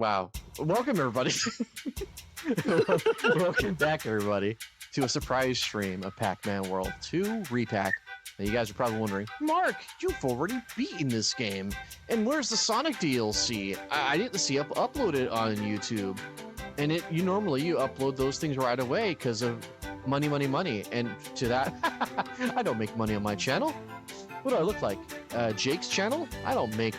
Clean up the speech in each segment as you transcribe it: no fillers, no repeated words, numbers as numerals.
Wow. Welcome, everybody. Welcome back, everybody, to a surprise stream of Pac-Man World 2 Repack. Now, you guys are probably wondering, Mark, you've already beaten this game, and where's the Sonic DLC? I didn't see uploaded on YouTube. And you normally upload those things right away because of money. And to that, I don't make money on my channel. What do I look like? Jake's channel? I don't make,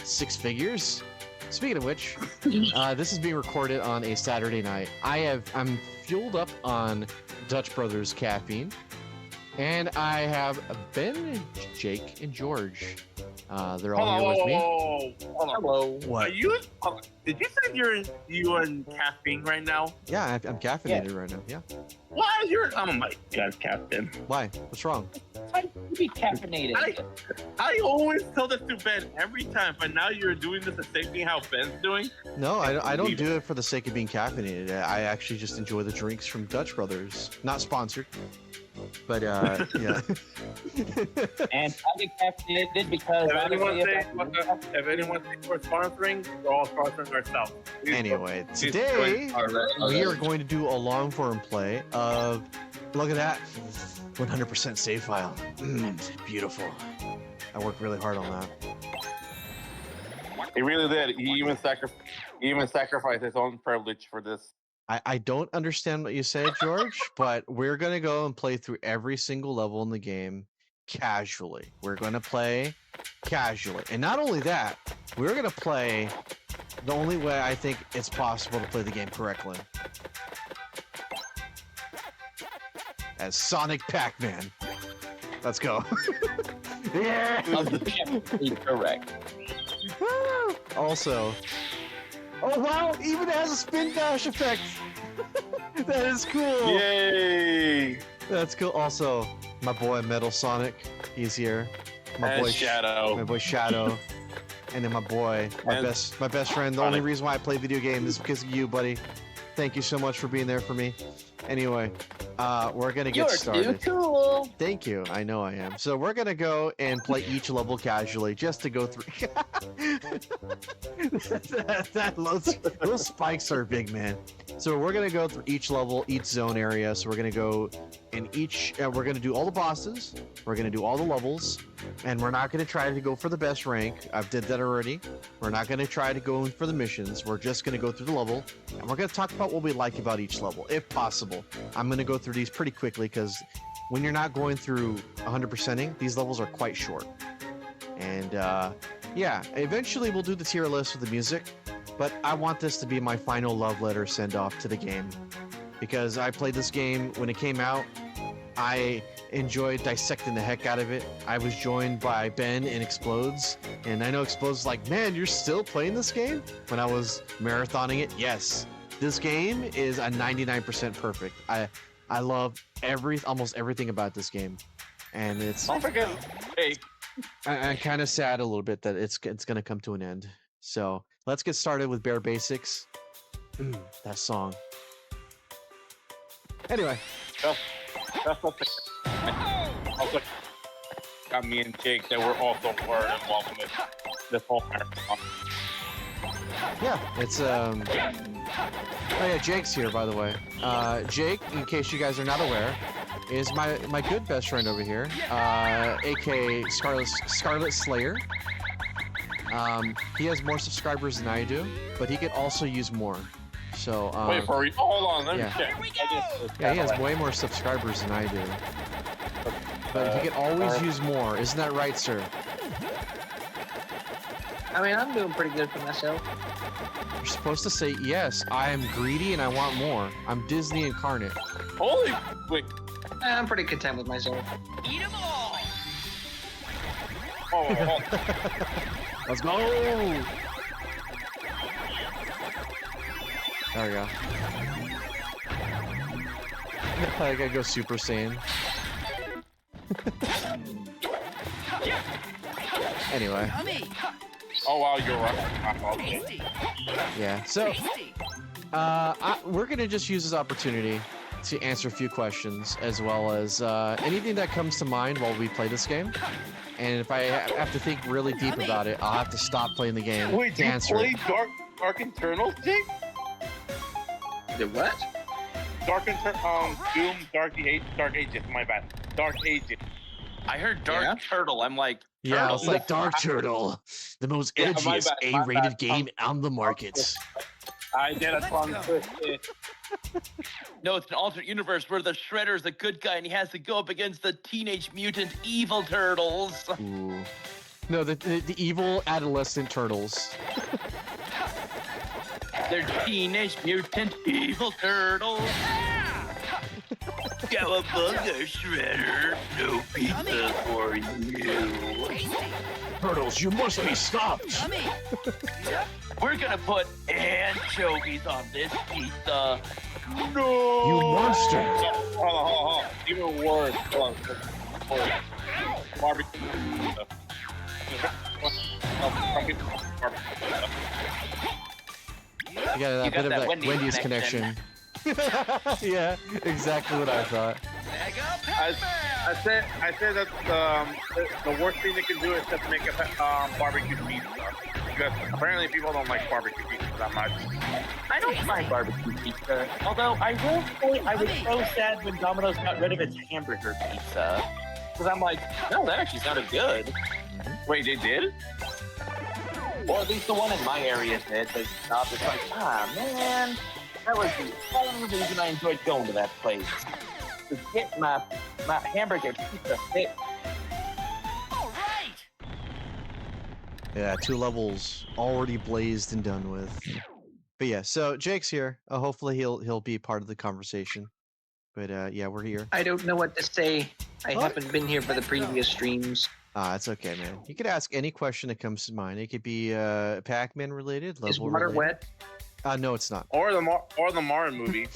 six figures. Speaking of which, this is being recorded on a Saturday night. I'm fueled up on Dutch Brothers caffeine, and I have Ben, Jake, and George. They're all here with me. Hold on. Hello. What? Did you say you're in caffeine right now? Yeah, I'm caffeinated right now. Yeah. Why oh my God, Captain. Why? What's wrong? How do you be caffeinated? I always tell this to Ben every time, but now you're doing this the same thing how Ben's doing. No, I don't do it for the sake of being caffeinated. I actually just enjoy the drinks from Dutch Brothers. Not sponsored. But yeah. And I get caffeinated because if anyone thinks we're sponsoring, we're all sponsoring ourselves. Anyway, today we are going to do a long form play of, look at that, 100% save file. Beautiful. I worked really hard on that. He really did. He even sacrificed his own privilege for this. I don't understand what you say, George, but we're going to go and play through every single level in the game casually. We're going to play casually. And not only that, we're going to play the only way I think it's possible to play the game correctly. As Sonic Pac-Man. Let's go. Yeah! Correct. Also... Oh wow! Even has a spin dash effect. That is cool. Yay! That's cool. Also, my boy Metal Sonic, he's here. My boy Shadow. My boy Shadow. And then my best friend. The only reason why I play video games is because of you, buddy. Thank you so much for being there for me. Anyway, we're gonna get started. You're too cool. Thank you. I know I am. So we're gonna go and play each level casually, just to go through. Those spikes are big, man. So we're gonna go through each level, each zone area. So we're gonna go in each. We're gonna do all the bosses. We're gonna do all the levels, and we're not gonna try to go for the best rank. I've did that already. We're not gonna try to go in for the missions. We're just gonna go through the level, and we're gonna talk about what we like about each level, if possible. I'm gonna go through these pretty quickly because when you're not going through 100%ing, these levels are quite short. And yeah, eventually we'll do the tier list with the music, but I want this to be my final love letter send off to the game because I played this game when it came out. I enjoyed dissecting the heck out of it. I was joined by Ben in Explodes, and I know Explodes was like, man, you're still playing this game? When I was marathoning it, yes. This game is a 99% perfect. I love almost everything about this game, and it's. Don't forget, hey. I'm kind of sad a little bit that it's gonna come to an end. So let's get started with bare basics. That song. Anyway. That's what also got me and Jake that were also involved in this whole marathon. Yeah, it's Oh yeah, Jake's here, by the way. Jake, in case you guys are not aware, is my good best friend over here, aka Scarlet Slayer. He has more subscribers than I do, but he could also use more. So wait for hold on, let me check. Here we go. Yeah, he has way more subscribers than I do. But he can always use more. Isn't that right, sir? I mean, I'm doing pretty good for myself. You're supposed to say, yes, I am greedy and I want more. I'm Disney incarnate. Holy wait. I'm pretty content with myself. Eat 'em all! Oh. Let's go! There we go. I gotta go Super Saiyan. Anyway. Oh wow, you're right. Yeah, so we're gonna just use this opportunity to answer a few questions as well as anything that comes to mind while we play this game. And if I have to think really deep about it, I'll have to stop playing the game Wait, to answer it. Dark Dark Internals, Jake? The what? Doom, Dark Agent. My bad. Dark Agent. I heard Dark Turtle. I'm like, Yeah, Turtle? it's like Dark Turtle, the most Yeah, my edgiest bad, my A-rated bad. game on the market. I did a tongue twisted. No, it's an alternate universe where the Shredder's the good guy and he has to go up against the Teenage Mutant Evil Turtles. Ooh. No, the evil adolescent turtles. They're Teenage Mutant Evil Turtles. Cowabunga, Shredder. No pizza for you. Turtles, you must be stopped. We're gonna put anchovies on this pizza. No! You monster. Hold on. Even worse. Hold on. Barbecue. You got a You got bit of that that Wendy's Wendy's connection. connection. Yeah, exactly what I thought. I said that the worst thing they can do is just make a barbecue pizza. Because apparently people don't like barbecue pizza that much. I don't mind barbecue pizza. Although I will say I was so sad when Domino's got rid of its hamburger pizza. Because I'm like, no, that actually sounded good. Wait, they did? Or at least the one in my area did. But not just like, man, that was the only reason I enjoyed going to that place. To get my hamburger pizza fixed. Yeah, 2 levels already blazed and done with. But yeah, so Jake's here. Hopefully he'll be part of the conversation. But yeah, we're here. I don't know what to say. I What? haven't been here for the previous streams. It's okay, man. You could ask any question that comes to mind. It could be Pac-Man related, level Is water related. wet? No, it's not. Or the Mario movie.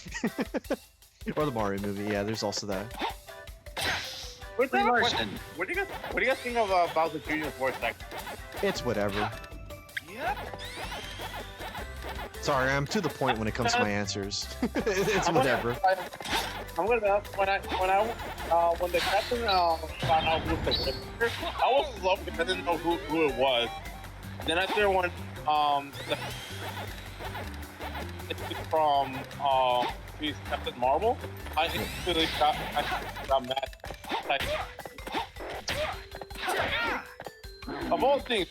Or the Mario movie. Yeah, there's also that. What's Brie that? Larson. What do you guys think of Bowser Jr.'s voice acting? It's whatever. Sorry, I'm to the point when it comes to my answers. It's whatever. I'm gonna ask when the captain found out who was the winner, I was slow because I didn't know who it was. Then after when it's from he's Captain Marvel, I instantly got mad. Like, of all things,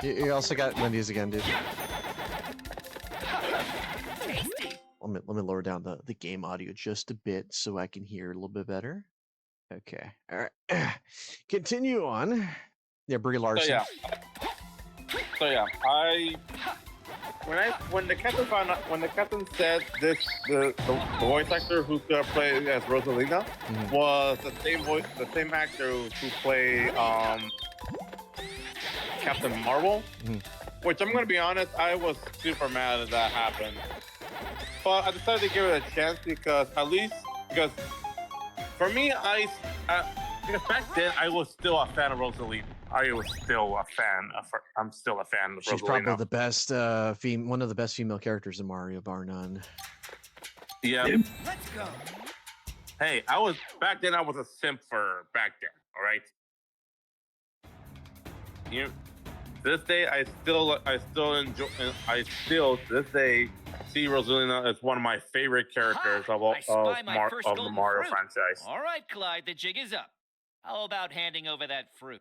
You also got Wendy's again, dude. Let me lower down the game audio just a bit so I can hear a little bit better. Okay. All right. Continue on. Yeah, Brie Larson. So yeah, when the captain said this the voice actor who's gonna play as Rosalina was the same actor who played Captain Marvel, which I'm gonna be honest, I was super mad that happened. But I decided to give it a chance because for me, because back then I was still a fan of Rosalina. I'm still a fan of Rosalina. She's probably the best one of the best female characters in Mario, bar none. Yeah. Let's go. Hey, back then I was a simp for back then, all right? This day I still to this day see Rosalina as one of my favorite characters of the Mario franchise. All right, Clyde, the jig is up. How about handing over that fruit?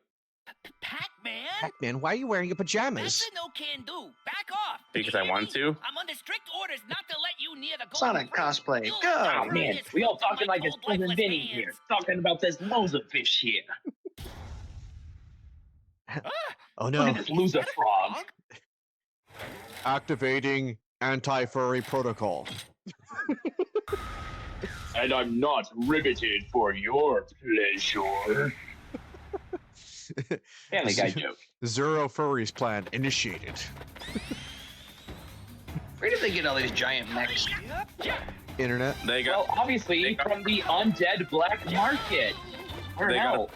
Pac-Man? Pac-Man, why are you wearing your pajamas? That's a no can do. Back off. Because I want to. I'm under strict orders not to let you near the golden Sonic fruit. cosplay. You'll Go. have to Oh prove man, this we all fruit with talking my like it's cold, cousin lifeless Vinny hands. here, talking about this loser fish here. Oh Look no. at this loser frog. Activating anti-furry protocol. And I'm not riveted for your pleasure. Family Guy joke. Zero furries plan initiated. Where did they get all these giant mechs? Internet. They Well, got obviously from the undead black market. Where They got- else?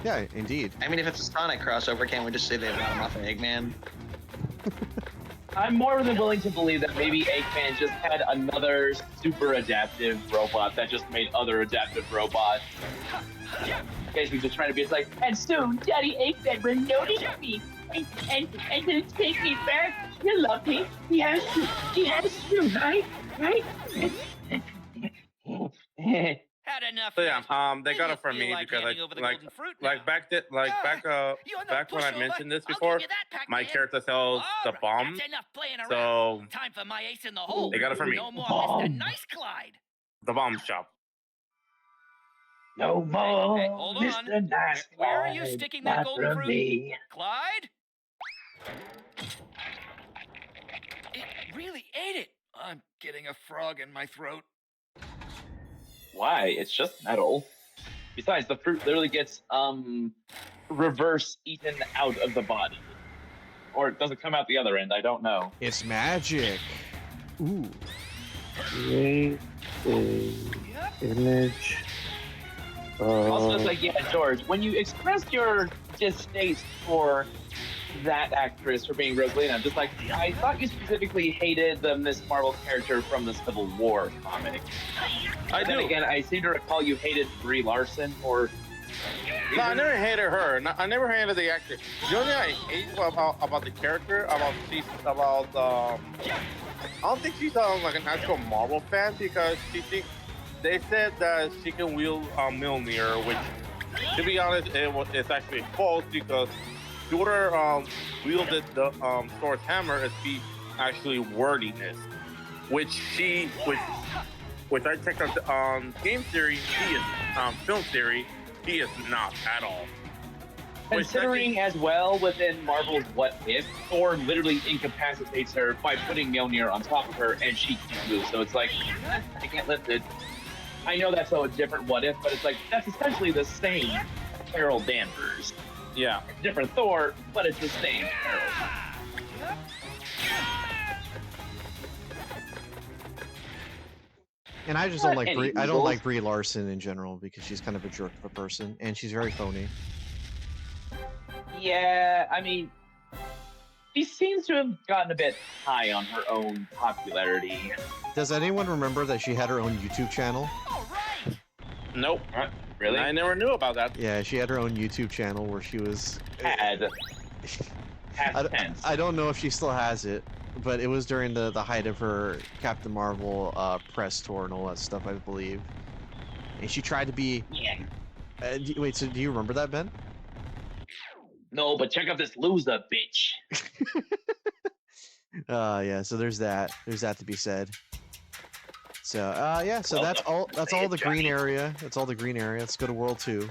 Yeah, indeed. I mean, if it's a Sonic crossover, can't we just say they bought them off of Eggman? I'm more than willing to believe that maybe Eggman just had another super adaptive robot that just made other adaptive robots. basically just trying to be, it's like, and soon Daddy Eggman will notice me and then take me back. He'll love me. He has to, right? Right? Had enough. So yet? they got Didn't it from feel me like because handing over the like golden fruit like now. back then back You're no back when I pushover. mentioned this I'll before, give you that, my Pac-Man. character sells the All right, bomb, that's enough playing around. so Time for my ace in the hole. they got it from me. No more Mr. Nice Clyde. The bomb shop. No more, Hey, hold on. Mr. Nice Where are you Clyde, sticking that not golden from fruit? me. Clyde? It really ate it. I'm getting a frog in my throat. Why? It's just metal. Besides, the fruit literally gets reverse eaten out of the body, or does it come out the other end? I don't know. It's magic. Ooh. Create a image. Also, it's like, yeah, George, when you expressed your distaste for that actress for being Rosalina, I'm just like, I thought you specifically hated the Miss Marvel character from the Civil War comic. Then again, I seem to recall you hated Brie Larson for. No, I never hated her. No, I never hated the actor. The only thing I hate about the character, I don't think she's like an actual Marvel fan because they said that she can wield Mjolnir, which, to be honest, it's actually false because the order wielded the Thor's hammer as he actually wordiness, which I checked on game theory, he is film theory, he is not at all. Considering as well within Marvel's What If, Thor literally incapacitates her by putting Mjolnir on top of her and she can't move. So it's like, I can't lift it. I know that's a different What If, but it's like, that's essentially the same Carol Danvers. Yeah. Different Thor, but it's the same Carol. And I just don't But like Brie. I any don't like rules? Brie Larson in general because she's kind of a jerk of a person and she's very phony. Yeah, I mean, she seems to have gotten a bit high on her own popularity. Does anyone remember that she had her own YouTube channel? All right. Nope. Really? I never knew about that. Yeah, she had her own YouTube channel where she was. Had. Past tense. I don't know if she still has it, but it was during the height of her Captain Marvel press tour and all that stuff, I believe. And she tried to be. Yeah. Wait, so do you remember that, Ben? No, but check out this loser, bitch. Yeah. So there's that. There's that to be said. So yeah. So Well, that's all. That's say all it, the green Johnny. area. That's all the green area. Let's go to World 2,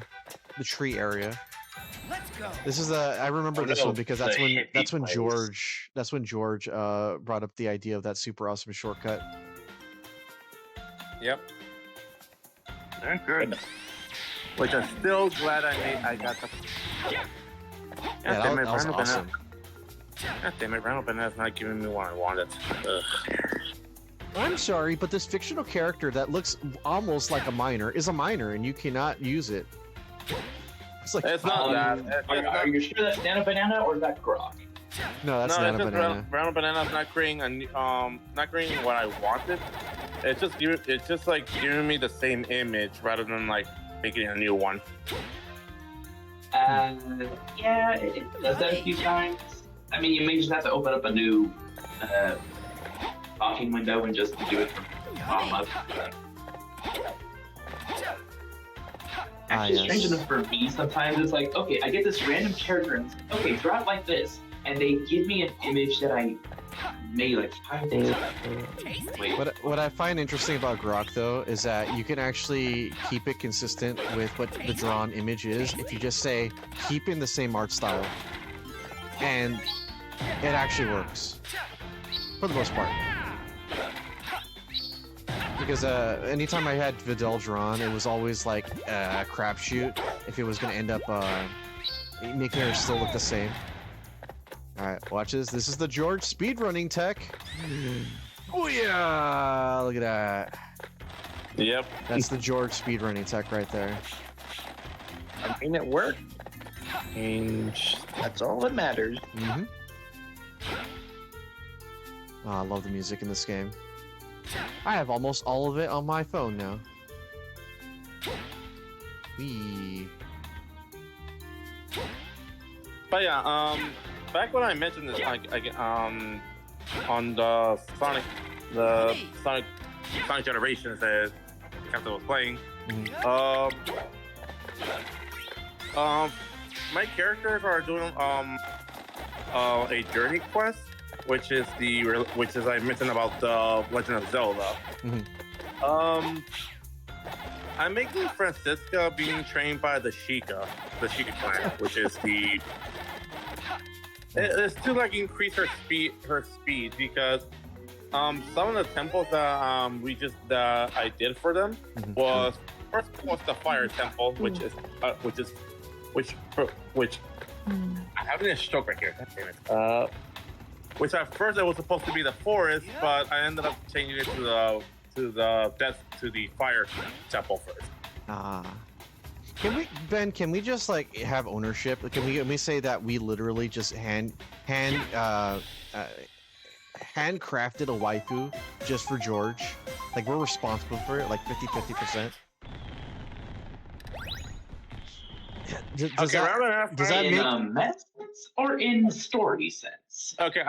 the tree area. Let's go. This is I remember Oh, this no, one because the that's when hippie place. George brought up the idea of that super awesome shortcut. Yep. Very good. Which I'm still glad I got the. Yeah, that was awesome. God damn it, Randall Banana's not giving me what I wanted. Ugh. I'm sorry, but this fictional character that looks almost like a minor is a minor, and you cannot use it. It's like It's not that. Are you sure that's Nana Banana or is that Grok? no, that's not a banana. Randall Banana's not creating what I wanted. It's just like giving me the same image rather than like making a new one. Yeah, it does that a few times. I mean, you may just have to open up a new talking window and just do it from bottom up. Actually, strange yes. enough for me, sometimes it's like, okay, I get this random character and it's, okay, draw it like this, and they give me an image that I made like 5 days ago. Wait, What I find interesting about Grok though is that you can actually keep it consistent with what the drawn image is if you just say keep in the same art style, and it actually works for the most part. Because anytime I had Vidal drawn, it was always like a crapshoot if it was going to end up making her still look the same. Alright, watch this. This is the George speedrunning tech. Oh yeah! Look at that. Yep. That's the George speedrunning tech right there. I mean, it worked. And that's all that matters. Mm-hmm. Oh, I love the music in this game. I have almost all of it on my phone now. Wee. But yeah, back when I mentioned this, on the Sonic Generations that Captain was playing, my characters are doing a journey quest, which is I mentioned about the Legend of Zelda. I'm making Francisca being trained by the Sheikah clan, which is it's to like increase her speed because some of the temples that I did for them was first was the fire temple, which I'm having a stroke right here. God damn it. Which at first it was supposed to be the forest, but I ended up changing it to the fire temple first. Can we just like have ownership? Can we say that we literally just handcrafted a waifu just for George? Like we're responsible for it, like 50%. Does that in make a mess sense or in story sense? Okay,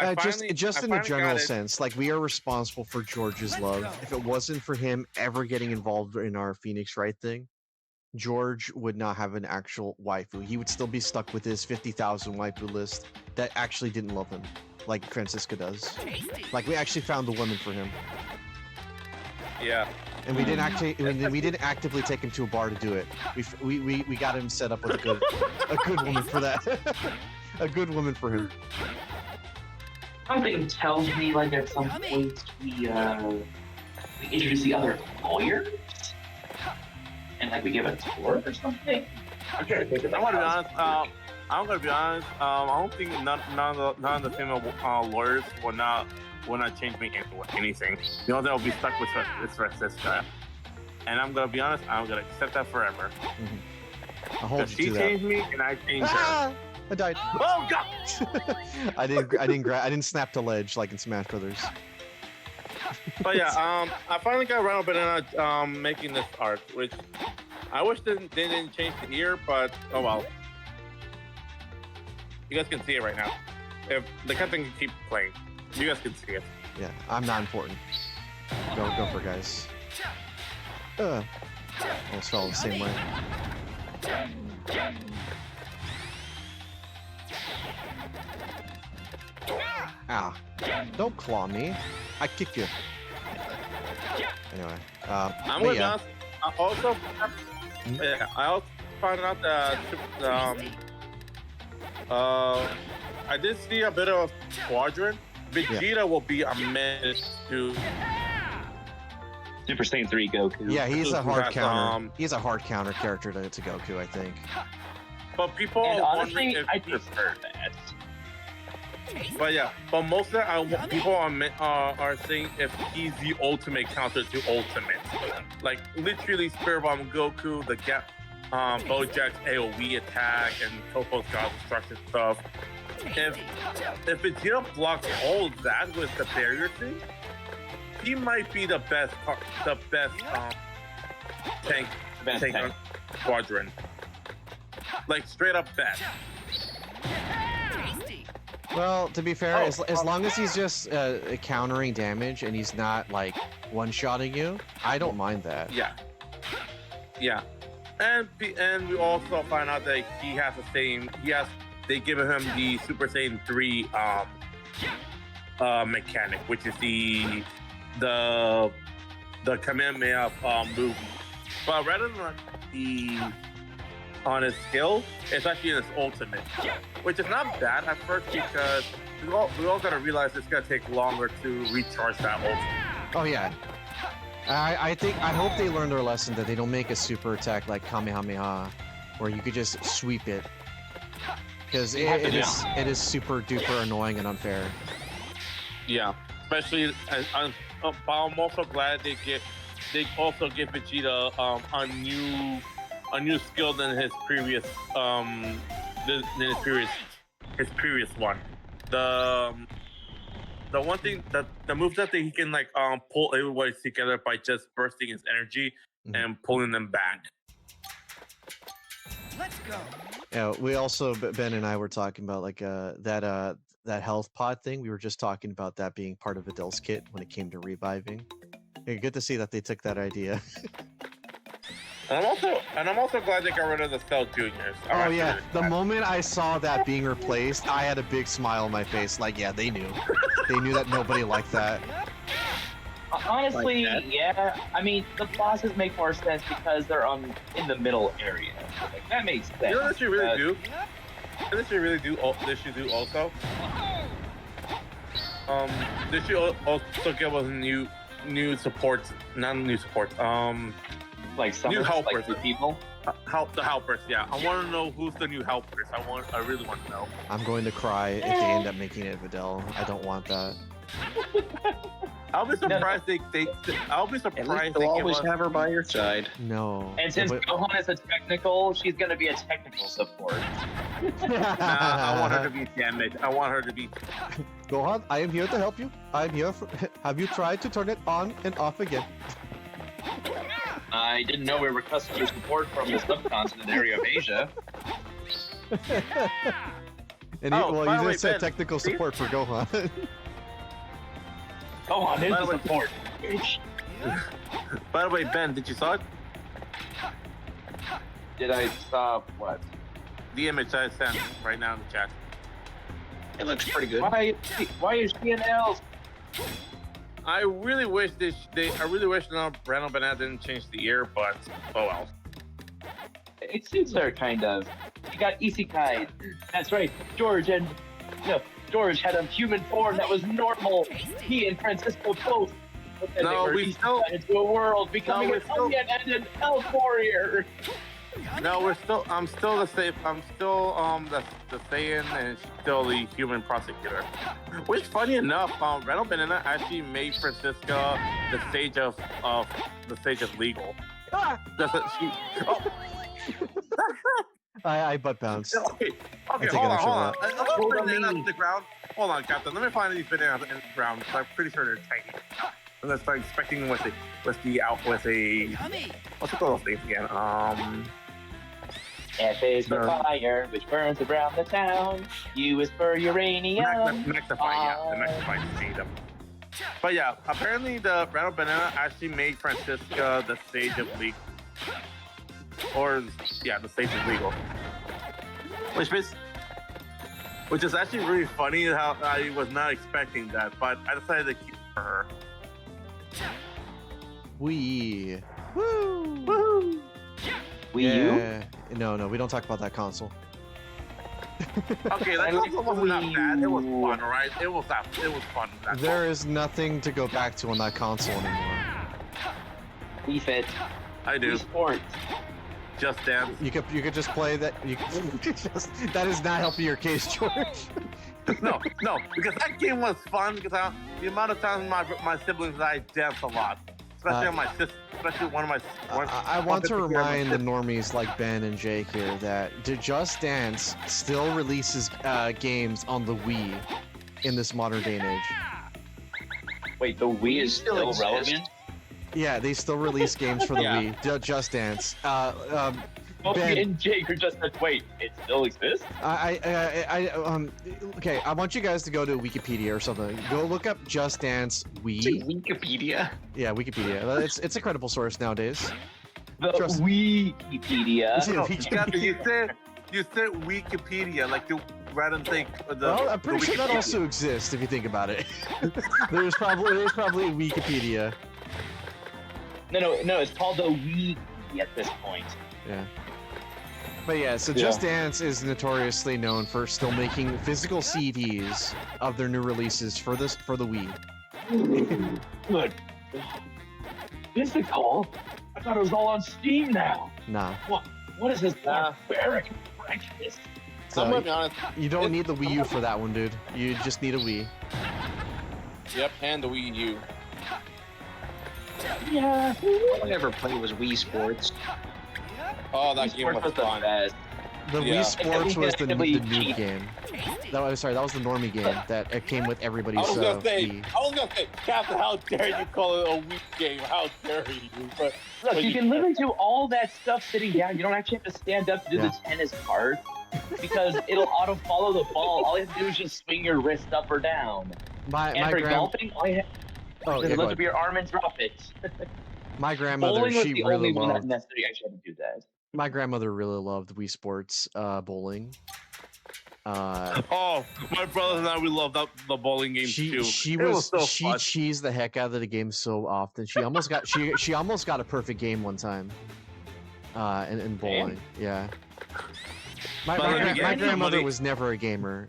just in a general sense, like we are responsible for George's love. If it wasn't for him ever getting involved in our Phoenix Wright thing, George would not have an actual waifu. He would still be stuck with his 50,000 waifu list that actually didn't love him, like Francisca does. Like we actually found the woman for him. Yeah. And we didn't actively take him to a bar to do it. We got him set up with a good woman for that. A good woman for him. Something tells me like at some point we introduce the other lawyers and like we give a tour or something. I'm trying to think of I'm gonna be honest. I don't think none of the female lawyers will not change me into anything. You know, they'll be stuck with Francisca. And I'm gonna be honest, I'm gonna accept that forever. I'll hold you to that. She changed me, and I changed her. I died. Oh God! I didn't snap to ledge like in Smash Brothers. But yeah, I finally got around to making this art, which I wish they didn't change the ear, but oh well. You guys can see it right now. If the captain can keep playing, you guys can see it. Yeah, I'm not important. Go for it, guys. Almost fell the same way. Ah, don't claw me. I kick you. Anyway, I'm gonna be honest. I also found out that I did see a bit of Squadron. Vegeta will be a menace to Super Saiyan 3 Goku. Yeah, he's a hard counter. He's a hard counter character to Goku, I think. But people And are honestly, wondering if I prefer that. But yeah, but most of that, people are saying if he's the ultimate counter to Ultimate, like literally Spirit Bomb Goku, the Gap, Bojack's AOE attack, and Topo's God Destruction stuff. If Vegeta blocks all of that with the barrier thing, he might be the best tank on Squadron. Like straight up best. Well, to be fair, as long as he's just countering damage and he's not like one-shotting you, I don't mind that. Yeah. And we also find out that he has the same. They give him the Super Saiyan 3 mechanic, which is the Kamehameha movie. But rather than on his skill, it's actually in his ultimate, which is not bad at first because we all gotta realize it's gonna take longer to recharge that ultimate. Oh yeah. I hope they learn their lesson that they don't make a super attack like Kamehameha, where you could just sweep it, because it is super duper annoying and unfair. Yeah, especially I'm also glad they also give Vegeta a new skill than his previous his previous one. The one thing that the move that he can like pull everybody together by just bursting his energy and pulling them back. Let's go. Yeah, we also Ben and I were talking about like that health pod thing. We were just talking about that being part of Adele's kit when it came to reviving. Yeah, good to see that they took that idea. And I'm also glad they got rid of the Cell Juniors. Oh yeah, the moment I saw that being replaced, I had a big smile on my face. Like, yeah, they knew that nobody liked that. Honestly, Like that? yeah. I mean, the bosses make more sense because they're in the middle area. Like, that makes sense. You know what you really do? This should really do. This should do also. This should also give us new supports, not new supports. Like some new helpers. like the people. The helpers. Yeah, I want to know who's the new helpers. I really want to know. I'm going to cry if they end up making it Videl. I don't want that. I'll be surprised I'll be At surprised least they you'll give always us. have her by your side. No. And since But- Gohan is a technical, she's gonna be a technical support. Nah, I want her to be damaged. I want her to be. Gohan, I am here to help you. I'm here. Have you tried to turn it on and off again? I didn't know we were customer support from the subcontinent area of Asia. And Oh, well, by you the way, just said Ben, technical see? support for Gohan. Gohan is By the the way- support. By the way, Ben, did you saw it? Did I stop what? The image I sent right now in the chat. It looks pretty good. Why is she an elf? I really wish I really wish Randall Bennett didn't change the ear, but oh well. It suits her, kind of. You got Isekai. That's right. George had a human form that was normal. He and Francisco both. But then No, they were we still- Isekai into a world, becoming we're an still- onion and an elf warrior. No, I'm still the same. I'm still the Saiyan, and she's still the human prosecutor. Which, funny enough, Randall Banana actually made Francisca the sage of legal. That's what she. Oh, I butt bounced. okay, take hold ownership on. of Let's put bananas on the ground. Hold on, Captain. Let me find these bananas in the ground. I'm pretty sure they're tiny. And let's start inspecting with a what's it called those things again? F is for No. fire, which burns around the town. U is for uranium. Magnify, yeah, the magnify kingdom. But yeah, apparently the Randall Banana actually made Francisca the sage of legal. Or yeah, the sage of legal. Which is actually really funny how I was not expecting that, but I decided to keep it for her. Wee. Wii U? Yeah. No, we don't talk about that console. Okay, that console wasn't that bad. It was fun, alright? It was fun. There is nothing to go back to on that console anymore. Wii Fit. I do. Wii Sports. Just Dance. You could just play that. That is not helping your case, George. No, because that game was fun because the amount of times my siblings and I danced a lot. Especially on my sister, especially one of my. I want to remind the normies like Ben and Jake here that Just Dance still releases games on the Wii in this modern day and age. Wait, the Wii is still exists? relevant? Yeah, they still release games for the Yeah. Wii. Just Dance. Buffy Ben. and Jake are just like, wait, it still exists? Okay, I want you guys to go to Wikipedia or something. Go look up Just Dance Wii. Wikipedia. Yeah, Wikipedia. It's a credible source nowadays. The Trust- Wikipedia. Yeah, No, Wikipedia. Captain, you said Wikipedia, like you rather than think the. Well, I'm pretty the sure that Wikipedia. also exists if you think about it. there's probably a Wikipedia. No, it's called the Wii at this point. Yeah. But yeah, so Just Dance is notoriously known for still making physical CDs of their new releases for the Wii. Good. Physical? I thought it was all on Steam now. Nah. What is this barbaric practice? I'm So gonna be honest. you don't need the Wii U for that one, dude. You just need a Wii. Yep, and the Wii U. Yeah. All I ever played was Wii Sports. Oh, that Wii game Sports was was the fun. best. The Yeah. Wii Sports was the Actively noob cheap. game. Sorry, that was the normie game that it came with everybody's I was gonna Wii. say, Captain, how dare you call it a Wii game? How dare you? But Look, you can literally do all that stuff sitting down. You don't actually have to stand up to do the tennis part. because it'll auto follow the ball. All you have to do is just swing your wrist up or down. My And for grand golfing, all you have oh to yeah, go lift up ahead. your arm and drop it. My grandmother, Bowling was she the really only one that loved. necessarily actually had to do that. My grandmother really loved Wii Sports bowling. Oh, my brothers and I, we loved the bowling games too. She It was so she fun. cheesed the heck out of the game so often. She almost got she almost got a perfect game one time. In bowling, yeah. My grandmother was never a gamer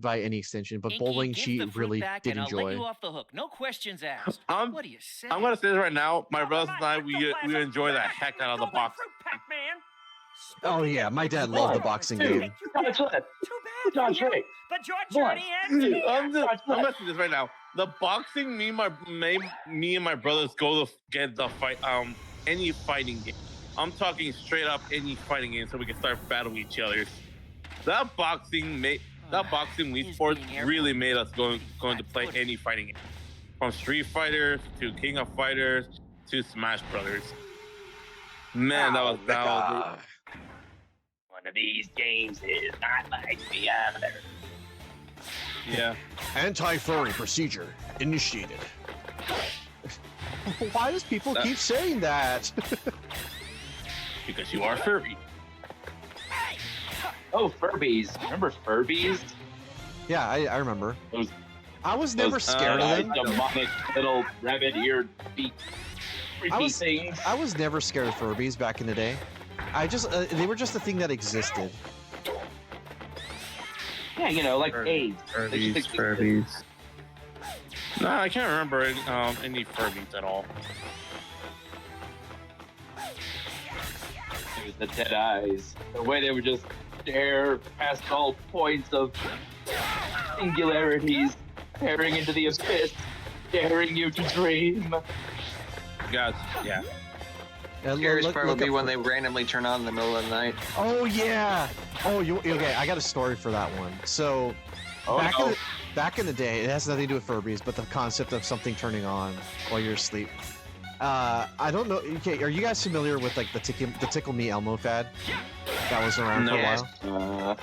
by any extension, but Inky, bowling give she the fruit really back did and I'll let enjoy. you off the hook. No questions asked. What do you say? I'm gonna say this right now. My Oh, brothers my and I, we ectoplasm. enjoy the heck out of the Golden box. fruit, Pac-Man. Oh yeah, my dad loved the boxing Dude, game. Dodge left. Too bad for Dodge you, right. but your One. journey ends here. I'm gonna say this right now. The boxing, me and my brothers go to get the fight. Any fighting game. I'm talking straight up any fighting game, so we can start battling each other. That boxing Wii Sports really made us going to play any fighting game, from Street Fighter to King of Fighters to Smash Brothers. Man, that was One of these games is not like the other. yeah. Anti-furry procedure initiated. Why does people keep saying that? Because you are furry. Oh, Furbies. Remember Furbies? Yeah, I remember. Those- I was never scared of them. Demonic little rabbit-eared feet. Freaky was- things. I was never scared of Furbies back in the day. I just they were just a thing that existed. Yeah, you know, like AIDS. Furbies. No, I can't remember any Furbies at all. It was the dead eyes. The way they would just stare past all points of singularities, staring into the abyss, daring you to dream. Guys, yeah. Scariest part would be when up they randomly turn on in the middle of the night. Oh yeah. Oh, okay. I got a story for that one. So back in the day, it has nothing to do with Furbies, but the concept of something turning on while you're asleep. I don't know. Okay, are you guys familiar with like the Tickle Me Elmo fad that was around for a while?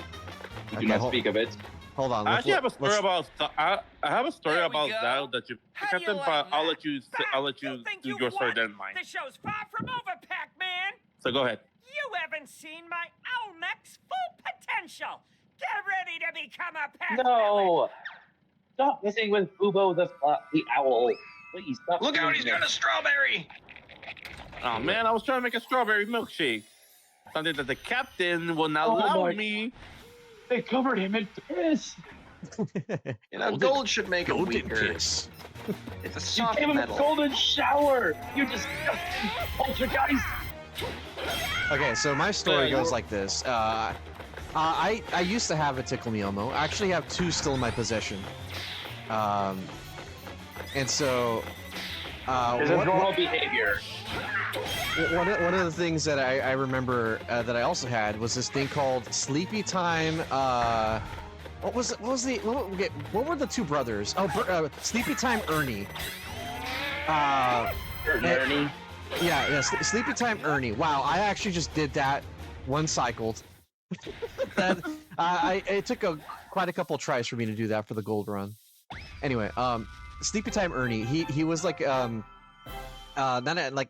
We do not speak of it. Hold on. I actually have a story let's- about. I have a story There we about go. that you How kept do you in, like but I'll that? let you think do you've your story won? then mine. The show's far from over, Pac-Man. So go ahead. You haven't seen my Olmec's full potential. Get ready to become a Pac-Man. No! Stop messing with Bubo the owl. Please stop. Look out, doing he's this. got a strawberry! Oh man, I was trying to make a strawberry milkshake. Something that the captain will not Oh allow my- me. They covered him in piss. You know, gold should make it Golden weaker. piss. It's a You soft gave him a metal. golden shower. You disgusting poltergeist. Okay, so my story goes like this. I used to have a Tickle Me Elmo. I actually have two still in my possession. And so This is normal behavior. one of the things that I remember that I also had was this thing called Sleepy Time. What were the two brothers? Oh, Sleepy Time Ernie. Ernie. Yeah, Sleepy Time Ernie. Wow, I actually just did that one cycled. It took quite a couple tries for me to do that for the gold run. Anyway, Sleepy Time Ernie. He was like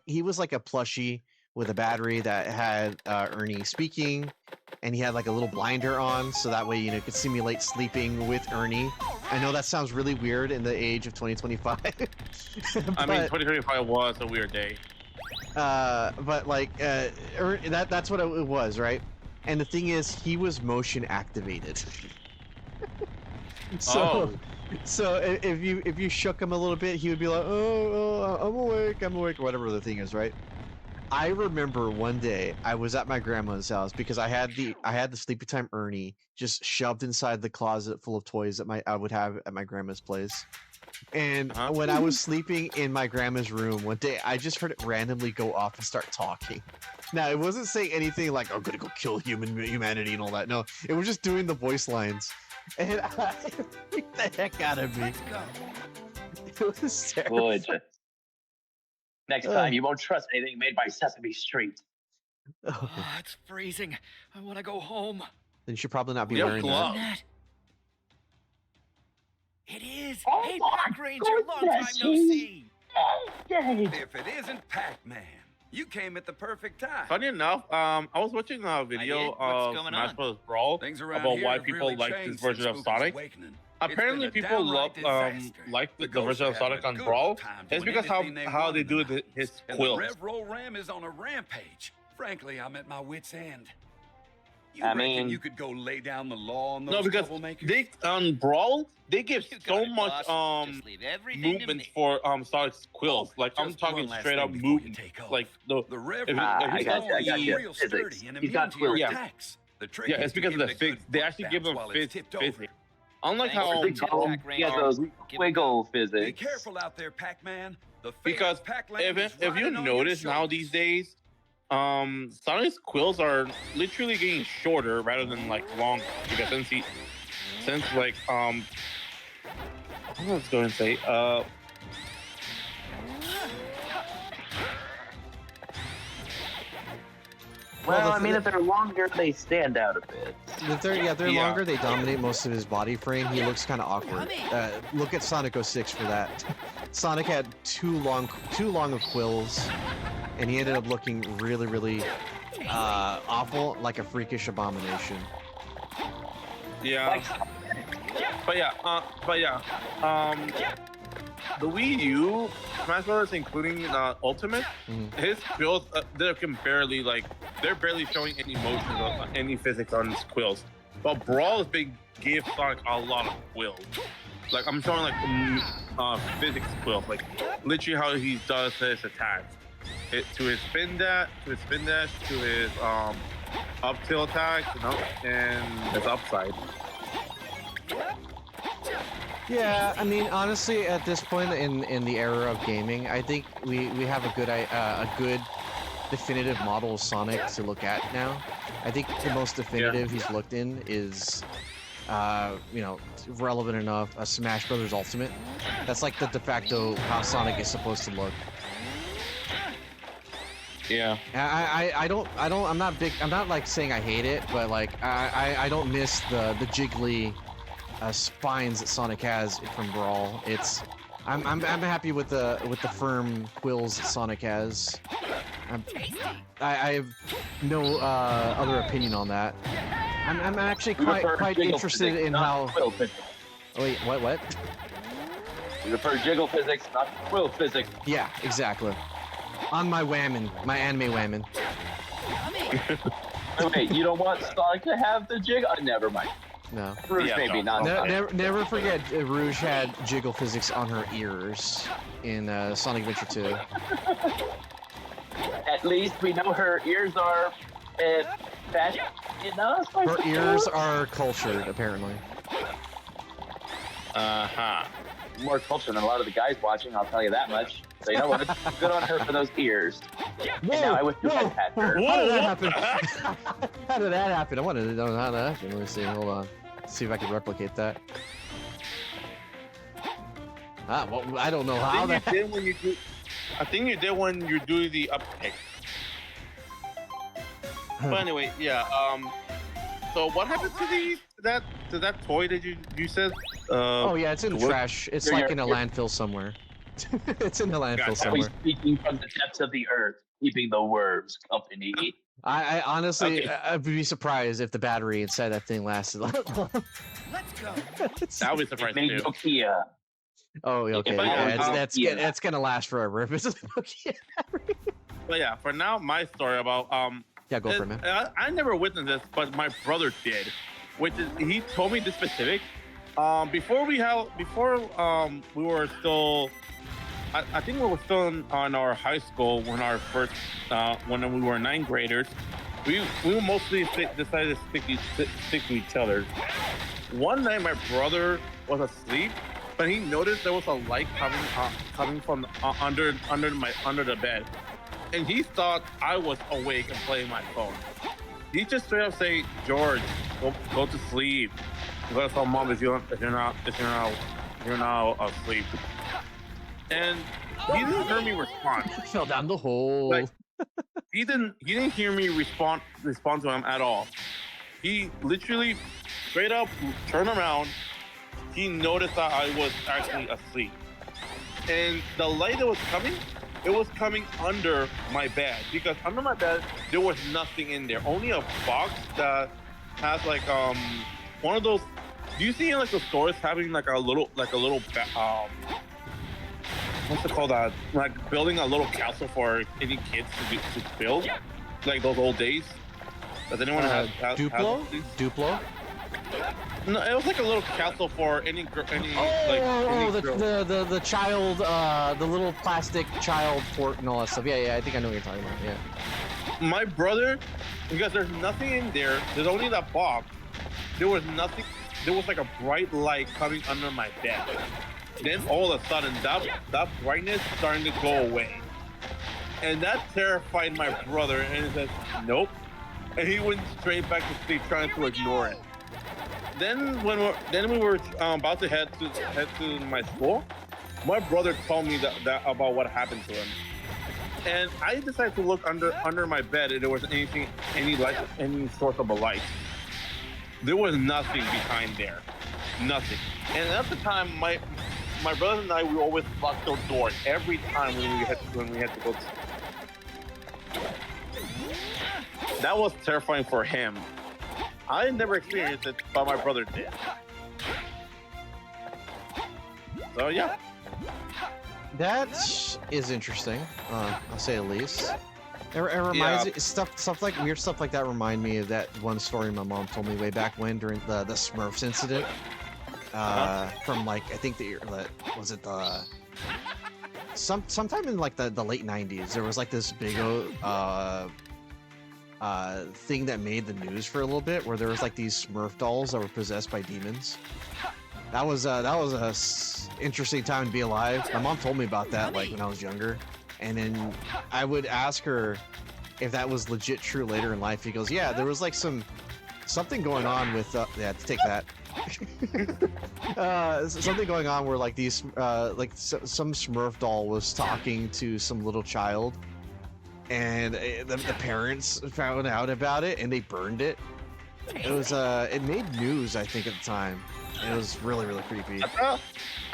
he was like a plushie with a battery that had Ernie speaking, and he had like a little blinder on, so that way it could simulate sleeping with Ernie. I know that sounds really weird in the age of 2025. I mean, 2025 was a weird day. But like that's what it was, right? And the thing is, he was motion activated. So if you shook him a little bit, he would be like, oh, I'm awake, or whatever the thing is, right? I remember one day I was at my grandma's house because I had the Sleepy Time Ernie just shoved inside the closet full of toys that I would have at my grandma's place. And when I was sleeping in my grandma's room one day, I just heard it randomly go off and start talking. Now, it wasn't saying anything like, I'm gonna go kill humanity and all that. No, it was just doing the voice lines. And I freaked the heck out of me. Let's go. It was terrible. Good. Next time, you won't trust anything made by Sesame Street. Oh, it's freezing. I want to go home. then you should probably not be We have wearing gloves. that. It is. Oh Hey, my Pack Ranger, long time goodness, no he's see. dead. If it isn't Pac-Man, you came at the perfect time. Funny enough, I was watching a video did? What's of going Smash on? Bros. Brawl Things around about here why have people really like changed this version since of Spooky's Sonic. awakening. Apparently, It's been a people love downright disaster. like the Ghosts version are of having Sonic a on good Brawl. old time It's doing because anything they how want they in do the mountains. his And the quills. Rev Roll Ram is on a rampage. Frankly, I'm at my wit's end. You I reckon mean- you could go lay down the law on those No, because troublemakers? they on Brawl they give You got so it, much boss. Just leave everything to movement me. for Sonic's quills. Oh, like I'm just talking one last straight thing up before you movement. take off. Like the The Rev if, Roll if I you got don't you, I got see- you. real Physics. sturdy and He's immune got to your quills. attacks. The trick yeah, is it's to because of give the it a good fix. They foot actually give bounce them while it's tipped over. physics. Unlike Thanks how for the tip, Oh, Pack yeah, Ranger. those Give it wiggle Be physics. careful out there, Pac-Man. The fate because of Pac-Land if is you riding on your notice now shoulders. these days, Sonic's quills are literally getting shorter rather than like longer. Because since like what was I going to say Well, I mean, if they're longer, they stand out a bit. If they're Yeah. longer, they dominate most of his body frame. He looks kind of awkward. Look at Sonic 06 for that. Sonic had too long of quills, and he ended up looking really awful, like a freakish abomination. yeah. But yeah, the Wii U Smash Bros. Including Ultimate, Mhm. his quills they're barely showing any motion or any physics on his quills. But Brawl is big, gave Sonic a lot of quills. Like I'm showing like physics quills, like literally how he does his attacks. To his spin dash, to his up tilt attacks, and his upside. Yeah, I mean, honestly, at this point in the era of gaming, I think we have a good definitive model of Sonic to look at now. I think the most definitive he's looked in is, relevant enough, a Smash Brothers Ultimate. That's like the de facto how Sonic is supposed to look. Yeah. I'm not like saying I hate it, but like I don't miss the jiggly spines that Sonic has from Brawl. I'm happy with the firm quills that Sonic has. I have no other opinion on that. I'm actually quite interested in how. Quill physics. Oh, wait, what? We prefer jiggle physics, not quill physics. Yeah, exactly. On my whammon, my anime whammon. Wait, you don't want Sonic to have the jig? Never mind. No. Rouge Yeah, maybe, no. not Never forget Rouge had jiggle physics on her ears in Sonic Adventure 2. At least we know her ears are fat enough. Her ears are cultured, apparently. More culture than a lot of the guys watching, I'll tell you that much. So you know what? Good on her for those ears. And now I wish you had pat her. How did that happen? How did that happen? I wanted to know how that happened. Let me see. Hold on. See if I can replicate that. Well, I don't know how that. I think you did when you do the up kick. But anyway, yeah. So what happened to that toy that you said? Oh yeah, it's in the what? trash. It's You're- like in a landfill somewhere. It's in the landfill Gotcha. somewhere. Always speaking from the depths of the earth, keeping the worms company. I honestly, Okay. I'd be surprised if the battery inside that thing lasted. Let's go. That would be surprising Made too. Nokia. Oh, okay. But Yeah, yeah, that's gonna last forever if it's a Nokia battery. But yeah, for now, my story about Yeah, go for it, man. I never witnessed this, but my brother did, which is he told me this specific. Before we were still, I think we were still on our high school when when we were ninth graders. We mostly decided to stick to each other. One night, my brother was asleep, but he noticed there was a light coming from under the bed, and he thought I was awake and playing my phone. He just straight up say, "George, go to sleep. You gotta tell mom if you're not asleep." And he didn't hear me respond. Fell down the hole. Like, he didn't hear me respond to him at all. he literally straight up turned around. He noticed that I was actually asleep. And the light that was coming, it was coming under my bed. Because under my bed, there was nothing in there. Only a box that has like one of those. Do you see in like the stores having like a little what's it called? Like building a little castle for any kids to build, like those old days. Does anyone have Duplo? Duplo? No, it was like a little castle for any girl. The child, the little plastic child fort and all that stuff. Yeah, I think I know what you're talking about. Yeah. My brother, because there's nothing in there. There's only that box. There was nothing. There was like a bright light coming under my bed. Then all of a sudden, that brightness starting to go away, and that terrified my brother. And he said, "Nope," and he went straight back to sleep, trying to ignore it. Then we were about to head to my school, my brother told me that about what happened to him, and I decided to look under my bed, and there wasn't any light, any source of a light. There was nothing behind there, nothing. And at the time, my brother and I, we always locked our door every time when we had to go. That was terrifying for him. I never experienced it, but my brother did. So yeah. That is interesting. I'll say at least. It reminds me stuff like weird stuff like that remind me of that one story my mom told me way back when during the Smurfs incident. From like I think was it the sometime in like the late 90s. There was like this big thing that made the news for a little bit, where there was like these Smurf dolls that were possessed by demons. That was a interesting time to be alive. My mom told me about that like when I was younger, and then I would ask her if that was legit true later in life. He goes, "Yeah, there was like something going on with yeah, take that." Something going on where like these some Smurf doll was talking to some little child. And the parents found out about it, and they burned it. It was it made news, I think, at the time. It was really, really creepy. I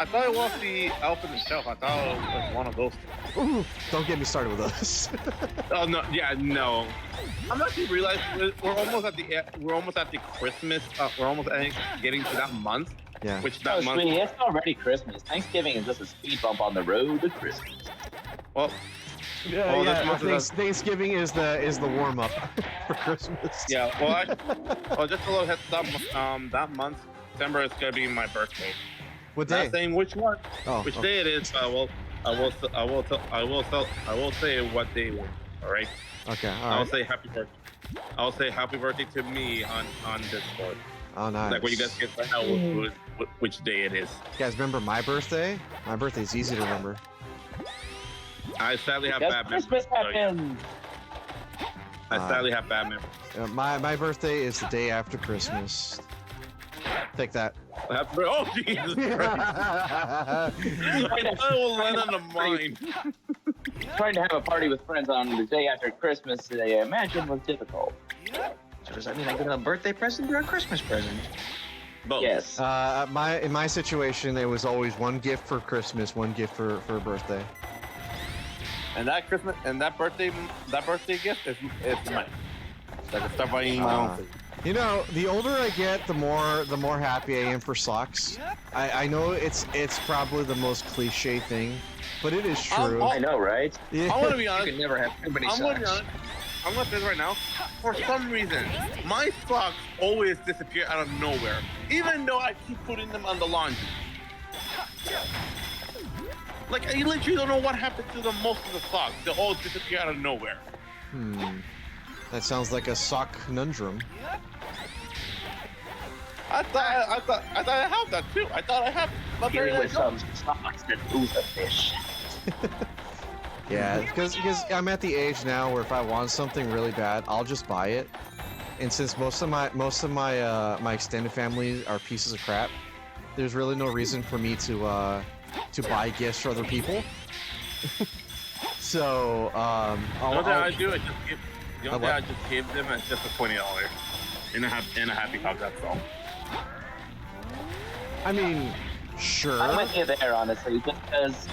thought it was the elf in the shelf. I thought it was one of those. Ooh, don't get me started with those. Oh no, yeah, no. I'm actually realizing we're almost at the Christmas. We're almost getting to that month. Yeah. Which that month. Sweetie, it's already Christmas. Thanksgiving is just a speed bump on the road to Christmas. Well. Thanksgiving is the warm up for Christmas. Yeah, well, just a little heads up. That month, December, is gonna be my birthday. What day? Not saying which one, oh, which day it is. I will say what day it is. All right. Okay. All I'll right. say happy birthday. I'll say happy birthday to me on Discord. Oh, nice. Like when you guys can find out which day it is. You guys remember my birthday? My birthday's easy to remember. I sadly have bad memories. Christmas happened. I sadly have bad memories. My birthday is the day after Christmas. Take that. Oh Jesus Christ! I will land on the mine. Trying to have a party with friends on the day after Christmas, I imagine, was difficult. So does that mean I get a birthday present or a Christmas present? Both. Yes. In my situation, it was always one gift for Christmas, one gift for birthday. And that Christmas and that birthday gift is mine. So I can start buying my own thing. You know, the older I get, the more happy I am for socks. I know it's probably the most cliche thing, but it is true. I know, right? Yeah. I want to be honest. You can never have too many I'm going to be socks. honest. I'm going to say this right now. For some reason, my socks always disappear out of nowhere, even though I keep putting them on the laundry. Like, I literally don't know what happened to most of the socks. They all disappear out of nowhere. That sounds like a sock conundrum. I thought I had that too. I thought I had. But Here there with some socks that ooze a fish. Yeah, because I'm at the age now where if I want something really bad, I'll just buy it. And since most of my my extended family are pieces of crap, there's really no reason for me to buy gifts for other people. So I just give them as just a $20. in a happy hug. That's all. I mean, sure. I'm with you there, honestly, just because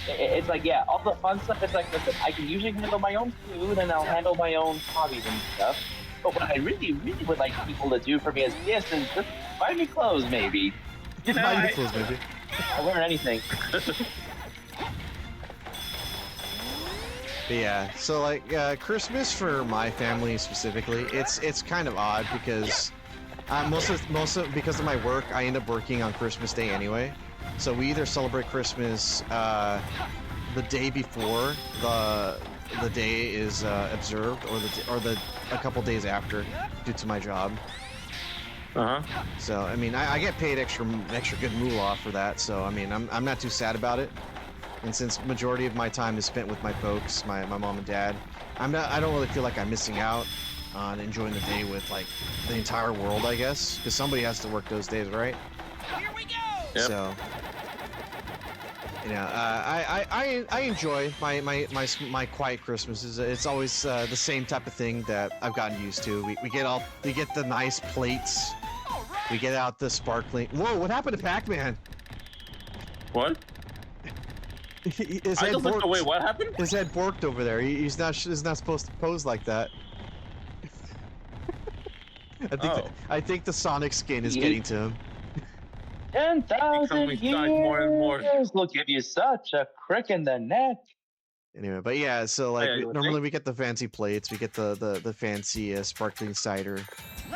it's like, yeah, all the fun stuff. It's like, listen, I can usually handle my own food and I'll handle my own hobbies and stuff. But what I really, really would like people to do for me as gifts is just buy me clothes, maybe. You know, Buy you clothes, maybe. I'll wear anything. But yeah, so like Christmas for my family specifically, it's kind of odd because most of because of my work, I end up working on Christmas Day anyway. So we either celebrate Christmas the day before the day is observed, or a couple days after, due to my job. So I mean, I get paid extra good moolah for that. So I mean, I'm not too sad about it. And since majority of my time is spent with my folks, my mom and dad, I don't really feel like I'm missing out on enjoying the day with like the entire world, I guess, because somebody has to work those days, right? Here we go! Yep. So, you know, I enjoy my quiet Christmases. It's always the same type of thing that I've gotten used to. We get the nice plates. We get out the sparkling. Whoa! What happened to Pac-Man? What? His I head just looked borked. away. What happened? His head borked over there. He's not supposed to pose like that. I think the Sonic skin is getting to him. 10,000 more and more. years will give you such a crick in the neck. Anyway, but yeah, so like yeah, you would normally think. we get the fancy plates, we get the fancy sparkling cider,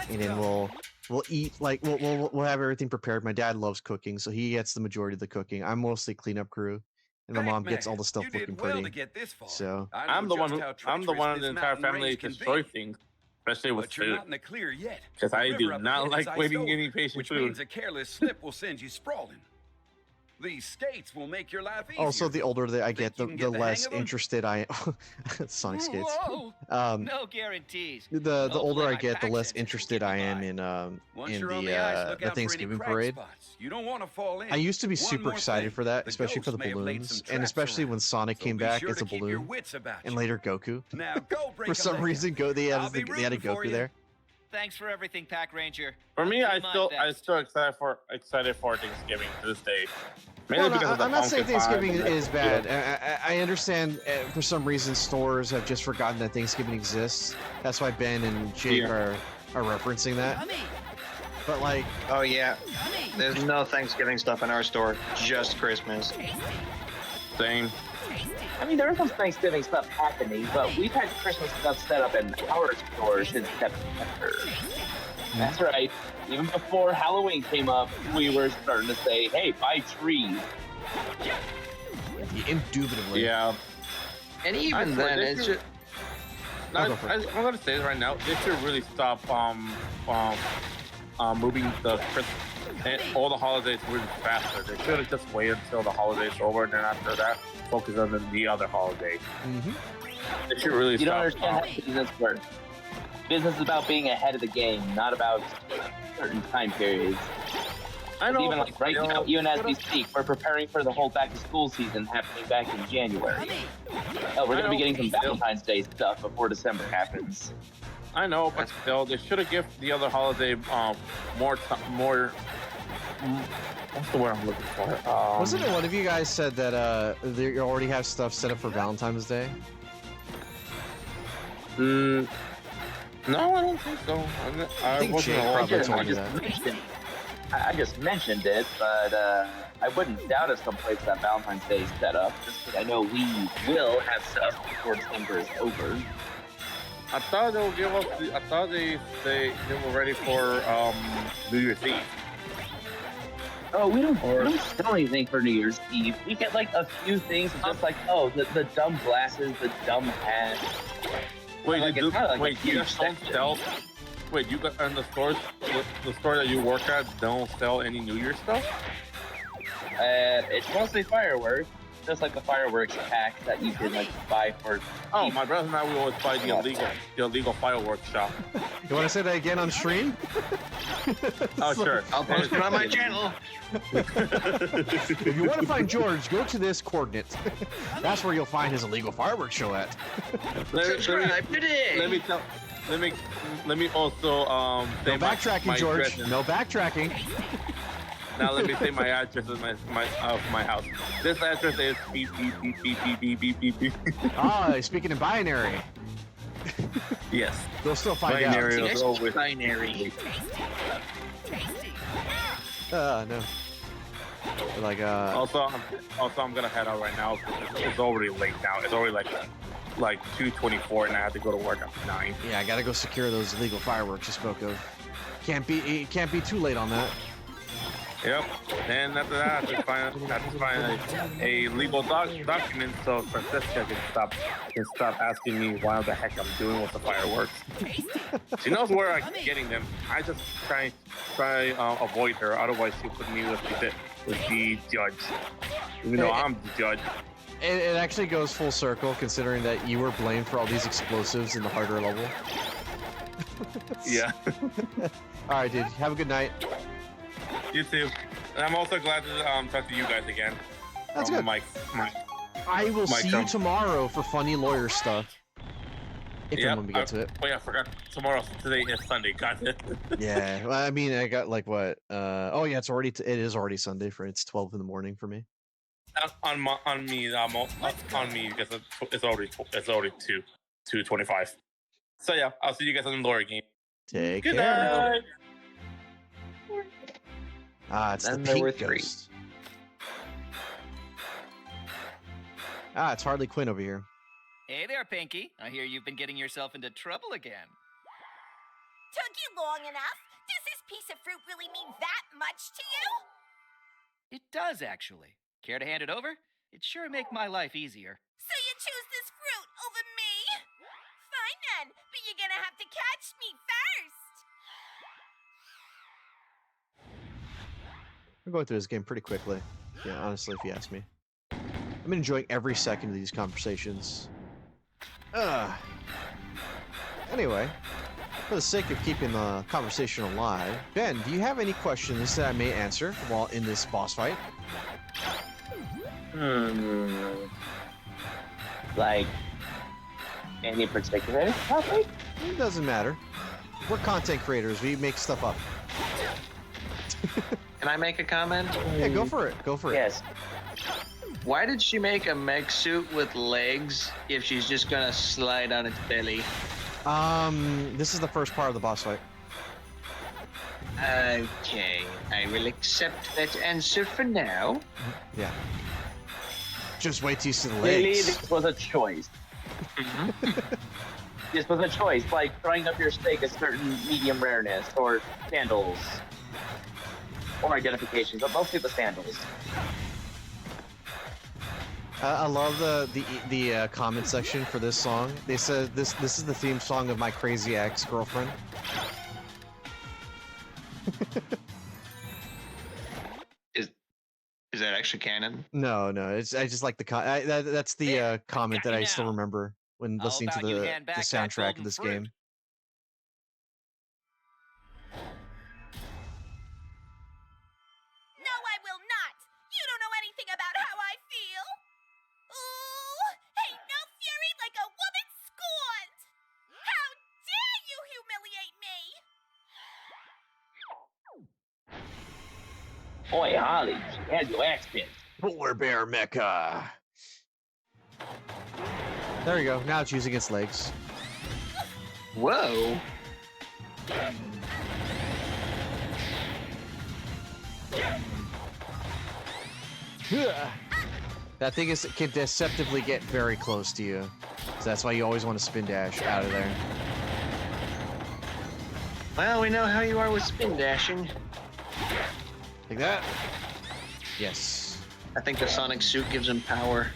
and then we'll eat like we'll have everything prepared. My dad loves cooking, so he gets the majority of the cooking. I'm mostly cleanup crew, and my mom gets all the stuff you looking did well pretty. To get this far. So I know I'm the one just who how I'm the one in treacherous the this entire mountain family range to can destroy be. things, especially with But you're food. not in the clear yet. 'Cause The I do river up not ahead like is iced waiting over, any patient which food. means a careless slip will send you sprawling. These skates will make your life easier. also, the older that I get, Think you the can get the less hang of them? interested I Sonic skates. Whoa! Um, No guarantees. the older Hopefully I my get, the pack less senses will interested get me I am by. in Once you're on the ice, look the out for any Thanksgiving crack parade. spots. You don't want to fall in. I used to be One super more excited thing, for that, the especially for the ghosts may have laid some balloons, and traps especially around. when Sonic So came be back sure as to a keep your balloon, wits about and you. later Goku. Now go break For a some leg. reason, they I'll had be a rooting for Goku you. there. Thanks for everything, Pack Ranger. For me, I'll I do my still best. excited for Thanksgiving to this day. Mainly Well, no, because of the I'm not saying pumpkin pie Thanksgiving and the- is bad. I understand for some reason stores have just forgotten that Thanksgiving exists. That's why Ben and Jake are referencing that. Yummy, But like, Oh yeah, yummy, there's no Thanksgiving stuff in our store, just Christmas. tasty, Same. tasty. I mean, there is some Thanksgiving stuff happening, but we've had Christmas stuff set up in our stores since September. That's right. Even before Halloween came up, we were starting to say, hey, buy trees. indubitably. Yeah. And I even swear, then, they it's should- just No, I'll go for it. I'm gonna say it right now. They should really stop moving the all the holidays really faster. They should have just waited until the holiday's over, and then after that, focus on the other holiday. Mm-hmm. They should really You don't stop. understand how business works. Business is about being ahead of the game, not about certain time periods. I know. Even like right now, even as we speak, we're preparing for the whole back-to-school season happening back in January. Oh, we're I gonna be know. getting some Valentine's Day stuff before December happens. I know, but still, they should have given the other holiday more. What's the word I'm looking for? Wasn't it one of you guys said that you already have stuff set up for Valentine's Day? No, I don't think so. I think wasn't Jake aware. probably I told me just that. mentioned, I just mentioned it, but I wouldn't doubt if someplace that Valentine's Day is set up, just because I know we will have stuff before December is over. I thought they would give us. I thought they were ready for New Year's Eve. Oh, we don't sell anything for New Year's Eve. We get like a few things, just like the dumb glasses, the dumb hat. Wait, Like, you it's not like a wait, you huge guys don't section. sell. Wait, you got and the store that you work at don't sell any New Year's stuff? It's mostly fireworks, just like the fireworks packs that you can like buy for. Oh, my brother and I we always buy the illegal fireworks shop. You want to say that again on stream? Oh, sure. I'll post it on my channel. If you want to find George, go to this coordinate. That's where you'll find his illegal fireworks show at. Subscribe today. Let me tell. let me also say No backtracking, my George. address. No backtracking. Now let me say my address of my house. This address is beep beep beep beep beep beep beep beep beep. Ah, speaking in binary. Yes. They'll still find Binary out. is always Binary. No. Like Also, I'm gonna head out right now. It's already late now. It's already like 2:24, and I have to go to work at 9. yeah, I gotta go secure those illegal fireworks you spoke of. It can't be too late on that. Yep. And after that, I have to find a legal document so Francisca can stop asking me why the heck I'm doing with the fireworks. She knows where I'm getting them. I just try avoid her. Otherwise, she'll put me with the judge. Even though I'm the judge. It actually goes full circle, considering that you were blamed for all these explosives in the harder level. Yeah. All right, dude. Have a good night. You too. And I'm also glad to talk to you guys again. That's good. I will see you tomorrow for funny lawyer stuff. If and when we get to it. Oh yeah, I forgot. Today is Sunday. Got it. Yeah. Well, I mean, I got like what? Oh yeah, it is already Sunday for it's 12 in the morning for me. On me because it's already 2:25. So yeah, I'll see you guys on the lawyer game. Take Good care. night. It's Then the there pink were 3. ghost. It's Harley Quinn over here. Hey there, Pinky. I hear you've been getting yourself into trouble again. Took you long enough? Does this piece of fruit really mean that much to you? It does, actually. Care to hand it over? It'd sure make my life easier. So you choose this fruit over me? Fine then, but you're gonna have to catch me first. We're going through this game pretty quickly. Yeah, honestly, if you ask me. I'm enjoying every second of these conversations. Anyway, for the sake of keeping the conversation alive, Ben, do you have any questions that I may answer while in this boss fight? Like, any particular topic? It doesn't matter. We're content creators. We make stuff up. Can I make a comment? Yeah, go for it. Go for it. Yes. Why did she make a mech suit with legs if she's just gonna slide on its belly? This is the first part of the boss fight. Okay, I will accept that answer for now. Yeah. Just wait till you see the Clearly, legs. this was a choice. This was a choice, like throwing up your steak a certain medium rareness, or sandals, or identifications, but mostly the sandals. I love the comment section for this song. They said this is the theme song of my crazy ex-girlfriend. Is that actually canon? No, I just like the that's the comment that I still remember when How listening to about you the hand back that soundtrack of golden this fruit? game. No, I will not. You don't know anything about how I feel. Ooh, ain't no fury like a woman scorned. How dare you humiliate me? Boy, Holly, she had your accent. Polar bear mecha. There you go. Now it's using its legs. Whoa. That thing can deceptively get very close to you. So that's why you always want to spin dash out of there. Well, we know how you are with spin dashing. Like that? Yes. I think the sonic suit gives him power.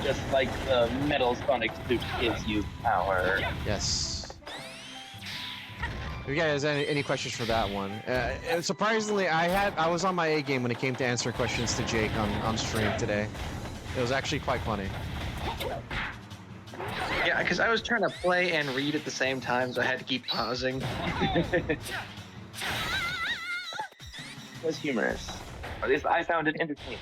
Just like the metal sonic suit gives you power. Yes. If you guys have any questions for that one? And surprisingly, I was on my A game when it came to answering questions to Jake on stream today. It was actually quite funny. Yeah, because I was trying to play and read at the same time, so I had to keep pausing. It was humorous. Or at least I found it entertaining.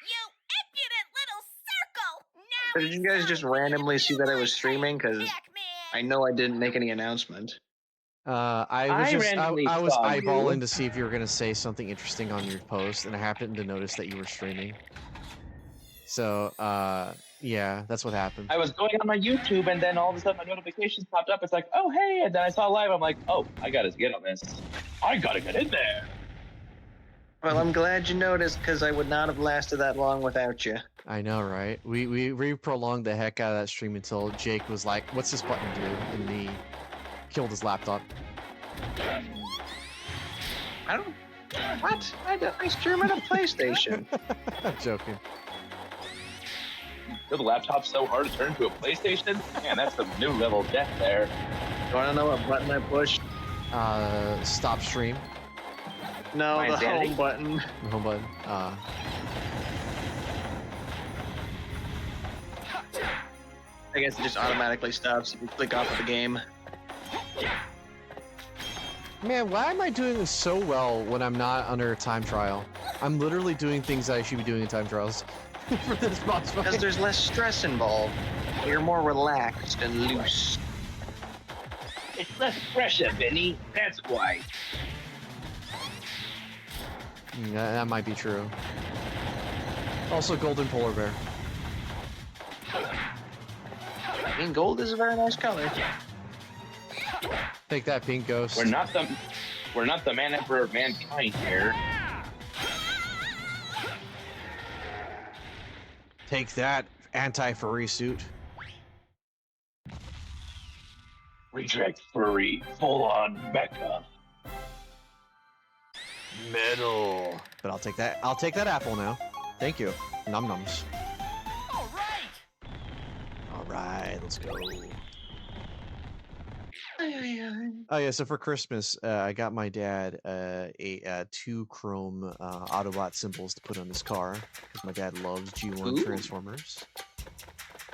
You impudent little circle! Now Very So did you guys just randomly see that I was streaming? Because Pac-Man. I know I didn't make any announcement. I randomly was saw eyeballing you. to see if you were gonna say something interesting on your post, and I happened to notice that you were streaming. So, yeah, that's what happened. I was going on my YouTube, and then all of a sudden my notifications popped up. It's like, oh, hey. And then I saw live. I'm like, oh, I got to get on this. I got to get in there. Well, I'm glad you noticed, because I would not have lasted that long without you. I know, right? We prolonged the heck out of that stream until Jake was like, "What's this button do?" and he killed his laptop. I don't. What? I stream at a PlayStation. I'm joking. The laptop's so hard to turn into a PlayStation. Man, that's some new level of death there. You want to know what button I pushed? Stop stream. No, My the insanity? home button. The home button. I guess it just automatically stops if you click off of the game. Man, why am I doing so well when I'm not under a time trial? I'm literally doing things that I should be doing in time trials for this boss fight. Because there's less stress involved. You're more relaxed and loose. It's less pressure, Benny. That's why. That might be true. Also, golden polar bear. I mean, gold is a very nice color. Take that, pink ghost. We're not the man emperor of mankind here. Take that, anti-furry suit. Reject furry, full on mecha. Metal. But I'll take that. I'll take that apple now. Thank you. Num nums. All right. All right, let's go. Oh yeah, so for Christmas, I got my dad a 2 chrome Autobot symbols to put on his car because my dad loves G1 Ooh. Transformers.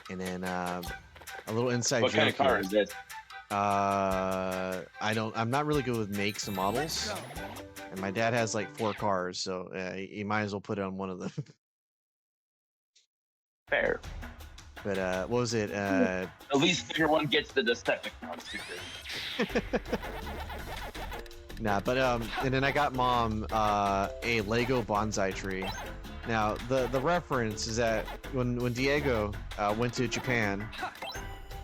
And then a little inside What joke kind of car here. is this? I'm not really good with makes and models. And my dad has like 4 cars, so he might as well put it on one of them. Fair. But what was it? The least bigger one gets the Decepticon sticker. Nah, but and then I got mom a Lego bonsai tree. Now the reference is that when Diego went to Japan,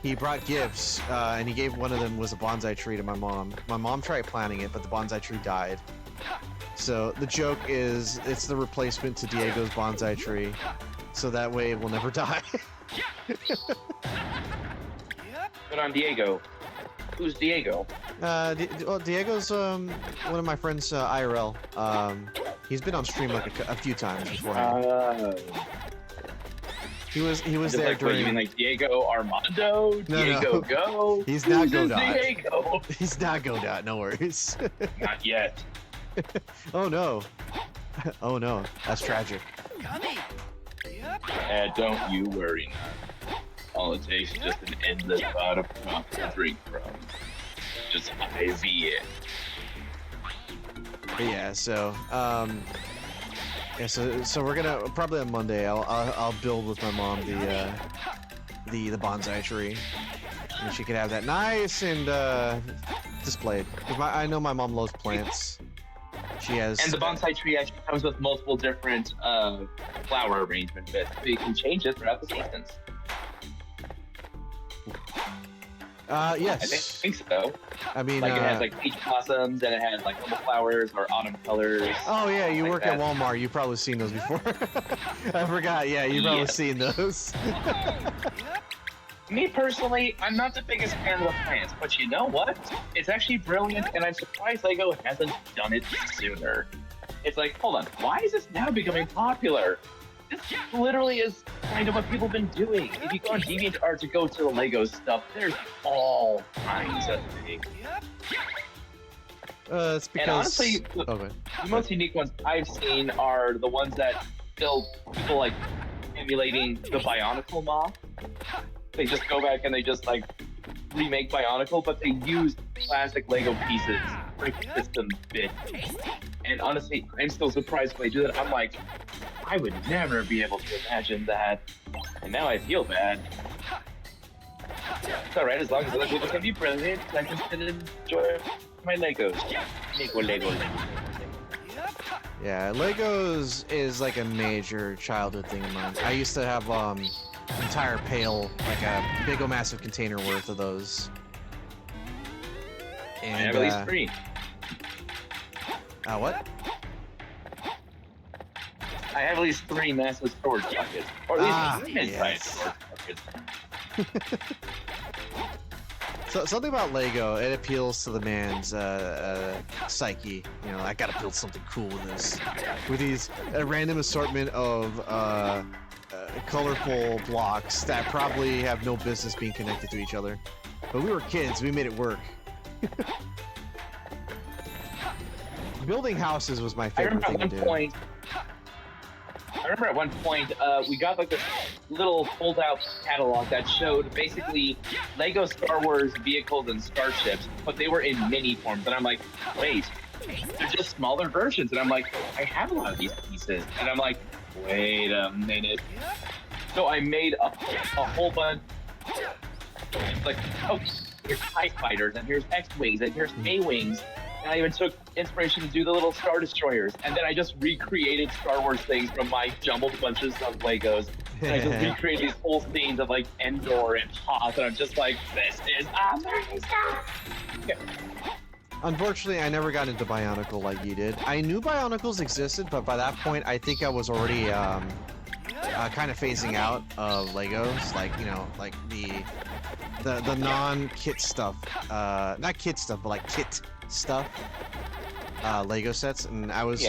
he brought gifts and he gave one of them was a bonsai tree to my mom. My mom tried planting it, but the bonsai tree died. So the joke is it's the replacement to Diego's bonsai tree, so that way it will never die. Good on Diego. Who's Diego? Well, Diego's one of my friends IRL. He's been on stream like a few times before. He was Just there like, during. What, you mean like Diego Armando? Diego Go? He's not Who's this Godot. Diego? He's not Godot. No worries. Not yet. Oh no. Oh no. That's tragic. Gummy. Don't you worry now. All it takes is just an endless pot of crop to drink from. Just IV it. But yeah. So yeah. So we're gonna probably on Monday. I'll build with my mom the bonsai tree, and she could have that nice and displayed. 'Cause I know my mom loves plants. She has. And the bonsai tree actually comes with multiple different flower arrangement bits, so you can change it throughout the seasons. Yes. I think so. I mean, Like it has like peach blossoms, and it has like little flowers or autumn colors. Oh yeah, you like work that. at Walmart. You've probably seen those before. I forgot. Yeah, you've probably Yeah. seen those. Me personally, I'm not the biggest fan of the plants, but you know what? It's actually brilliant, and I'm surprised Lego hasn't done it sooner. It's like, hold on, why is this now becoming popular? This literally is kind of what people have been doing. If you go on DeviantArt to go to the Lego stuff, there's all kinds of things. It's because. And honestly, okay. the most unique ones I've seen are the ones that still people like emulating the Bionicle moth. They just go back and they just like remake Bionicle, but they use classic Lego pieces, like system bits. And honestly, I'm still surprised when they do that. I'm like, I would never be able to imagine that. And now I feel bad. It's alright, as long as other people can be brilliant, I can still enjoy my Legos. Lego. Yeah, Legos is like a major childhood thing of mine. I used to have entire pail, like a big old massive container worth of those. And, I have at least 3. What? I have at least 3 massive storage buckets. Or at least mid-sized storage buckets. So something about Lego, it appeals to the man's psyche. You know, I gotta build something cool with this, with these a random assortment of colorful blocks that probably have no business being connected to each other. But we were kids, we made it work. Building houses was my favorite thing to do. I remember at one point, we got like this little fold-out catalog that showed basically Lego Star Wars vehicles and starships, but they were in mini forms. And I'm like, wait, they're just smaller versions. And I'm like, I have a lot of these pieces. And I'm like, wait a minute. So I made a whole bunch. Like, oh, here's TIE fighters, and here's X-Wings, and here's A-Wings. And I even took inspiration to do the little Star Destroyers. And then I just recreated Star Wars things from my jumbled bunches of Legos. And I just recreated these whole scenes of like Endor and Hoth. And I'm just like, this is amazing. Unfortunately, I never got into Bionicle like you did. I knew Bionicles existed, but by that point, I think I was already kind of phasing out of Legos. Like, you know, like the non-kit stuff. Not kit stuff, but like kit stuff. Lego sets, and I was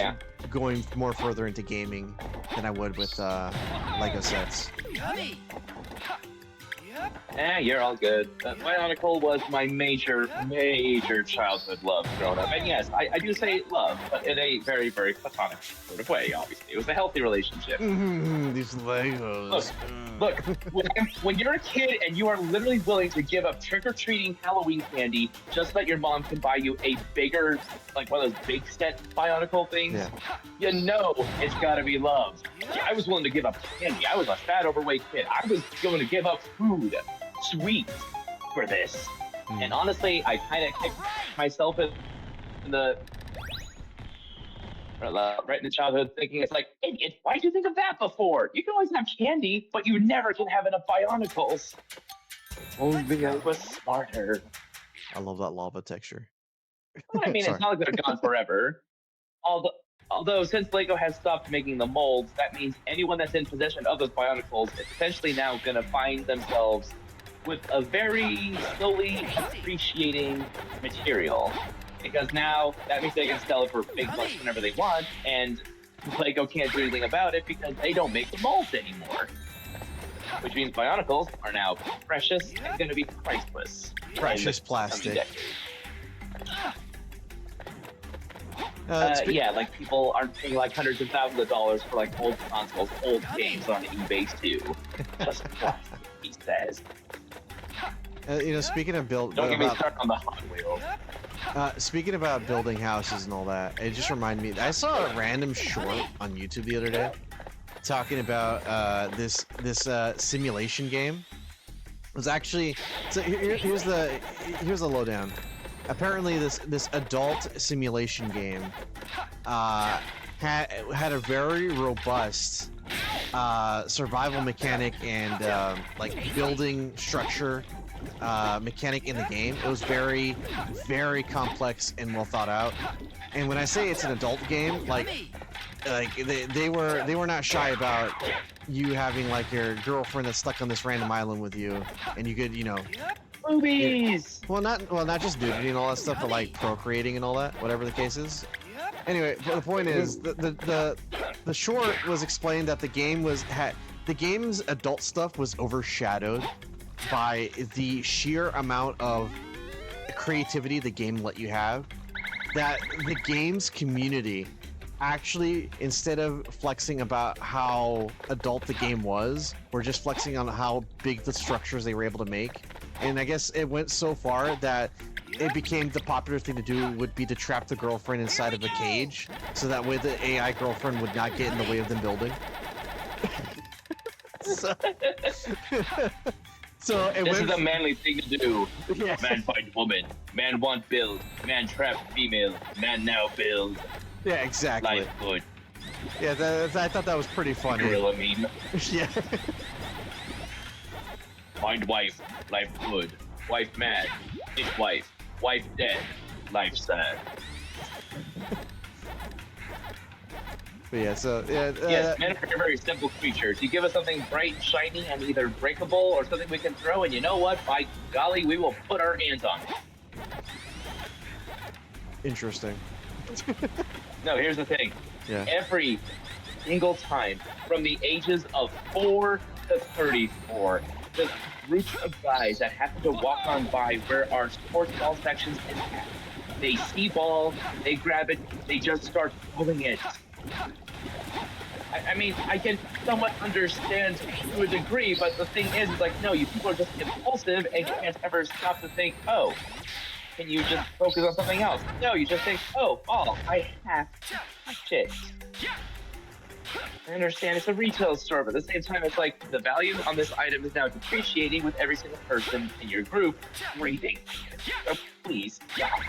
going more further into gaming than I would with Lego sets. You're all good. Bionicle was my major childhood love growing up. And yes, I do say love, but in a very, very platonic sort of way, obviously. It was a healthy relationship. These Legos. Look, when you're a kid and you are literally willing to give up trick-or-treating Halloween candy just so that your mom can buy you a bigger, like one of those big set Bionicle things, you know it's gotta be love. I was willing to give up candy. I was a fat, overweight kid. I was going to give up food, sweets, for this. And honestly, I kind of kicked myself in the right in the childhood, thinking it's like, idiot, why did you think of that before? You can always have candy, but you never can have enough Bionicles. Only I was smarter. I love that lava texture. I mean, it's not like they're gone forever. Although, since Lego has stopped making the molds, that means anyone that's in possession of those Bionicles is essentially now going to find themselves with a very slowly appreciating material. Because now, that means they can sell it for big bucks whenever they want, and Lego can't do anything about it because they don't make the molds anymore. Which means Bionicles are now precious and going to be priceless. Precious plastic. Yeah, like people aren't paying like hundreds of thousands of dollars for like old consoles, old games on eBay too. Just plastic, he says. You know, speaking of don't get me started on the Hot Wheels. Speaking about building houses and all that, it just reminded me. I saw a random short on YouTube the other day talking about this simulation game. It was actually here's the lowdown. Apparently, this adult simulation game had a very robust survival mechanic and like building structure mechanic in the game. It was very, very complex and well thought out. And when I say it's an adult game, like they were not shy about you having like your girlfriend that's stuck on this random island with you, and you could, you know, movies. Well, not just nudity and all that stuff, but like procreating and all that, whatever the case is. Anyway, the point is the short was explained that the game's adult stuff was overshadowed by the sheer amount of creativity the game let you have. That the game's community actually, instead of flexing about how adult the game was, were just flexing on how big the structures they were able to make. And I guess it went so far that it became the popular thing to do would be to trap the girlfriend inside of a cage, so that way the AI girlfriend would not get in the way of them building. so, so it This went is a manly thing to do. Yeah. Man fight woman. Man want build. Man trap female. Man now build. Yeah, exactly. Life good. Yeah, I thought that was pretty funny. Gorilla meme. Yeah. Find wife. Life good. Wife mad. Hit wife. Wife dead. Life sad. But yeah, so yeah. Yes, men are very simple creatures. You give us something bright, shiny, and either breakable or something we can throw, and you know what? By golly, we will put our hands on it. Interesting. No, here's the thing. Yeah. Every single time, from the ages of 4 to 34, the groups of guys that happen to walk on by where our sports ball sections is at, they see ball, they grab it, they just start pulling it. I mean, I can somewhat understand to a degree, but the thing is like, no, you people are just impulsive and can't ever stop to think, oh, can you just focus on something else? No, you just think, oh, ball, I have to touch it. I understand it's a retail store, but at the same time, it's like the value on this item is now depreciating with every single person in your group breathing. So please, stop.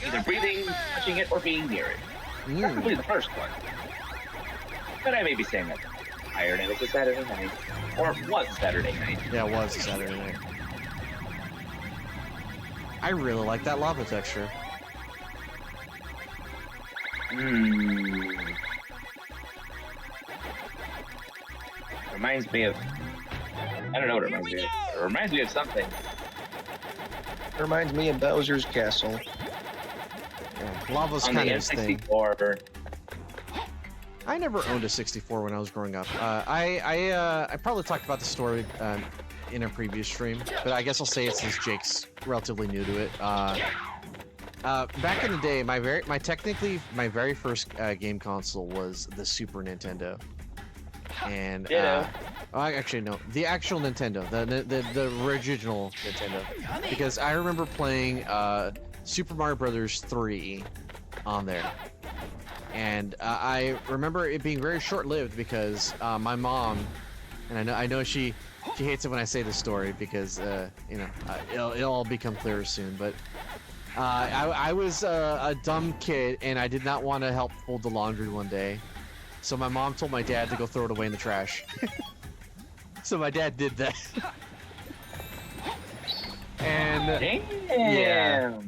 Either breathing, touching it, or being near it. Preferably the first one. But I may be saying that tired and it was a Saturday night. Or was Saturday night. Yeah, it was a Saturday night. I really like that lava texture. Reminds me of... I don't know what it reminds me of. It reminds me of something. It reminds me of Bowser's Castle. Yeah, lava's on kind the of his thing. N64. I never owned a 64 when I was growing up. I probably talked about the story in a previous stream, but I guess I'll say it since Jake's relatively new to it. Back in the day, my very first game console was the Super Nintendo, and actually no, the actual Nintendo, the original Nintendo, because I remember playing Super Mario Brothers 3 on there. And I remember it being very short-lived because my mom, and I know she hates it when I say this story because it'll all become clearer soon. But I was a dumb kid and I did not want to help fold the laundry one day, so my mom told my dad to go throw it away in the trash. So my dad did that. And yeah.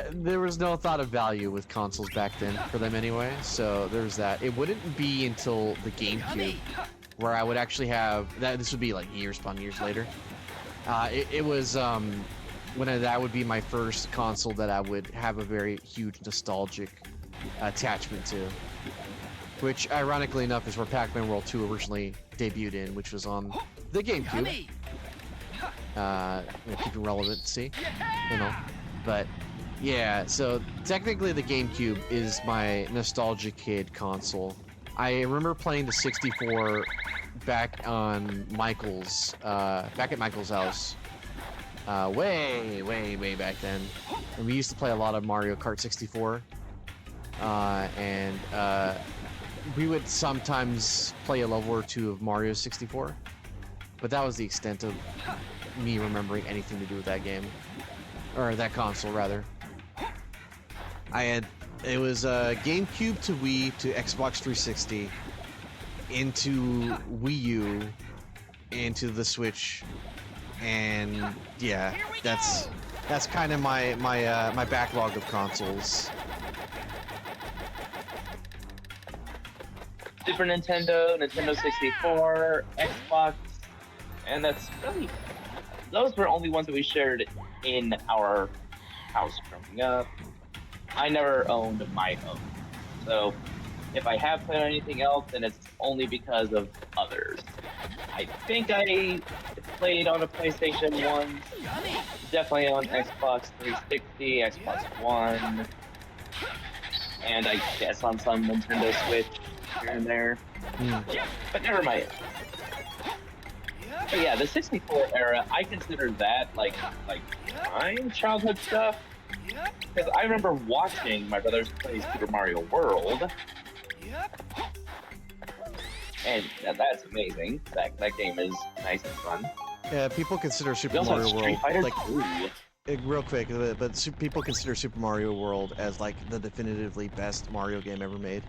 There was no thought of value with consoles back then for them anyway, so there's that. It wouldn't be until the GameCube where I would actually have that. This would be like years upon years later. It was when that would be my first console that I would have a very huge nostalgic attachment to, which ironically enough is where Pac-Man World 2 originally debuted in, which was on the GameCube. Keep it relevant, see, but. Yeah, so technically the GameCube is my nostalgia kid console. I remember playing the 64 back at Michael's house, way back then. And we used to play a lot of Mario Kart 64. And we would sometimes play a level or two of Mario 64. But that was the extent of me remembering anything to do with that game. Or that console, rather. It was GameCube to Wii to Xbox 360 into Wii U into the Switch, and yeah, that's kind of my backlog of consoles. Super Nintendo, Nintendo 64, Xbox, and that's really, those were only ones that we shared in our house growing up. I never owned my own, so if I have played anything else, then it's only because of others. I think I played on a PlayStation 1, definitely on Xbox 360, Xbox One, and I guess on some Nintendo Switch here and there. But never mind. But yeah, the 64 era, I consider that like my childhood stuff. Because I remember watching my brothers play Super Mario World. And that's amazing. That game is nice and fun. Yeah, people consider We Super also have Mario Street World Fighter like 2. real quick, but people consider Super Mario World as like the definitively best Mario game ever made.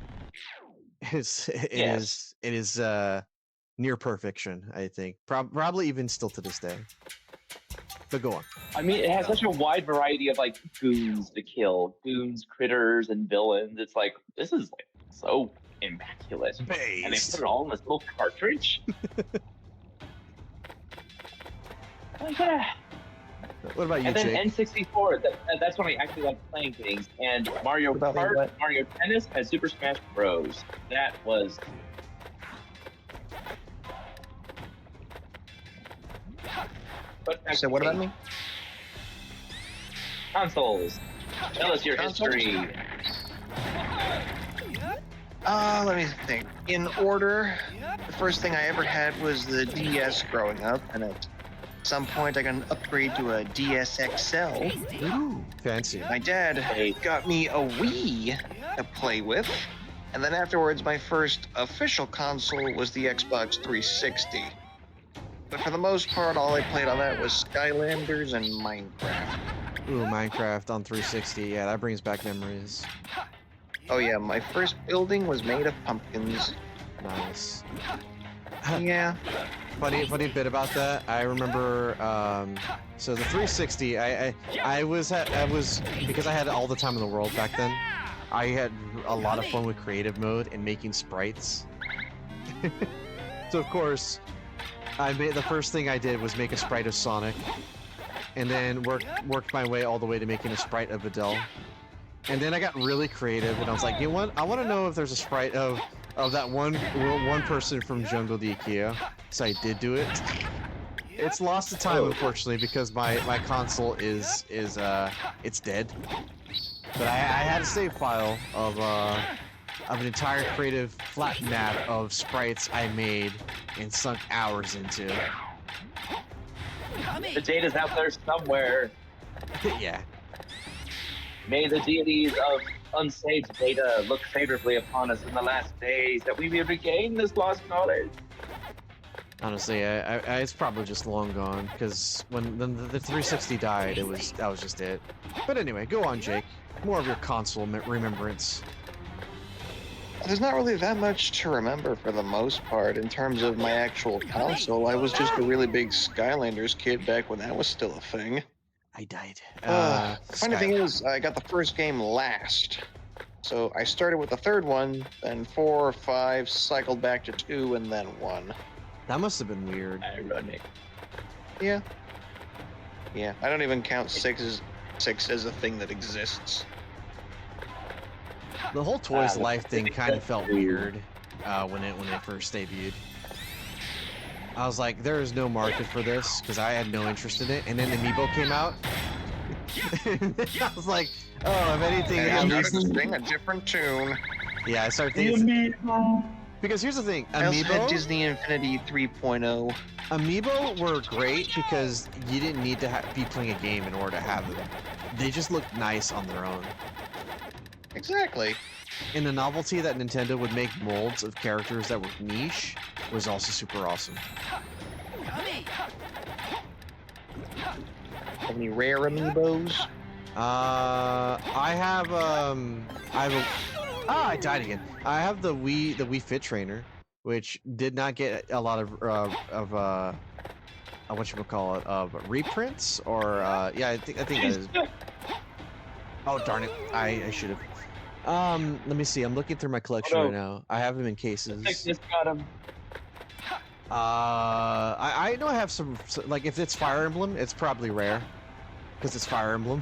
It is near perfection, I think. Probably even still to this day. But go on. I mean, it has such a wide variety of like goons to kill, goons, critters, and villains. It's like this is like so immaculate, and they Based. put it all in this little cartridge. Like, yeah. What about you, And then Jake? N64, that's when I actually like playing things. And Mario What about me, Kart, what? Mario Tennis, and Super Smash Bros. That was. So what about me? Consoles. Tell us your Consoles? history. Let me think. In order, the first thing I ever had was the DS growing up, and at some point I got an upgrade to a DS XL. Ooh, fancy. My dad got me a Wii to play with, and then afterwards my first official console was the Xbox 360. But for the most part, all I played on that was Skylanders and Minecraft. Ooh, Minecraft on 360. Yeah, that brings back memories. Oh yeah, my first building was made of pumpkins. Nice. Yeah. Funny bit about that. I remember. So the 360. I was because I had all the time in the world back then. I had a lot of fun with creative mode and making sprites. So of course, the first thing I did was make a sprite of Sonic, and then worked my way all the way to making a sprite of Adele. And then I got really creative, and I was like, you know what? I want to know if there's a sprite of that one person from Jungle de Ikea. So I did do it. It's lost to time, unfortunately, because my console is it's dead. But I had a save file of an entire creative flat map of sprites I made and sunk hours into. The data's out there somewhere. Yeah. May the deities of unsaved data look favorably upon us in the last days, that we may regain this lost knowledge. Honestly, it's probably just long gone, because when the 360 died, that was just it. But anyway, go on, Jake. More of your console remembrance. There's not really that much to remember for the most part in terms of my actual console. I was just a really big Skylanders kid back when that was still a thing. I died. Funny thing is, I got the first game last. So I started with the third one, then 4 or 5, cycled back to 2, and then 1. That must have been weird. Ironic. Yeah. Yeah, I don't even count 6 as a thing that exists. The whole Toys to Life thing kind of felt weird when it first debuted. I was like, there is no market for this, because I had no interest in it. And then Amiibo came out. I was like, oh, if anything, I'm just sing a different tune. Yeah, I started thinking. Because here's the thing, I also had Amiibo. Disney Infinity 3.0. Amiibo were great because you didn't need to be playing a game in order to have them. They just looked nice on their own. Exactly. And the novelty that Nintendo would make molds of characters that were niche was also super awesome. Have any rare Amiibos? I have I died again. I have the Wii Fit Trainer, which did not get a lot of what you call it, of reprints or yeah, I think that is. Oh darn it! I should have. Let me see. I'm looking through my collection right now. I have them in cases. Just got him. I know I have some, like, if it's Fire Emblem, it's probably rare because it's Fire Emblem.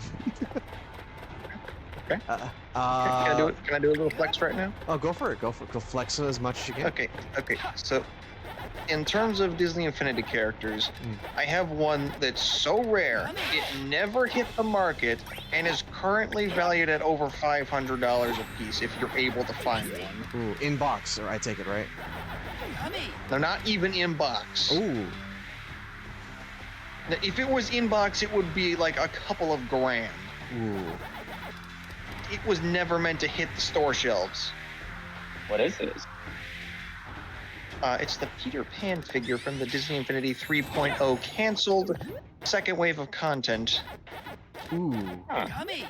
Okay. Can I do it? Can I do a little flex right now? Oh, go for it. Go flex as much as you can. Okay. So, in terms of Disney Infinity characters, I have one that's so rare it never hit the market and is currently valued at over $500 a piece if you're able to find one. Ooh, in box, or I take it, right? They're not even in box. Ooh. If it was inbox, it would be like a couple of grand. Ooh. It was never meant to hit the store shelves. What is this? It's the Peter Pan figure from the Disney Infinity 3.0 canceled second wave of content. Ooh. Yummy.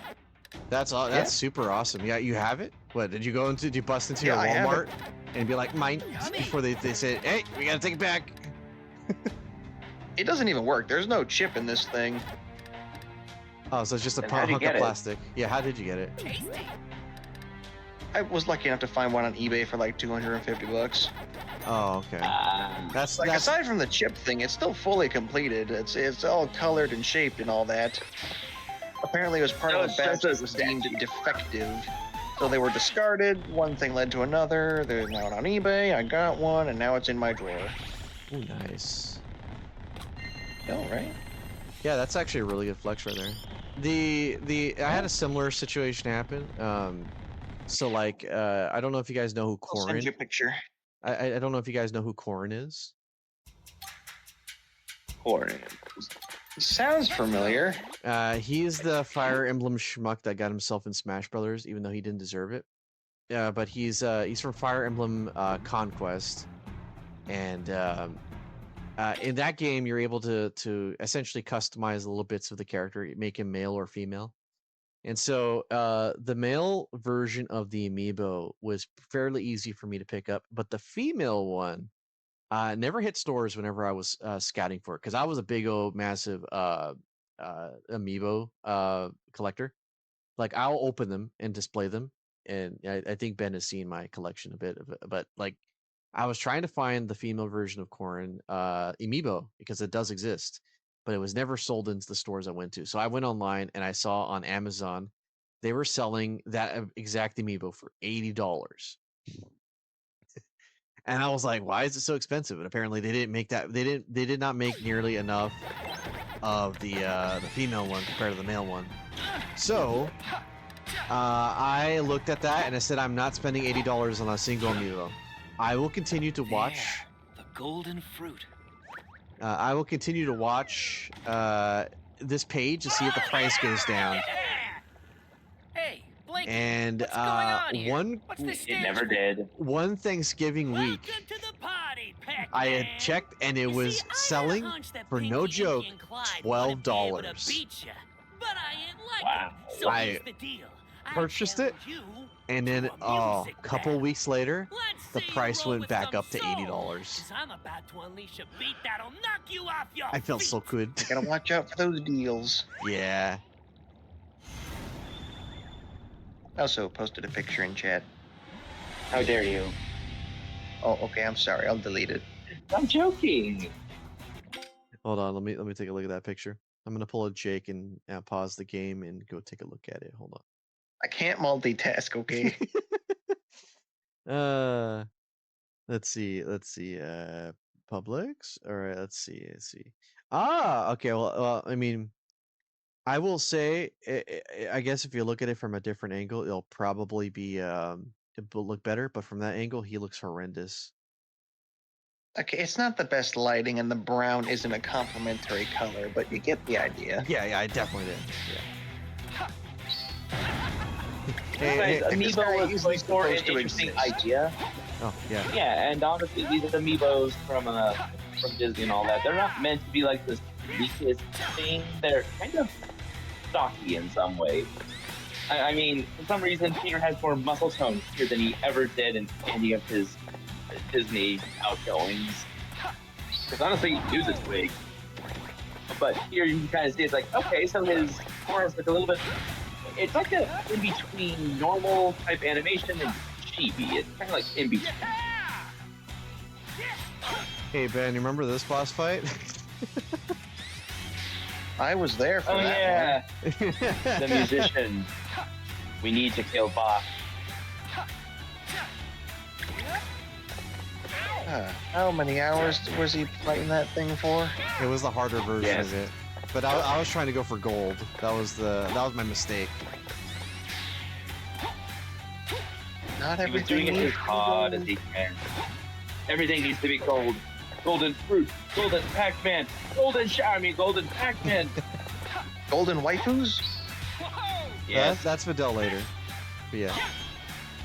That's super awesome. Yeah, you have it? What, did you bust into your I have Walmart and be like, mine? Before they said, hey, we gotta take it back. It doesn't even work. There's no chip in this thing. Oh, so it's just a Then how'd you hunk of get it? plastic. Yeah, how did you get it? Tasty. I was lucky enough to find one on eBay for like 250 bucks. Oh, okay. That's Aside from the chip thing, it's still fully completed. It's all colored and shaped and all that. Apparently, it was part No, of a it's batch just a that was deemed defective, so they were discarded. One thing led to another. They're now on eBay. I got one, and now it's in my drawer. Ooh, nice. Oh, right. Yeah, that's actually a really good flex right there. I had a similar situation happen. So like, I don't know if you guys know who I'll send you a Corin. picture. I don't know if you guys know who Corin is. Corin. Sounds familiar. He's the Fire Emblem schmuck that got himself in Smash Brothers, even though he didn't deserve it. But he's from Fire Emblem Conquest, and in that game you're able to essentially customize the little bits of the character, make him male or female. And so the male version of the amiibo was fairly easy for me to pick up, but the female one never hit stores whenever I was scouting for it, because I was a big old massive amiibo collector. Like, I'll open them and display them, and I think Ben has seen my collection a bit of it. But like, I was trying to find the female version of Corin amiibo because it does exist, but it was never sold into the stores I went to. So I went online and I saw on Amazon they were selling that exact amiibo for $80. And I was like, why is it so expensive? And apparently they didn't make that. They did not make nearly enough of the female one compared to the male one. So I looked at that and I said, I'm not spending $80 on a single amiibo. I will continue to watch The golden fruit. I will continue to watch this page to see if the price goes down. Hey, Blake. And what's going on here? one What's this It stand never for? did. one Thanksgiving week, Welcome to the party, Pac-Man. I had checked and it You was see, I had a selling hunch that for no Pinky, joke Inky, and Clyde wouldn't be able to $12. beat ya, but I ain't like Wow. it. So I here's the deal. I purchased it, challenge you and then to a music couple battle. weeks later, Let's the see you price roll went with back some up to soul, $80. 'cause I'm about to unleash a beat that'll knock you off your I felt feet. so good. Gotta watch out for those deals. Yeah. I also posted a picture in chat. How dare you? Oh, okay. I'm sorry. I'll delete it. I'm joking. Hold on, let me take a look at that picture. I'm gonna pull a Jake and pause the game and go take a look at it. Hold I can't multitask. Okay. on. Let's see. Publix. All right. Let's see. Okay. Well, I mean, I will say, I guess if you look at it from a different angle, it'll probably be it will look better. But from that angle, he looks horrendous. Okay, it's not the best lighting, and the brown isn't a complementary color, but you get the idea. Yeah, I definitely did. Yeah. Besides, this guy Amiibo was isn't like more an supposed to interesting exist. idea. Oh, yeah. Yeah, and honestly, these Amiibos from Disney and all that, they're not meant to be like this weakest thing. They're kind of stocky in some ways. I mean, for some reason, Peter has more muscle tone here than he ever did in any of his Disney outgoings. Because honestly, he uses wig. But here you can kind of see it's like, okay, so his arms look a little bit. It's like a in between normal type animation and chibi. It's kind of like in between. Hey Ben, you remember this boss fight? I was there for Oh that yeah, the musician. We need to kill Boss. one. How many hours was he fighting that thing for? It was the harder version Yes. of it. But I was trying to go for gold. That was my mistake. Not He was everything doing it needs as to be hard as gold. he can. Everything needs to be cold. golden fruit, golden Pac-Man, golden golden Pac-Man. Golden waifus? Yeah, that's Videl later. But yeah.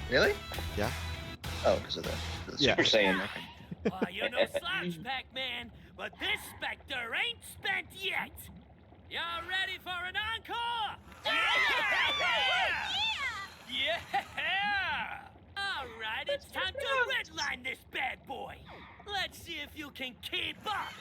Really? Yeah. Oh, because of the Yeah. Super Saiyan. Why, you're no slouch, Pac-Man, but this Spectre ain't spent yet. Y'all ready for an encore? Yeah! All right, it's time to redline this bad boy. Let's see if you can keep up.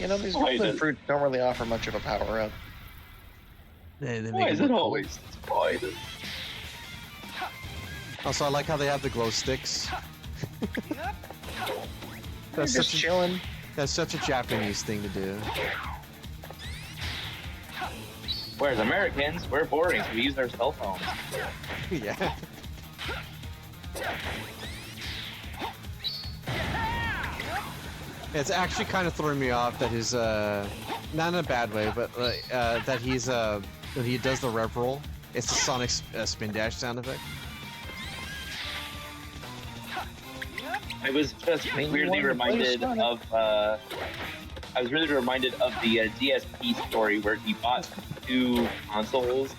You know, these Why is golden it- fruits don't really offer much of a power up. They Why make is it it look cool. always spider? Also, I like how they have the glow sticks. They're That's just such a, chilling. that's such a Japanese thing to do. Whereas Americans, we're boring, so we use our cell phones. Yeah. It's actually kind of throwing me off that his not in a bad way, but that he's when he does the rev roll, it's the Sonic spin dash sound effect. I was just mean, you weirdly wanted to play reminded Sonic. of. I was really reminded of the DSP story where he bought 2 consoles,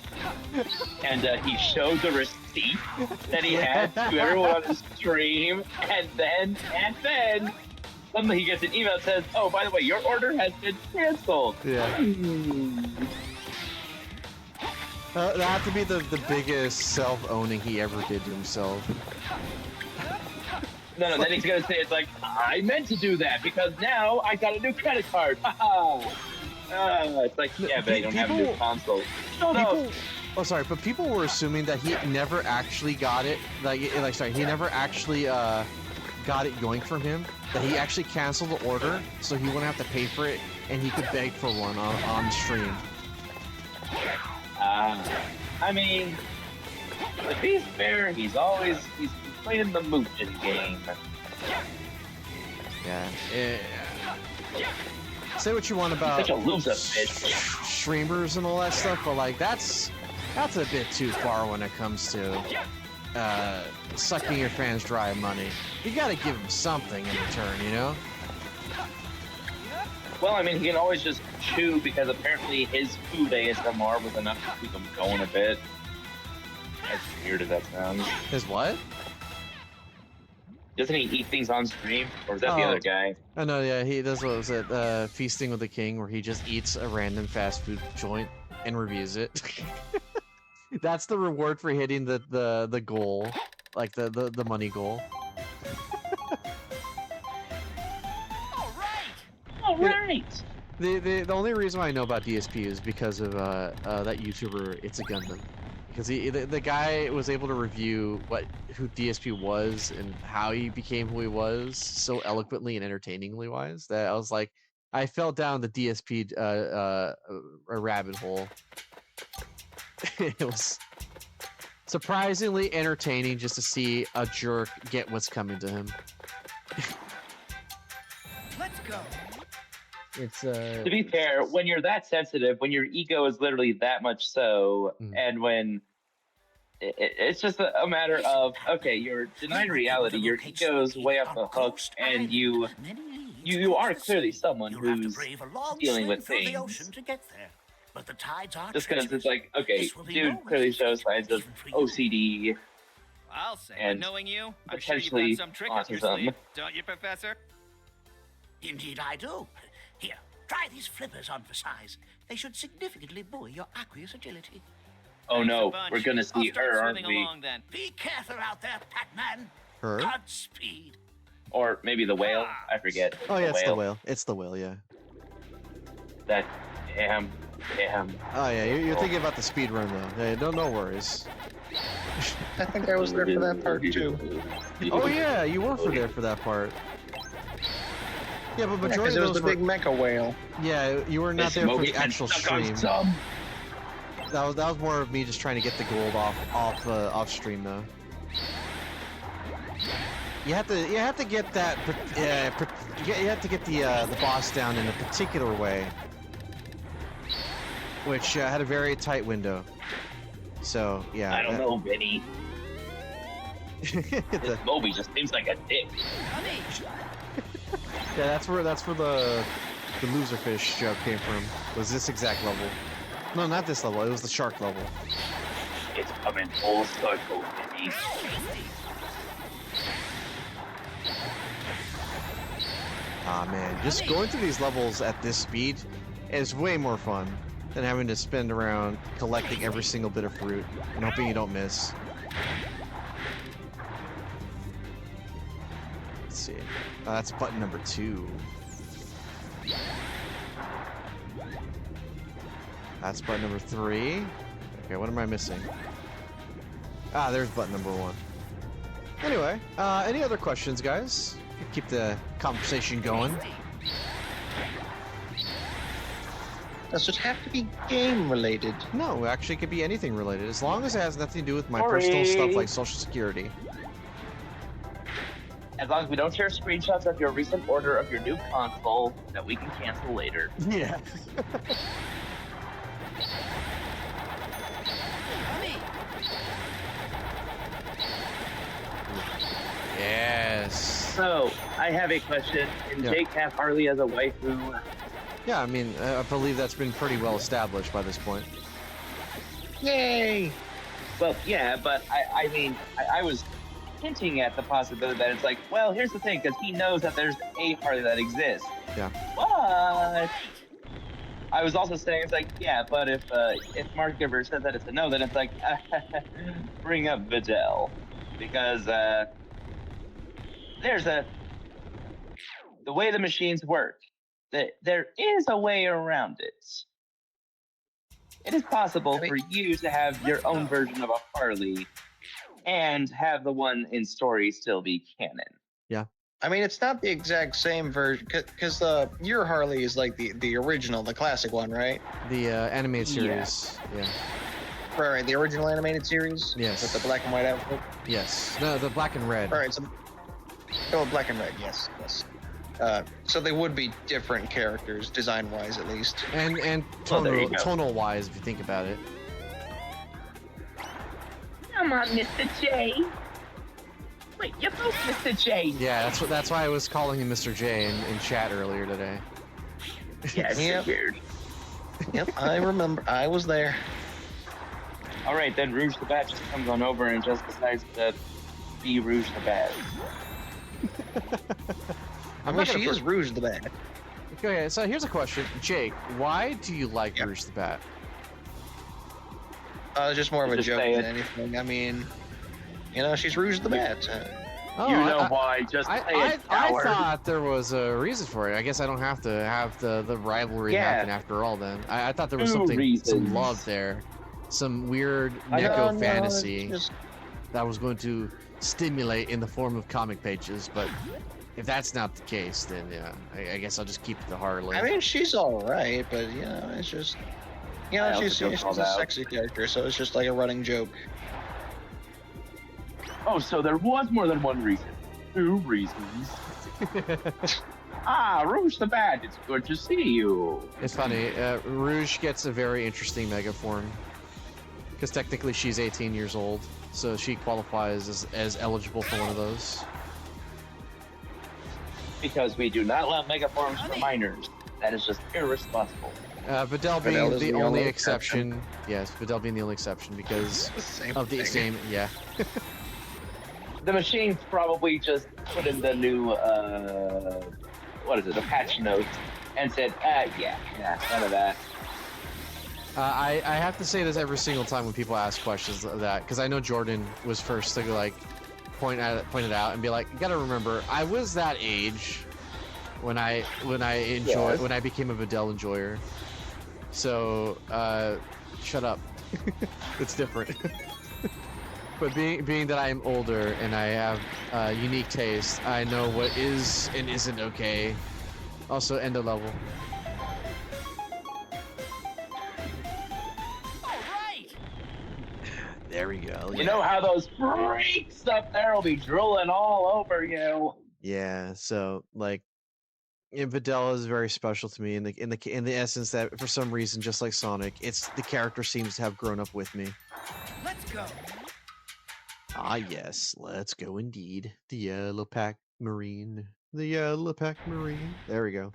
and he showed the receipt that he had to everyone on his stream, and then suddenly he gets an email that says, "Oh, by the way, your order has been canceled." Yeah. That had to be the biggest self-owning he ever did to himself. No, then he's gonna say it's like, "I meant to do that because now I got a new credit card." It's like, yeah, but I don't have a new People- console. Shut up. People, oh sorry, but people were assuming that he never actually got it. Sorry, he never actually got it yoinked from him. That he actually canceled the order, so he wouldn't have to pay for it, and he could beg for one on stream. I mean, to be fair, he's playing the mooching game. Yeah. Say what you want about Such a loser, bitch. streamers and all that stuff, but like that's a bit too far when it comes to sucking your fans dry of money. You gotta give them something in return, you know? Well, I mean, he can always just chew because apparently his food ASMR was enough to keep him going a bit. As weird as that sounds. His what? Doesn't he eat things on stream? Or is that the Oh. other guy? Oh no, yeah, he does what was it? Feasting with the King, where he just eats a random fast food joint and reviews it. That's the reward for hitting the goal, like the money goal. All right. The only reason why I know about DSP is because of that YouTuber It's a Gundam, because the guy was able to review who DSP was and how he became who he was so eloquently and entertainingly wise that I was like, I fell down the DSP a rabbit hole. It was surprisingly entertaining just to see a jerk get what's coming to him. Let's go. It's To be fair, when you're that sensitive, when your ego is literally that much so, and when it's just a matter of, okay, you're denying reality, your ego's way off the hook, and you are clearly someone who's dealing with things. But the tides are Just because it's like, okay, dude clearly shows signs of OCD I'll say, and knowing you, I'm sure you've potentially got some trick up your autism. sleeve, don't you, Professor? Indeed, I do. Here, try these flippers on for size. They should significantly buoy your aqueous agility. Oh no, bunch. we're gonna I'll see start her, aren't swimming we? along then. Be careful out there, Pac-Man. her. Godspeed. Or maybe the whale? I forget. Oh yeah, it's the whale. It's the whale, yeah. That damn. Oh yeah, you're thinking about the speed run though. Hey, no worries. I think I was there for that part too. Oh yeah, you were there for that part. Yeah, but Because majority it of was those the were. big mecha whale. Yeah, you were not This there for movie the actual can suck on stream. some. That was more of me just trying to get the gold off stream though. You have to get that. You have to get the boss down in a particular way. which had a very tight window. So yeah. I don't know, Vinny. The- This Moby just seems like a dick. yeah, that's where the loser fish joke came from. Was this exact level? No, not this level. It was the shark level. It's coming full circle, Vinny. Ah man, just going through these levels at this speed is way more fun than having to spend around collecting every single bit of fruit and hoping you don't miss. Let's see. That's button number 2. That's button number 3. Okay, what am I missing? Ah, there's button number 1. Anyway, any other questions, guys? Keep the conversation going. Does it have to be game related? No, actually, it could be anything related, as long as it has nothing to do with my personal stuff like Social Security. As long as we don't share screenshots of your recent order of your new console that we can cancel later. Yeah. Yes. So, I have a question. Can Yeah. Jake have Harley as a waifu? Yeah, I mean, I believe that's been pretty well established by this point. Yay! Well, yeah, but I mean, I was hinting at the possibility that it's like, well, here's the thing, because he knows that there's a Harley that exists. Yeah. But I was also saying, it's like, yeah, but if Mark Giver says that it's a no, then it's like, bring up Videl. Because there's the way the machines work, there is a way around it. It is possible for you to have your own version of a Harley and have the one in story still be canon. Yeah. I mean, it's not the exact same version, because your Harley is like the original, the classic one, right? The animated series. Yeah. Right, the original animated series? Yes. With the black and white outfit? Yes. No, the black and red. Alright, so... Oh, black and red, yes, yes. So they would be different characters, design-wise at least. And tonal wise, if you think about it. Come on, Mr. J. Wait, you're both Mr. J. Yeah, that's why I was calling him Mr. J in chat earlier today. Yeah, it's Yep. weird. Yep, I remember. I was there. All right, then Rouge the Bat just comes on over and just decides to be Rouge the Bat. I mean, she is Rouge the Bat. Okay, so here's a question. Jake, why do you like Rouge the Bat? Just more of a Just joke say than it. anything. I mean, you know, she's Rouge the Bat. Oh, You know why, just say it, I coward. thought there was a reason for it. I guess I don't have to have the rivalry Yeah. happen after all then. I thought there was Two some reasons. love there. Some weird I don't Neko know, fantasy it's just- that was going to stimulate in the form of comic pages, but if that's not the case, then yeah, I guess I'll just keep the Harley. I mean, she's all right, but you know, it's just, you I know, also she's feel a called out. sexy character, so it's just like a running joke. Oh, so there was more than one reason. 2 reasons. Rouge the Bat, it's good to see you. It's funny. Rouge gets a very interesting mega form because technically she's 18 years old, so she qualifies as eligible for one of those. Because we do not allow megaforms for minors. That is just irresponsible. Videl being Videl is the the only only exception. Yes, Videl being the only exception because Same of the thing. same. Yeah. The machine probably just put in the new, what is it, the patch notes, and said, yeah, none of that. I have to say this every single time when people ask questions of that, because I know Jordan was first to like point it out and be like, you gotta remember, I was that age when I became a Videl enjoyer. So shut up. It's different. But being that I am older and I have unique taste, I know what is and isn't okay. Also, end of level. There we go. You know how those freaks up there will be drooling all over you. Yeah, so like And Videla is very special to me in the essence that for some reason, just like Sonic, it's the character seems to have grown up with me. Let's go. Ah, yes, let's go indeed. The yellow pack marine. The yellow pack marine. There we go.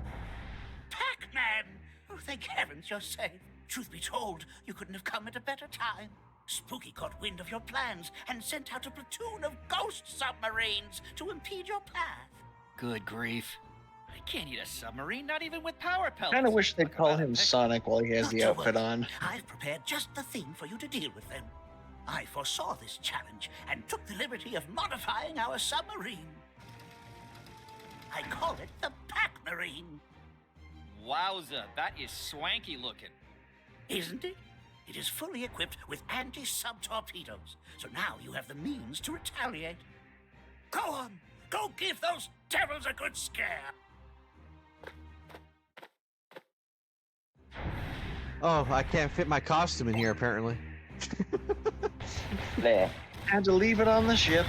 Pac-Man! Oh, thank heavens you're safe. Truth be told, you couldn't have come at a better time. Spooky caught wind of your plans and sent out a platoon of ghost submarines to impede your path. Good grief. I can't eat a submarine, not even with power pellets. Kind of wish they'd call him Sonic while he has Not the to outfit worry. on. I've prepared just the thing for you to deal with them. I foresaw this challenge and took the liberty of modifying our submarine. I call it the Pac-Marine. Wowza, that is swanky looking. Isn't it? It is fully equipped with anti-sub torpedoes, so now you have the means to retaliate. Go on, go give those devils a good scare. Oh, I can't fit my costume in here apparently. There. Had to leave it on the ship.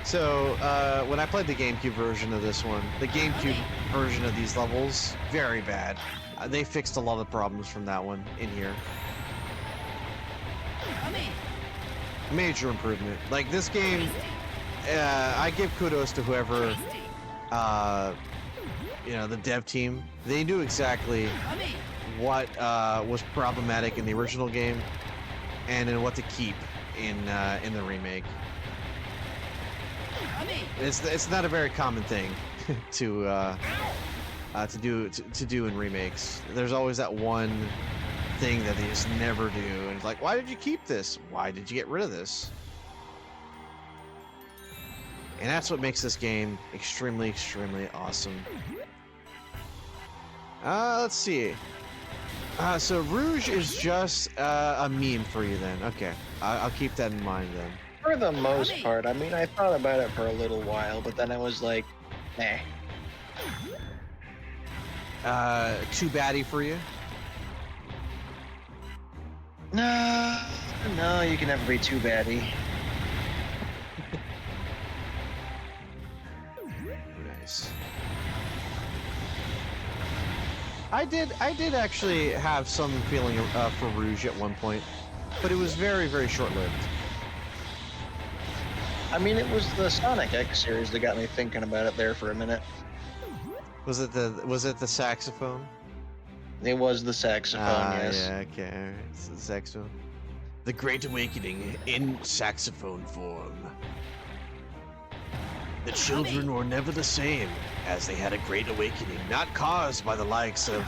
So, when I played the GameCube version of this one, the GameCube version of these levels, very bad. They fixed a lot of problems from that one in here. Major improvement. Like, this game, I give kudos to whoever, you know, the dev team. They knew exactly what was problematic in the original game and then what to keep in the remake. It's not a very common thing to do in remakes. There's always that one thing that they just never do, and it's like, why did you keep this? Why did you get rid of this? And that's what makes this game extremely, extremely awesome. Let's see. So Rouge is just a meme for you then. Okay, I'll keep that in mind then. For the most part, I mean, I thought about it for a little while, but then I was like, nah. Too baddie for you? No, you can never be too baddie. Nice. I did actually have some feeling for Rouge at one point, but it was very, very short-lived. I mean, it was the Sonic X series that got me thinking about it there for a minute. Was it the saxophone? It was the saxophone, yes. Yeah, okay, alright. It's the saxophone. The Great Awakening in saxophone form. The children were never the same, as they had a great awakening, not caused by the likes of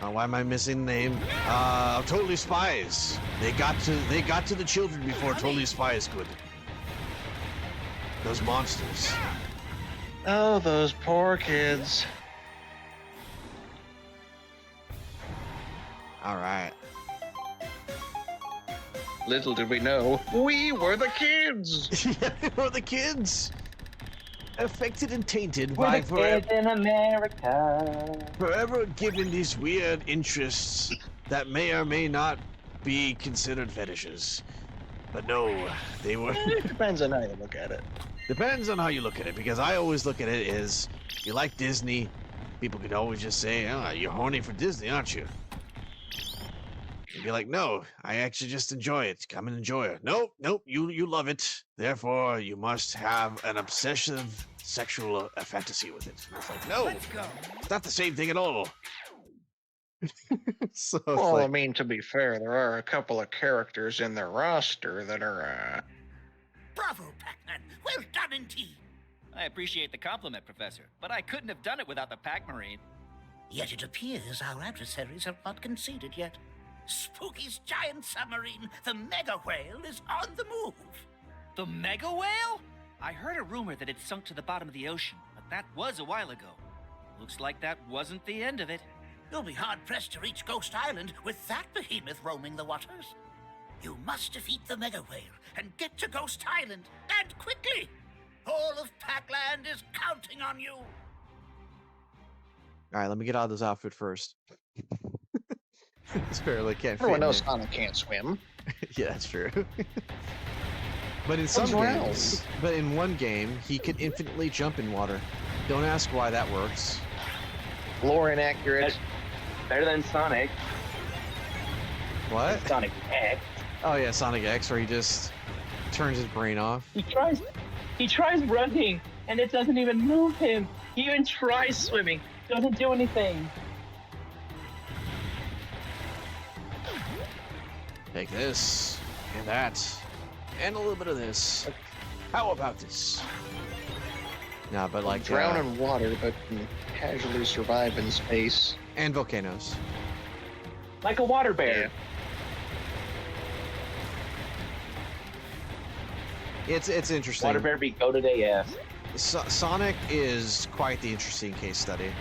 why am I missing the name? Totally Spies. They got to the children before Totally Spies could. Those monsters. Oh, those poor kids. All right. Little did we know, we were the kids. Yeah, we were the kids. Affected and tainted We're by the kids in America. forever given these weird interests that may or may not be considered fetishes. But no, they were. It depends on how you look at it. Depends on how you look at it, because I always look at it as, you like Disney, people could always just say, oh, you're horny for Disney, aren't you? You'd be like, no, I actually just enjoy it. Come and enjoy it. Nope, you love it. Therefore, you must have an obsessive sexual fantasy with it. And it's like, no, it's not the same thing at all. So Well, like, I mean, to be fair, there are a couple of characters in the roster that are, Bravo, Pac-Man. Well done indeed. I appreciate the compliment, Professor, but I couldn't have done it without the Pac-Marine. Yet it appears our adversaries have not conceded yet. Spooky's giant submarine, the Mega Whale, is on the move. The Mega Whale? I heard a rumor that it sunk to the bottom of the ocean, but that was a while ago. Looks like that wasn't the end of it. You'll be hard-pressed to reach Ghost Island with that behemoth roaming the waters. You must defeat the Mega Whale and get to Ghost Island, and quickly! All of Pac-Land is counting on you! all right, let me get out of this outfit first. This barely can't fit everyone in knows there. Sonic can't swim. Yeah, that's true. But in some drown. games, but in one game, he can infinitely jump in water. Don't ask why that works. Lore inaccurate. Better than Sonic. What? Sonic X. Oh yeah, Sonic X, where he just turns his brain off. He tries running, and it doesn't even move him. He even tries swimming, doesn't do anything. Take this, and that, and a little bit of this. How about this? Nah, but like Drown in water, but can casually survive in space. and volcanoes. Like a water bear. It's interesting. Water bear be goated AF. Sonic is quite the interesting case study.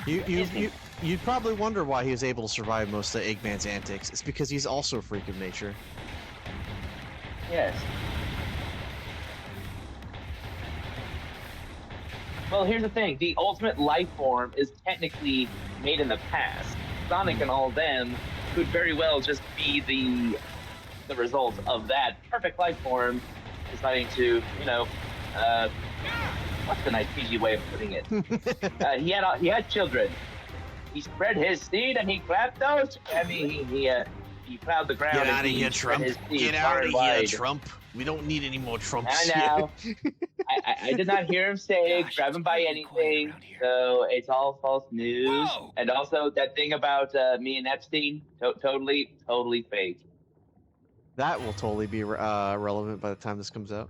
You'd probably wonder why he was able to survive most of Eggman's antics. It's because he's also a freak of nature. Yes. Well, here's the thing. The ultimate life form is technically made in the past. Sonic and all them could very well just be the result of that perfect life form deciding to, what's the nice PG way of putting it? He had children. He spread his seed and he clapped those. I mean, he plowed the ground. Get and out of he here, spread Trump. his seed Get far out of and here, wide. Trump. We don't need any more Trumps. I know. I did not hear him say grab him by anything, so it's all false news. Whoa! And also that thing about me and Epstein, totally fake. That will totally be relevant by the time this comes out.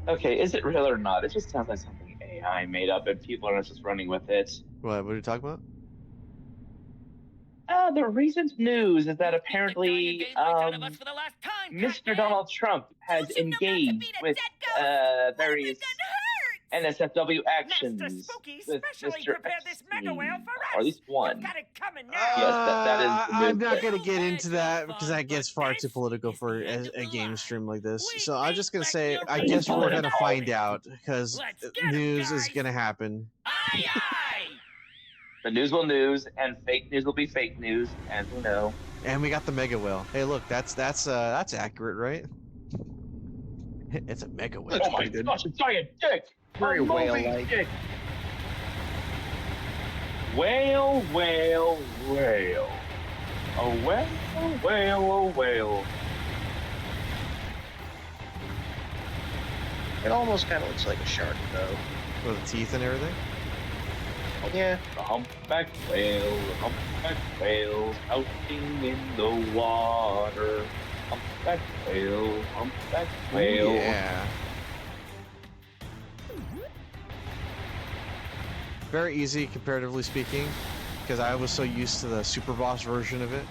Okay, is it real or not? It just sounds like something AI made up and people are just running with it. What are you talking about? The recent news is that apparently Mr. Donald Trump has engaged with various NSFW actions with Mr. Epstein, or at least one. That is the I'm news. not going to get into that because that gets far too political for a game stream like this. So I'm just going to say, I guess we're going to find out because news is going to happen. The news will news, and fake news will be fake news, and who knows. And we got the mega whale. Hey, look, that's accurate, right? It's a mega whale. Oh my gosh, a giant dick! Very A moving whale-like. dick. Whale, whale, whale. A whale, a whale, a whale. It almost kind of looks like a shark, though. With the teeth and everything? Yeah. The humpback whale, floating in the water. Humpback whale, humpback whale. Yeah. Very easy, comparatively speaking, because I was so used to the super boss version of it.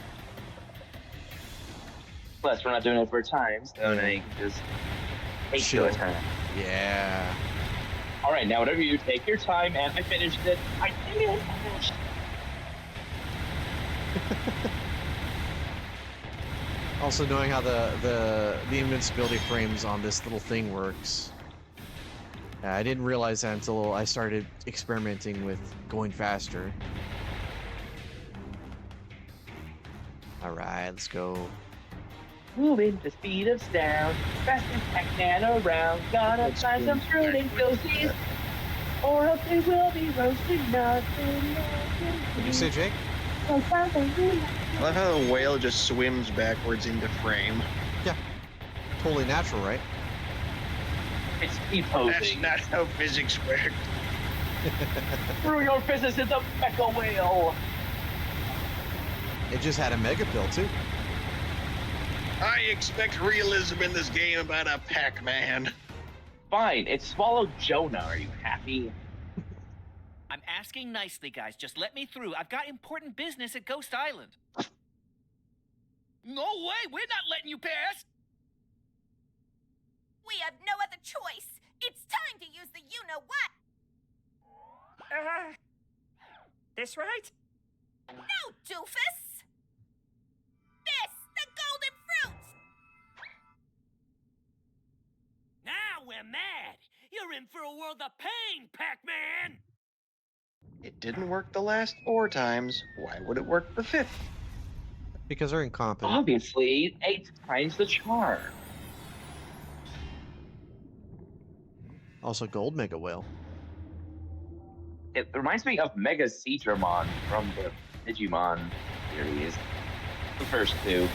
Plus, we're not doing it for time, so now you can just take Chill. your time. Yeah. All right, now whatever you take your time, and I finished it. I did it. Also, knowing how the invincibility frames on this little thing works. I didn't realize that until I started experimenting with going faster. All right, let's go. Moving the speed of sound, fast as Pac-Man around. Gonna find some fruit and ghosties, or else they will be roasting nothing. What'd you say, Jake? I love how the whale just swims backwards into frame. Yeah. Totally natural, right? It's keep That's posing. not how physics work. Through your business is a mecha whale. It just had a mega pill, too. I expect realism in this game about a Pac-Man. Fine, it swallowed Jonah. Are you happy? I'm asking nicely, guys. Just let me through. I've got important business at Ghost Island. No way! We're not letting you pass! We have no other choice. It's time to use the you-know-what. This right? No, doofus. This, the golden fruit. Now we're mad! You're in for a world of pain, Pac-Man! It didn't work the last 4 times. Why would it work the 5th? Because they're incompetent. Obviously, 8 times the charm. Also, gold mega whale. It reminds me of Mega Seadramon from the Digimon series. The first 2.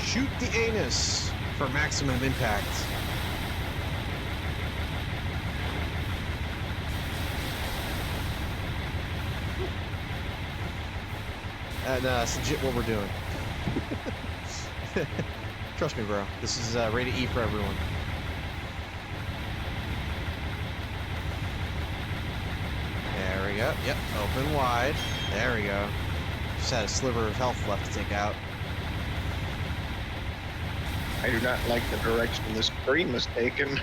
Shoot the anus for maximum impact. And that's legit what we're doing. Trust me, bro. This is rated E for everyone. There we go. Yep, open wide. There we go. Just had a sliver of health left to take out. I do not like the direction this screen was taken.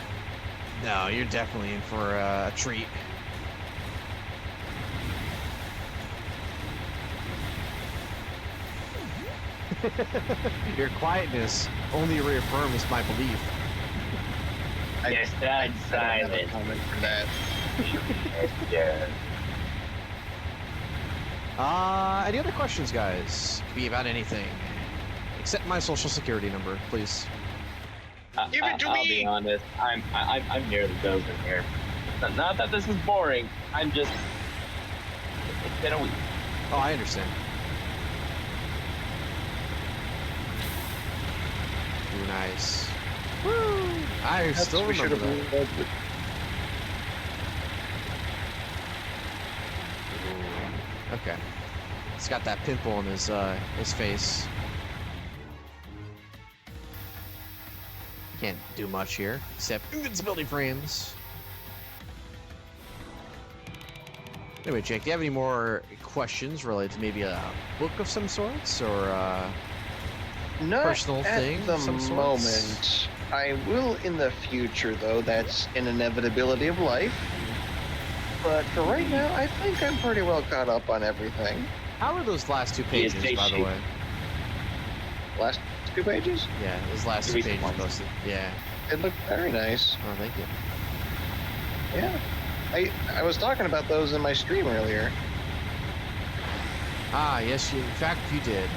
No, you're definitely in for a treat. Your quietness only reaffirms my belief. Yes, I'm silent. Comment for that. Any other questions, guys? Could be about anything. Except my social security number, please. Give it to I'll me! be honest. I'm near the dozen here. Not that this is boring. I'm just. It's been a week. Oh, I understand. Ooh, nice. Woo! I still remember that. Ooh, okay. He's got that pimple on his face. Can't do much here, except invincibility frames. Anyway, Jake, do you have any more questions related to maybe a book of some sorts, or Not personal at thing the of some sorts? moment. I will in the future, though. That's an inevitability of life. But for right now, I think I'm pretty well caught up on everything. How are those last 2 pages, by the way? Last 2 pages? Yeah, those last 2 pages posted. Yeah. It looked very nice. Oh, thank you. Yeah. I was talking about those in my stream earlier. Ah, yes, in fact, you did.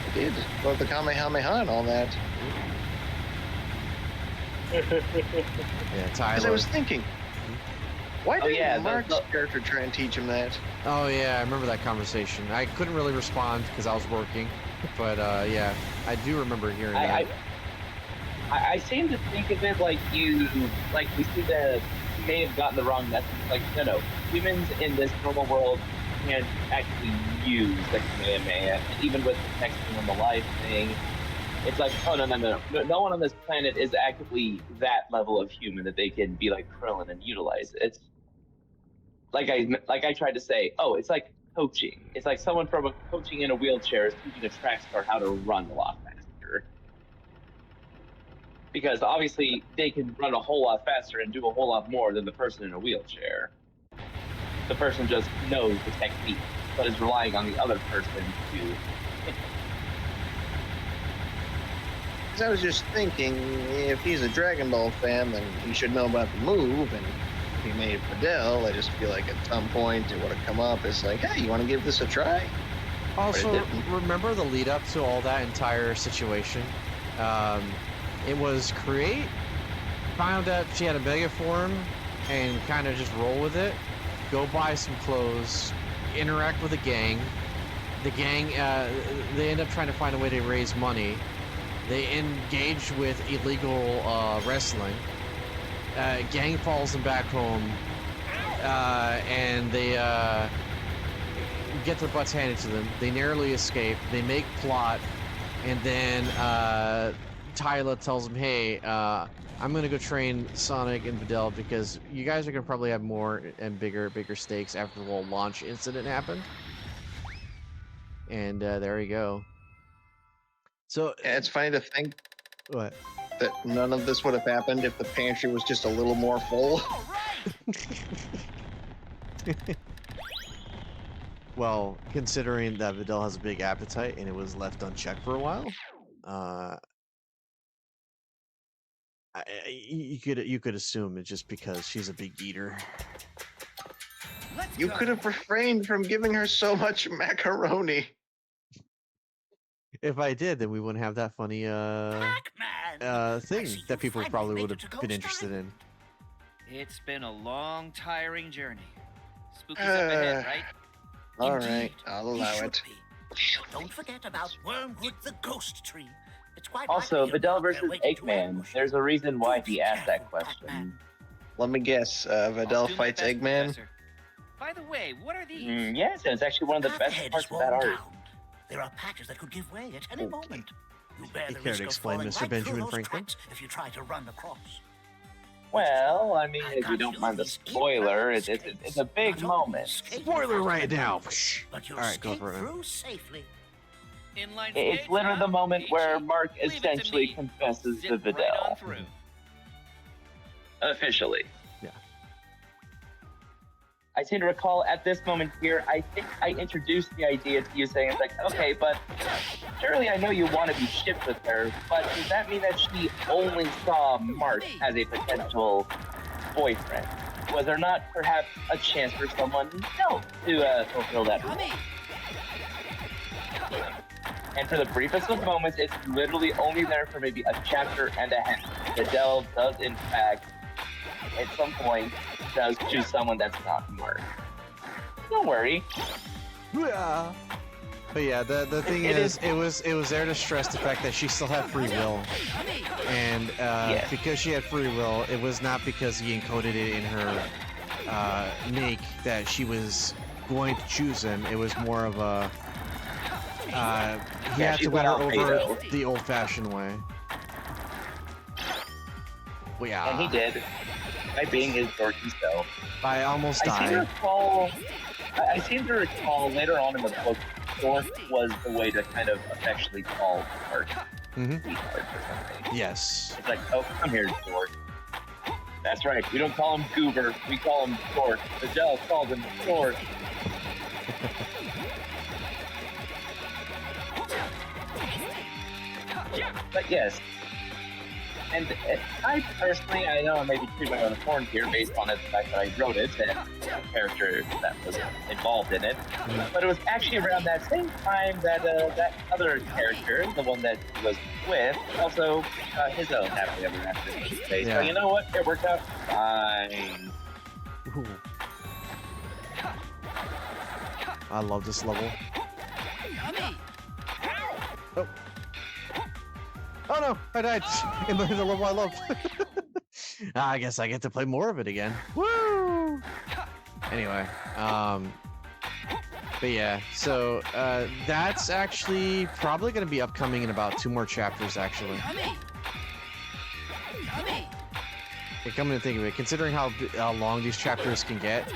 I did. About the Kamehameha and all that. Yeah, Because Tyler. I was thinking, why Oh, didn't yeah, Mark's character try and teach him that? Oh, yeah, I remember that conversation. I couldn't really respond because I was working. But, yeah, I do remember hearing that. I seem to think of it like we see that you may have gotten the wrong message. Like, no, humans in this normal world can't actually use the Kamehameha. Even with the texting on the life thing, it's like, oh, no one on this planet is actively that level of human that they can be like Krillin and utilize it. It's like I tried to say, oh, it's like coaching. It's like someone from coaching in a wheelchair is teaching a track star how to run a lot faster. Because obviously they can run a whole lot faster and do a whole lot more than the person in a wheelchair. The person just knows the technique, but is relying on the other person to. Because I was just thinking, if he's a Dragon Ball fan, then he should know about the move, and if he made Fidel, I just feel like at some point it would have come up as like, hey, you want to give this a try? Also, remember the lead up to all that entire situation? It was create, found out she had a mega form, and kind of just roll with it. Go buy some clothes, interact with the gang. The gang, they end up trying to find a way to raise money. They engage with illegal wrestling. Gang follows them back home, and they get their butts handed to them. They narrowly escape. They make plot, and then Tyler tells them, hey, I'm gonna go train Sonic and Videl because you guys are gonna probably have more and bigger stakes after the little launch incident happened. And there you go. So yeah, it's funny to think what? That none of this would have happened if the pantry was just a little more full. Well, considering that Videl has a big appetite and it was left unchecked for a while, you could assume it's just because she's a big eater. You could have refrained from giving her so much macaroni. If I did, then we wouldn't have that funny thing that people probably would have been interested in. It's been a long, tiring journey. Spooky's up ahead, right? All right, I'll allow it. Don't forget about Wormwood the Ghost Tree. It's quite Also, likely Videl you're versus waiting to Eggman. ambush There's a reason why he Be asked that careful, question. Let me guess. I'll Videl do my fights best, Eggman. Professor. By the way, what are these? Yes, and it's actually one of the Path best ahead parts is of that worn art. down. There are patches that could give way at any moment. You bear You the care risk to of explain, falling Mr. right Benjamin through those Franklin? cracks if you try to run across. Well, I mean, if you don't mind the spoiler, it's a big moment. Spoiler right now. But you'll All right, go escape for it. through safely. Inline It's skates, literally the huh? moment where Peachy. Mark Leave it to essentially me. confesses Zip to right on Videl. through. Officially. Yeah. I seem to recall at this moment here, I think I introduced the idea to you saying, it's like, okay, but surely I know you want to be shipped with her, but does that mean that she only saw Mark as a potential boyfriend? Was there not perhaps a chance for someone else to fulfill that role? And for the briefest of moments, it's literally only there for maybe a chapter and a half. Videl does, in fact, at some point, does choose someone that's not Mark. Don't worry. Yeah. But yeah, the thing is, it was there to stress the fact that she still had free will, and Yes. because she had free will, it was not because he encoded it in her make that she was going to choose him. It was more of a he Yeah, had she's to win her not over Alfredo. the old-fashioned way. Well, yeah. And he did, by being his dorky self. I almost I seem to died. recall. I seem to recall later on in the book, Dork was the way to kind of affectionately call Mark. Mhm. Sweetheart or something. Yes. It's like, oh, come here, Dork. That's right. We don't call him Goober. We call him Dork. Videl called him Dork. But yes. And I personally, I know I may be tooting my own horn here based on the fact that I wrote it and the character that was involved in it. But it was actually around that same time that that other character, the one that he was with, also got his own happily ever after space. So Yeah. you know what? It worked out fine. Ooh. I love this level. Oh. Oh no, I died in the level I loved. I guess I get to play more of it again. Woo! Anyway, but yeah, so that's actually probably going to be upcoming in about 2 more chapters, actually. Okay, come to think of it, considering how long these chapters can get,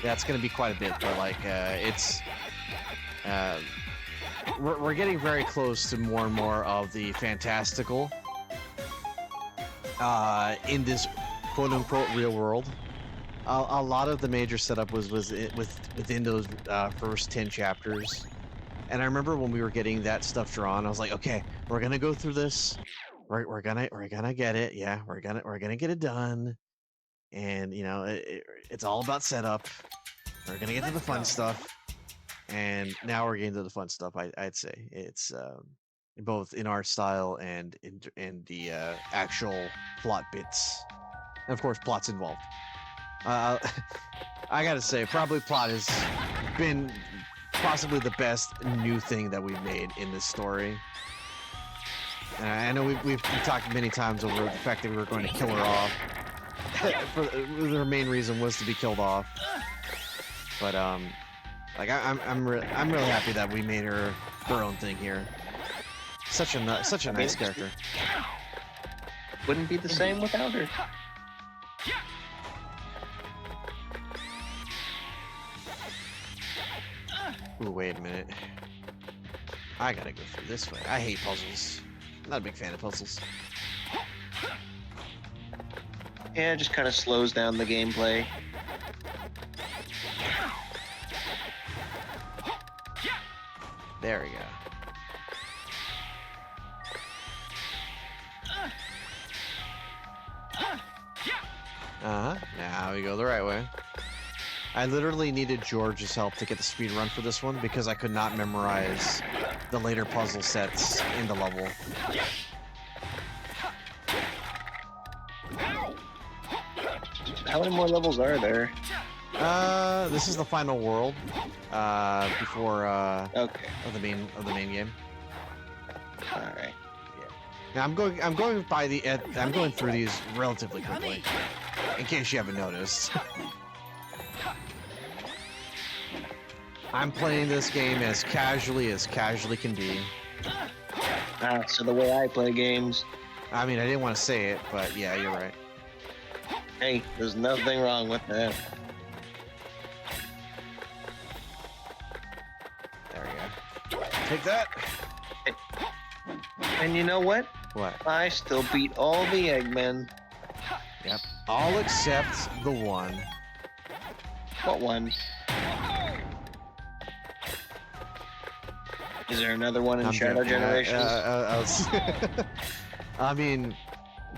that's going to be quite a bit. But like, it's we're getting very close to more and more of the fantastical in this quote-unquote real world. A lot of the major setup was within those first 10 chapters, and I remember when we were getting that stuff drawn, I was like, okay, we're gonna go through this, we're gonna get it, yeah, we're gonna get it done, and you know it's all about setup. We're gonna get to the fun stuff. And now we're getting to the fun stuff. I'd say it's both in art style and in the actual plot bits, and of course, plot's involved. I gotta say, probably plot has been possibly the best new thing that we've made in this story. And I know we've talked many times over the fact that we were going to kill her off. Her main reason was to be killed off, but like I'm really happy that we made her own thing here. Such a nice character. Wouldn't be the same without her. Ooh, wait a minute. I gotta go through this way. I hate puzzles. I'm not a big fan of puzzles. Yeah, it just kind of slows down the gameplay. There we go. Uh-huh. Now we go the right way. I literally needed George's help to get the speed run for this one because I could not memorize the later puzzle sets in the level. How many more levels are there? This is the final world. Before Okay. of the main game. All right. Now I'm going by the I'm going through these relatively quickly, in case you haven't noticed. I'm playing this game as casually can be. So the way I play games. I mean, I didn't want to say it, but yeah, you're right. Hey, there's nothing wrong with that. There we go. Take that. And you know what? What? I still beat all the Eggmen. Yep. All except the one. What one? Is there another one in I'm Shadow joking. Generations? I mean,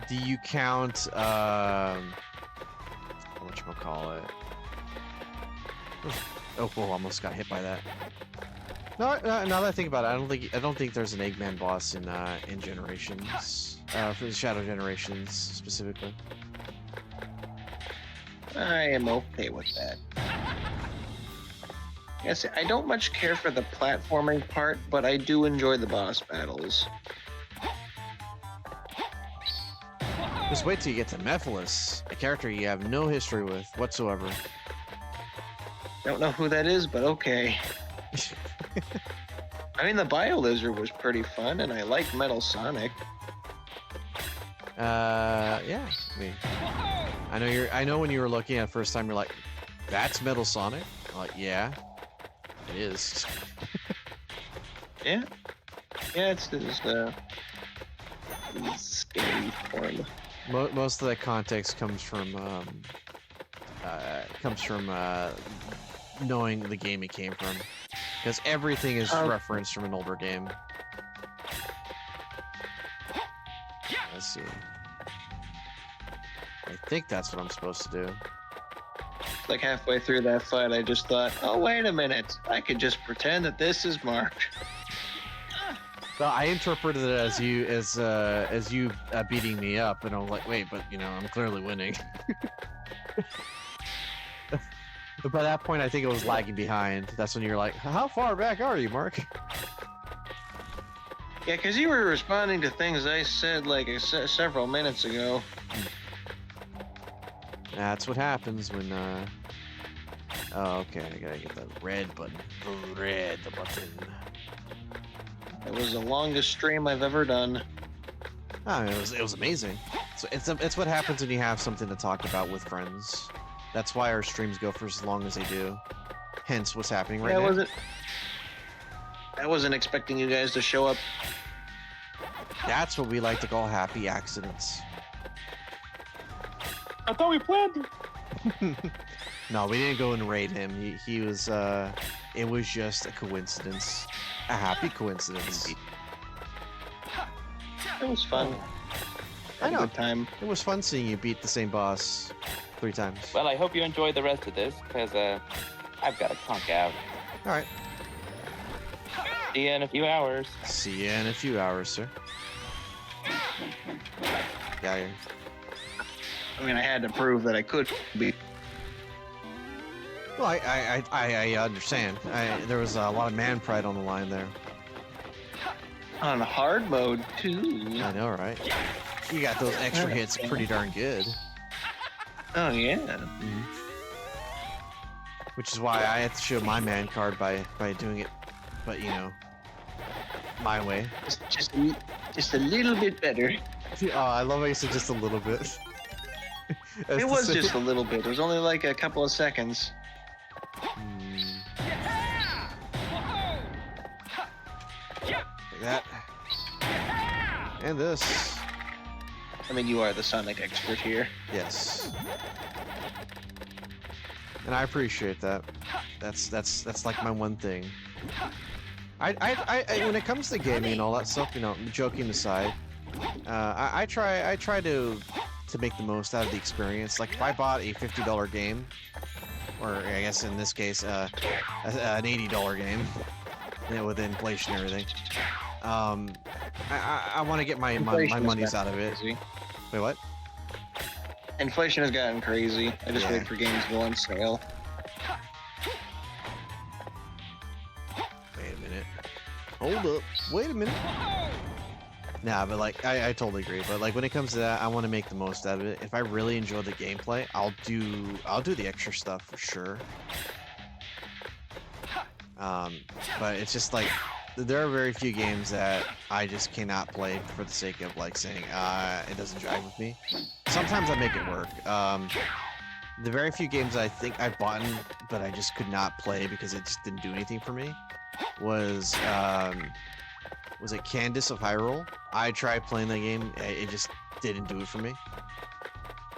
do you count whatchamacallit? Oh, whoa, almost got hit by that. No, now that I think about it, I don't think there's an Eggman boss in Generations, for the Shadow Generations specifically. I am okay with that. Yes, I don't much care for the platforming part, but I do enjoy the boss battles. Just wait till you get to Mephiles, a character you have no history with whatsoever. Don't know who that is, but okay. I mean, the Bio Lizard was pretty fun, and I like Metal Sonic. Yeah. I mean, I know when you were looking at it first time, you're like, "That's Metal Sonic." I'm like, yeah, it is. Yeah. Yeah, it's scary form. Most of that context comes from knowing the game it came from, because everything is referenced from an older game. Let's see. I think that's what I'm supposed to do. Like halfway through that fight, I just thought, oh, wait a minute. I could just pretend that this is Mark. So I interpreted it as you beating me up, and I'm like, wait, but I'm clearly winning. But by that point, I think it was lagging behind. That's when you're like, how far back are you, Mark? Yeah, because you were responding to things I said like several minutes ago. That's what happens when, oh, okay, I gotta get the red button. Red button. It was the longest stream I've ever done. Oh, it was amazing. So it's what happens when you have something to talk about with friends. That's why our streams go for as long as they do. Hence, what's happening right now. I wasn't expecting you guys to show up. That's what we like to call happy accidents. I thought we planned it. No, we didn't go and raid him. He was, it was just a coincidence. A happy coincidence. It was fun. I know. Good time. It was fun seeing you beat the same boss 3 times. Well, I hope you enjoy the rest of this, because I've got to conk out. Alright. See you in a few hours. See you in a few hours, sir. Yeah. I mean, I had to prove that I could be. Well, I understand. There was a lot of man pride on the line there. On hard mode, too. I know, right? You got those extra hits pretty darn good. Oh, yeah. Mm-hmm. Which is why I had to show my man card by doing it, but my way. Just a little bit better. Oh, I love how you said just a little bit. It was just a little bit. It was only like a couple of seconds. Like that. And this. I mean, you are the Sonic expert here. Yes. And I appreciate that. That's like my one thing. I when it comes to gaming and all that stuff, joking aside, I try to make the most out of the experience. Like if I bought a $50 game, or I guess in this case, an $80 game, with inflation and everything. I want to get my monies out of it. Crazy. Wait, what? Inflation has gotten crazy. I just wait for games to go on sale. Wait a minute. Hold up. Wait a minute. Nah, but like, I totally agree. But like, when it comes to that, I want to make the most out of it. If I really enjoy the gameplay, I'll do the extra stuff for sure. But it's just like, there are very few games that I just cannot play for the sake of like saying, it doesn't jive with me. Sometimes I make it work. The very few games I think I bought, but I just could not play because it just didn't do anything for me, was it Candace of Hyrule? I tried playing that game, it just didn't do it for me.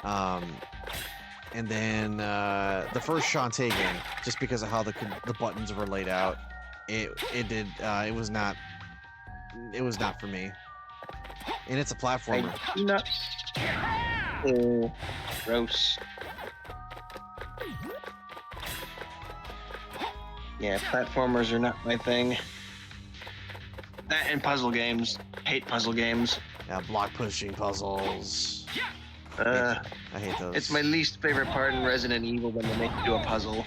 And then the first Shantae game, just because of how the buttons were laid out, it was not for me. And it's a platformer. Oh, gross. Yeah, platformers are not my thing. That and puzzle games. Hate puzzle games. Yeah, block pushing puzzles. I hate those. It's my least favorite part in Resident Evil when they make you do a puzzle.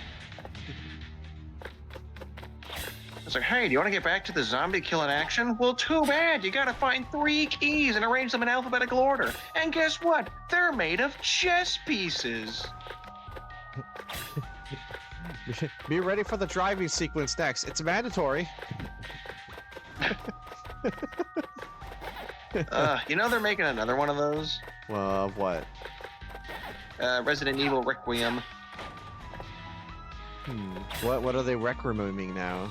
It's like, hey, do you want to get back to the zombie killing action? Well, too bad. You gotta find 3 keys and arrange them in alphabetical order. And guess what? They're made of chess pieces. Be ready for the driving sequence next. It's mandatory. You know they're making another one of those? Well, what? Resident Evil Requiem. What are they requieming now?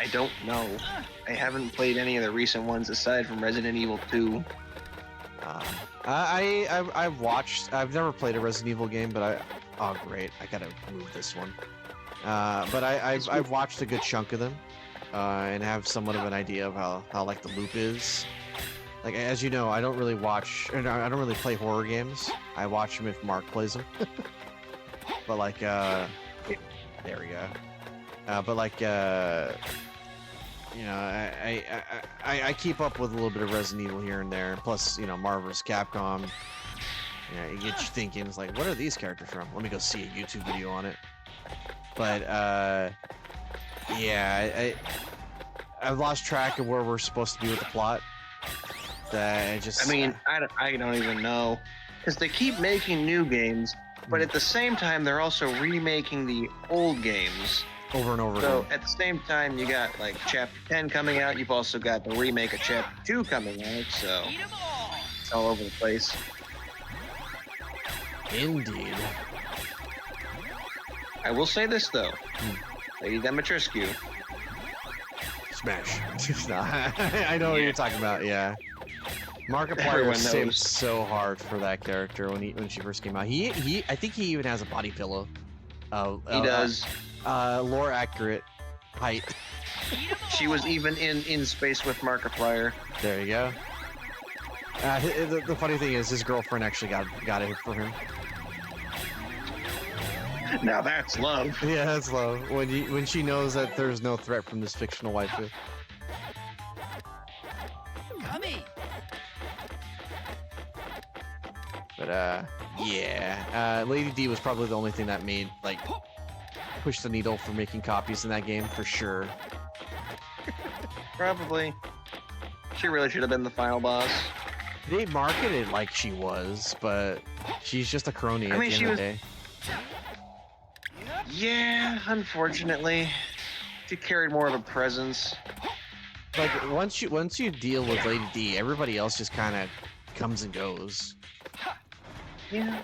I don't know. I haven't played any of the recent ones aside from Resident Evil 2. I've watched. I've never played a Resident Evil game, but oh great, I gotta move this one. But I've watched a good chunk of them, and have somewhat of an idea of how like the loop is. Like, as you know, I don't really watch, or I don't really play horror games. I watch them if Mark plays them. But like, there we go. But like, you know, I keep up with a little bit of Resident Evil here and there. Plus, you know, Marvel vs. Capcom. You know, it gets you thinking. It's like, what are these characters from? Let me go see a YouTube video on it. But yeah, I've lost track of where we're supposed to be with the plot. I mean, I don't even know, because they keep making new games, but at the same time they're also remaking the old games over and over so again. At the same time, you got like Chapter 10 coming out. You've also got the remake of Chapter 2 coming out. So it's all over the place. Indeed. I will say this though, Lady Dimitrescu. Smash. I know what you're talking about. Yeah. Markiplier saved so hard for that character when she first came out. I think he even has a body pillow. He does. Lore accurate height. She was even in space with Markiplier. There you go. The funny thing is, his girlfriend actually got it for him. Now that's love. Yeah, that's love. When she knows that there's no threat from this fictional waifu. Gummy. But yeah, Lady D was probably the only thing that made like push the needle for making copies in that game for sure. Probably. She really should have been the final boss. They marketed like she was, but she's just a crony at the end of the day. Yeah, unfortunately, she carried more of a presence. Like once you deal with Lady D, everybody else just kind of comes and goes. Yeah.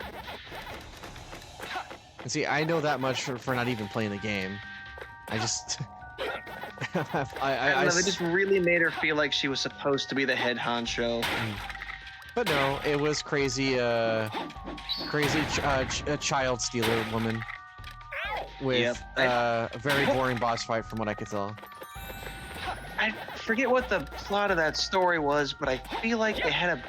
And see, I know that much for not even playing the game. I just I don't know, they just really made her feel like she was supposed to be the head honcho. But no, it was crazy a child stealer woman with a very boring boss fight from what I could tell. I forget what the plot of that story was, but I feel like they had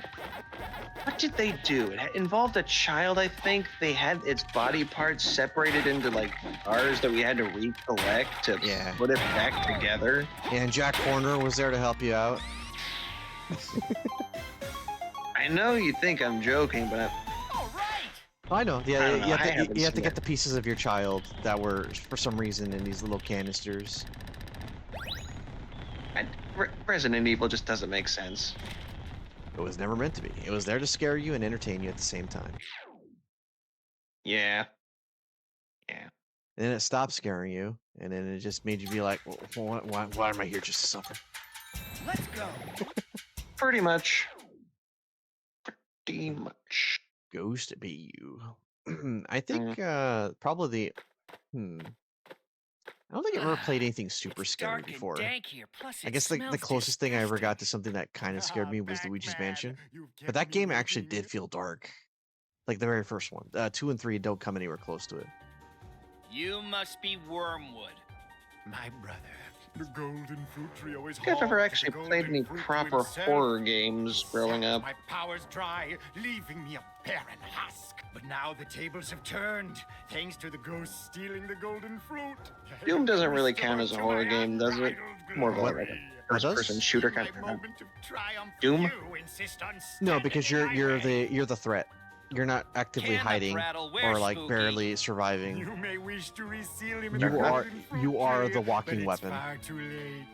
a What did they do? It involved a child, I think. They had its body parts separated into like bars that we had to recollect to put it back together. And Jack Horner was there to help you out. I know you think I'm joking, but I know. Yeah, I don't know. you I have haven't to seen get it. the pieces of your child that were, for some reason, in these little canisters. Resident Evil just doesn't make sense. It was never meant to be. It was there to scare you and entertain you at the same time. Yeah. And then it stopped scaring you, and then it just made you be like, well, why am I here just to suffer? Let's go. Pretty much. Pretty much. Ghost be you. I think probably the I don't think I ever played anything super scary Dark and before. dank here, plus I it guess the smells closest thing I ever got to something that kind of scared me was Luigi's Mansion. But that game actually did feel dark. Like the very first one. 2 and 3 don't come anywhere close to it. You must be Wormwood. My brother, the golden fruit tree always. I think I've ever actually played any proper horror games growing up. My powers dry, leaving me a barren husk. But now the tables have turned, thanks to the ghost stealing the golden fruit. Doom doesn't really count as a horror game, does it? More of a like a first-person shooter kind of. Doom? No, because you're the threat. You're not actively hiding or like barely surviving. You may wish to reseal him in You the are golden fruit you are tree, the but walking it's weapon. far too late.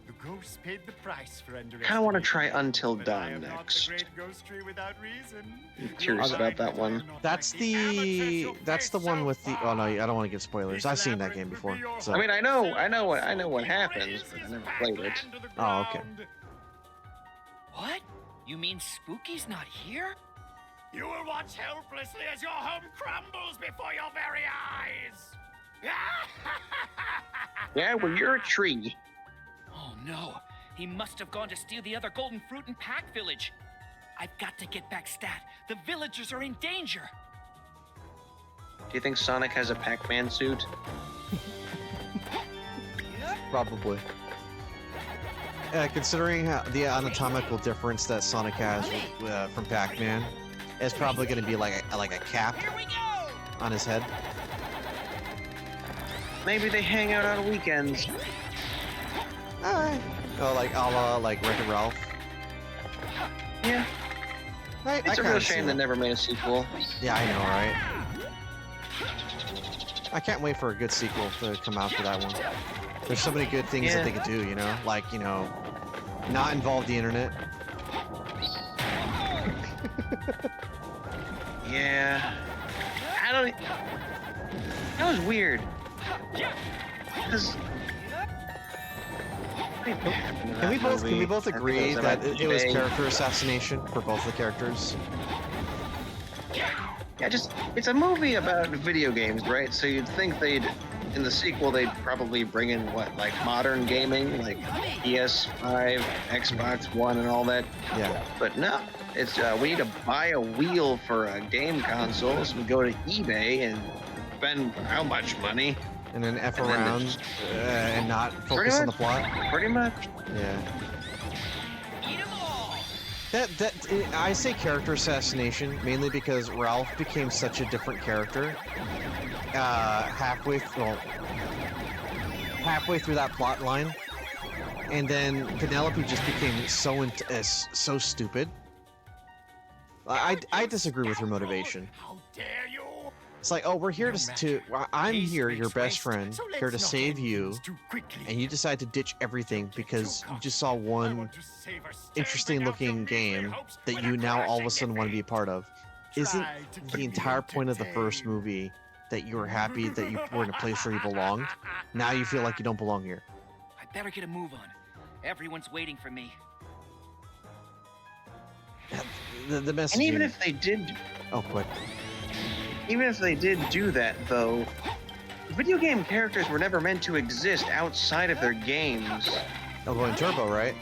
The ghost paid the price for Kind of want to try Until Dawn next. I'm curious about that one. That's the one with the. Oh no, I don't want to give spoilers. I've seen that game before. So. I mean, I know what happens, but I never played it. Oh, okay. What? You mean Spooky's not here? You will watch helplessly as your home crumbles before your very eyes. Yeah, well, you're a tree. Oh no, he must have gone to steal the other golden fruit in Pac Village. I've got to get back Stat. The villagers are in danger. Do you think Sonic has a Pac-Man suit? Probably. Considering the anatomical difference that Sonic has from Pac-Man, it's probably going to be like a cap on his head. Maybe they hang out on weekends. Alright. Oh, like a la like Wreck-It Ralph. Yeah. It's a real shame they never made a sequel. Yeah, I know, right? I can't wait for a good sequel to come out for that one. There's so many good things that they could do, you know? Like, you know, not involve the internet. Yeah. That was weird. Because Can we both agree that it was character assassination for both the characters? Yeah, it's a movie about video games, right? So you'd think in the sequel, they'd probably bring in like modern gaming, like PS5, Xbox One, and all that. Yeah. But no, it's we need to buy a wheel for a game console, so we go to eBay and spend how much money? And then F around and not focus on the plot. Pretty much. Yeah. I say character assassination mainly because Ralph became such a different character halfway through that plot line, and then Penelope just became so stupid. I disagree with her motivation. How dare you? It's like, oh, we're here I'm here, your best friend, here to save you, and you decide to ditch everything because you just saw one interesting-looking game that you now all of a sudden want to be a part of. Isn't the entire point of the first movie that you were happy that you were in a place where you belonged? Now you feel like you don't belong here. I better get a move on. Everyone's waiting for me. The messaging... And even if they did... Oh, quick. Even if they did do that, though, video game characters were never meant to exist outside of their games. Elbow and Turbo, right?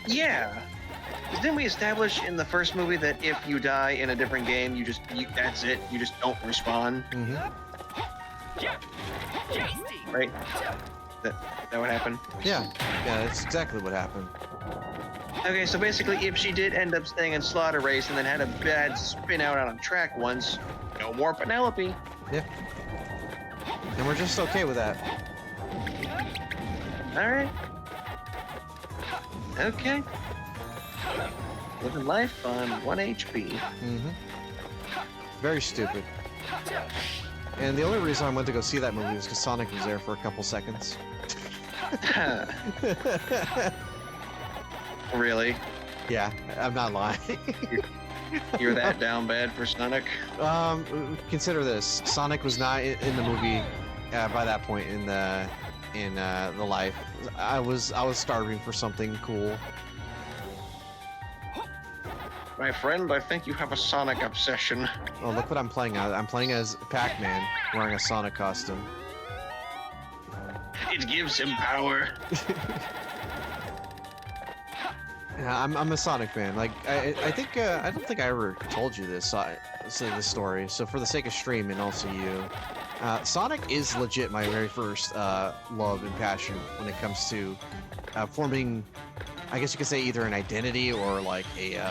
Yeah. Didn't we establish in the first movie that if you die in a different game, that's it? You just don't respawn? Mm-hmm. Right? That what happened? Yeah. Yeah, that's exactly what happened. Okay, so basically, if she did end up staying in Slaughter Race and then had a bad spin out on track once, no more Penelope. Yeah. And we're just okay with that. All right. Okay. Living life on 1 HP. Mm-hmm. Very stupid. And the only reason I went to go see that movie was because Sonic was there for a couple seconds. Really? Yeah, I'm not lying. You're that down bad for Sonic? Consider this: Sonic was not in the movie by that point in the life. I was starving for something cool. My friend, I think you have a Sonic obsession. Oh, look what I'm playing as. I'm playing as Pac-Man, wearing a Sonic costume. It gives him power. Yeah, I'm a Sonic fan. Like, I think I don't think I ever told you this this story. So for the sake of stream and also you, Sonic is legit my very first love and passion when it comes to forming. I guess you could say either an identity or like a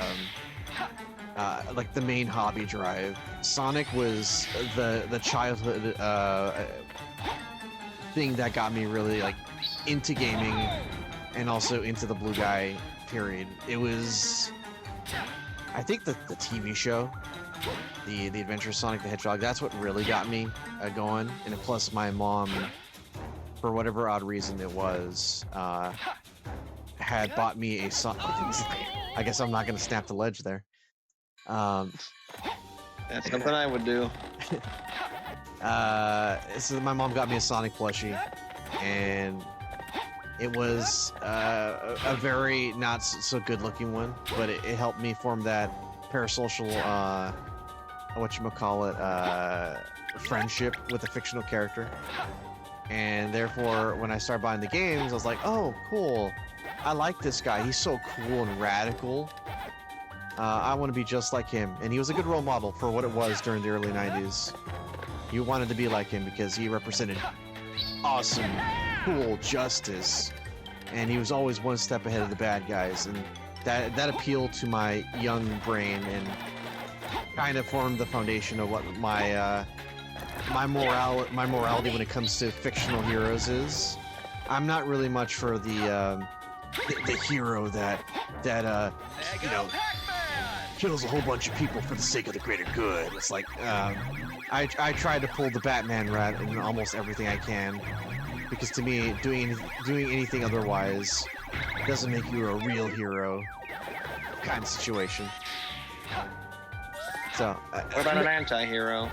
like the main hobby drive. Sonic was the childhood thing that got me really like into gaming and also into the Blue Guy period. It was, I think the TV show, the Adventure of Sonic the Hedgehog, that's what really got me going. And plus my mom, for whatever odd reason it was, had bought me a Sonic. I guess I'm not gonna snap the ledge there. That's something I would do. So my mom got me a Sonic plushie, and it was a very not so good looking one, but it helped me form that parasocial, friendship with a fictional character. And therefore, when I started buying the games, I was like, oh, cool. I like this guy. He's so cool and radical. I want to be just like him. And he was a good role model for what it was during the early 90s. You wanted to be like him because he represented awesome, cool justice. And he was always one step ahead of the bad guys. And that appealed to my young brain and kind of formed the foundation of what my morality when it comes to fictional heroes is. I'm not really much for the hero that you know, kills a whole bunch of people for the sake of the greater good. It's like I try to pull the Batman rat in almost everything I can, because to me, doing anything otherwise doesn't make you a real hero kind of situation. So what about an anti-hero?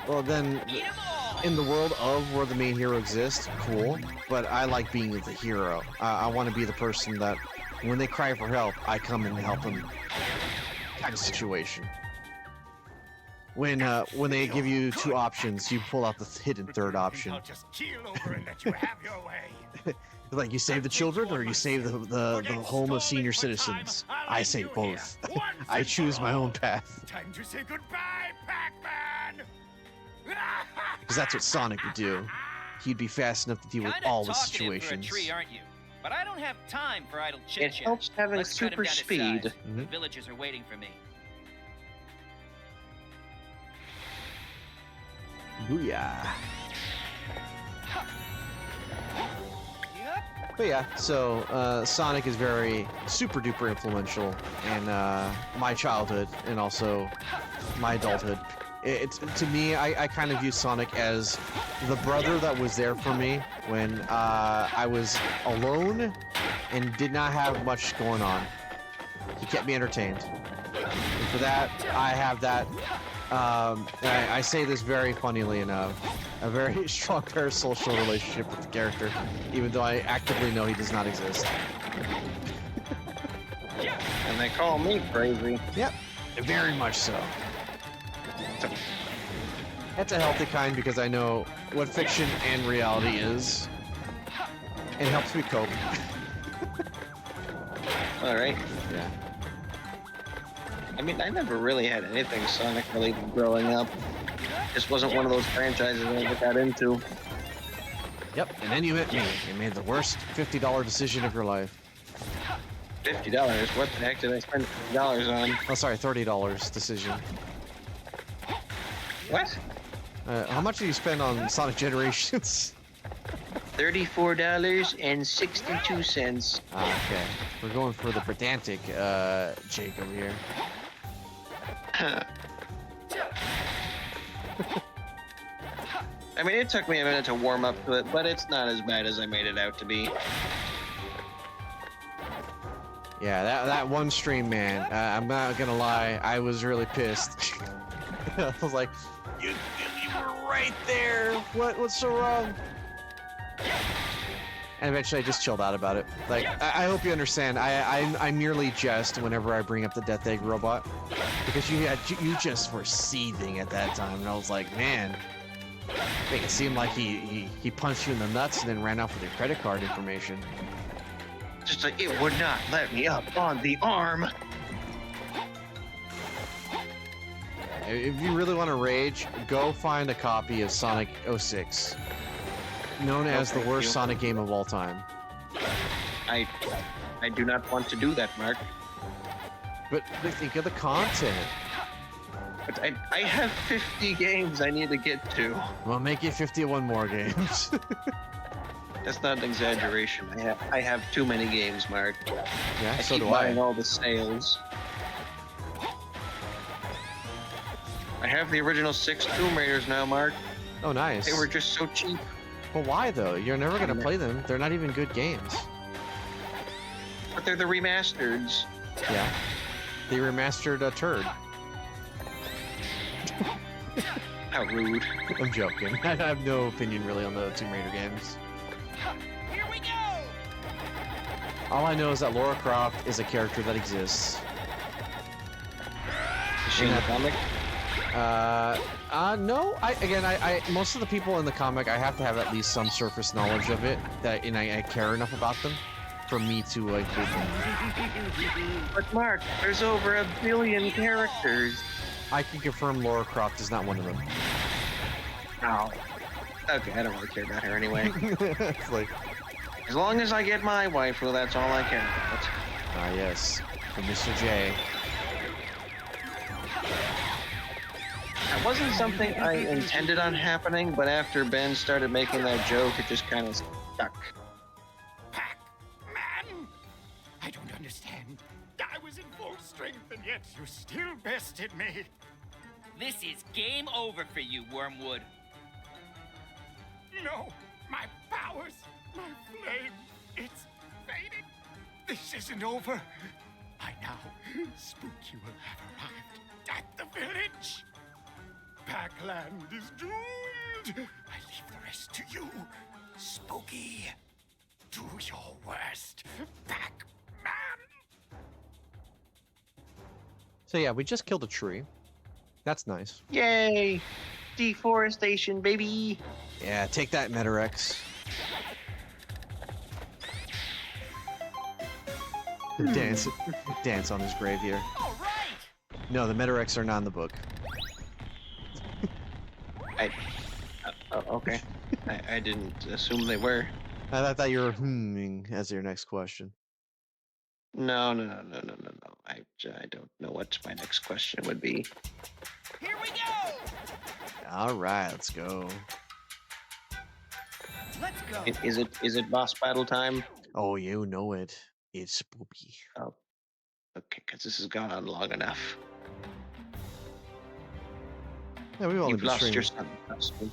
Well, then, in the world of where the main hero exists, cool. But I like being the hero. I want to be the person that, when they cry for help, I come and help them. Kind of situation. When they give you two options, you pull out the hidden third option. I'll just keel over and let you have your way. Like, you save the children or you save the home of senior citizens? I say both. I choose my own path. Time to say goodbye, Pac-Man! Because that's what Sonic would do. He'd be fast enough to deal with all the situations. For a tree, aren't you? But I don't have time for idle It chit-chat. helps having Let's cut him super down to speed. size. The villagers are waiting for me. Booyah. But yeah, so Sonic is very super duper influential in my childhood and also my adulthood. To me, I kind of view Sonic as the brother that was there for me when I was alone and did not have much going on. He kept me entertained. And for that, I have that. I say this very funnily enough, a very strong parasocial relationship with the character, even though I actively know he does not exist. And they call me crazy. Yep, very much so. That's a healthy kind because I know what fiction and reality is. It helps me cope. Alright. Yeah. I mean, I never really had anything Sonic related growing up. Just wasn't one of those franchises I ever got into. Yep, and then you met me and made the worst $50 decision of your life. $50. What the heck did I spend $50 on? Oh, sorry, $30 decision. What? How much did you spend on Sonic Generations? $34.62. Okay, we're going for the pedantic Jake over here. I mean, it took me a minute to warm up to it, but it's not as bad as I made it out to be. Yeah, that one stream, man. I'm not gonna lie, I was really pissed. I was like, you were right there. What's so wrong? And eventually, I just chilled out about it. Like, I hope you understand. I merely jest whenever I bring up the Death Egg robot, because you just were seething at that time, and I was like, man, make it seem like he punched you in the nuts and then ran off with your credit card information. Just like it would not let me up on the arm. If you really want to rage, go find a copy of Sonic 06, known as the worst Sonic game of all time. I do not want to do that, Mark. But think of the content. But I have 50 games I need to get to. Well, make it 51 more games. That's not an exaggeration. I have too many games, Mark. Yeah, I so keep do buying I. all the sales. I have the original 6 Tomb Raiders now, Mark. Oh, nice. They were just so cheap. But why, though? You're never gonna play them. They're not even good games. But they're the remasters. Yeah. They remastered a turd. How rude. I'm joking. I have no opinion really on the Tomb Raider games. Here we go! All I know is that Lara Croft is a character that exists. Is she in the comic? No. I most of the people in the comic, I have to have at least some surface knowledge of it, that, and I care enough about them for me to include them. But Mark, there's over 1 billion characters. I can confirm Lara Croft is not one of them. Oh. Okay, I don't really care about her anyway. It's like, as long as I get my waifu, that's all I care about. ah, yes, for Mr. J. That wasn't something I intended on happening, but after Ben started making that joke, it just kind of stuck. Pac-Man! I don't understand. I was in full strength, and yet you still bested me. This is game over for you, Wormwood. No, my powers, my flame, it's fading. This isn't over. By now, Spooky will have arrived at the village. Pac-Land is doomed. I leave the rest to you. Spooky, do your worst, Pac-Man. So yeah, we just killed a tree. That's nice. Yay! Deforestation, baby! Yeah, take that, Metarex. Dance on his grave here. All right! No, the Metarex are not in the book. Okay. I didn't assume they were. I thought you were as your next question. No. I don't know what my next question would be. Here we go! All right, let's go. Let's go! Is it boss battle time? Oh, you know it. It's spooky. Oh. Okay, because this has gone on long enough. Yeah, we've only You've been lost your streaming. son.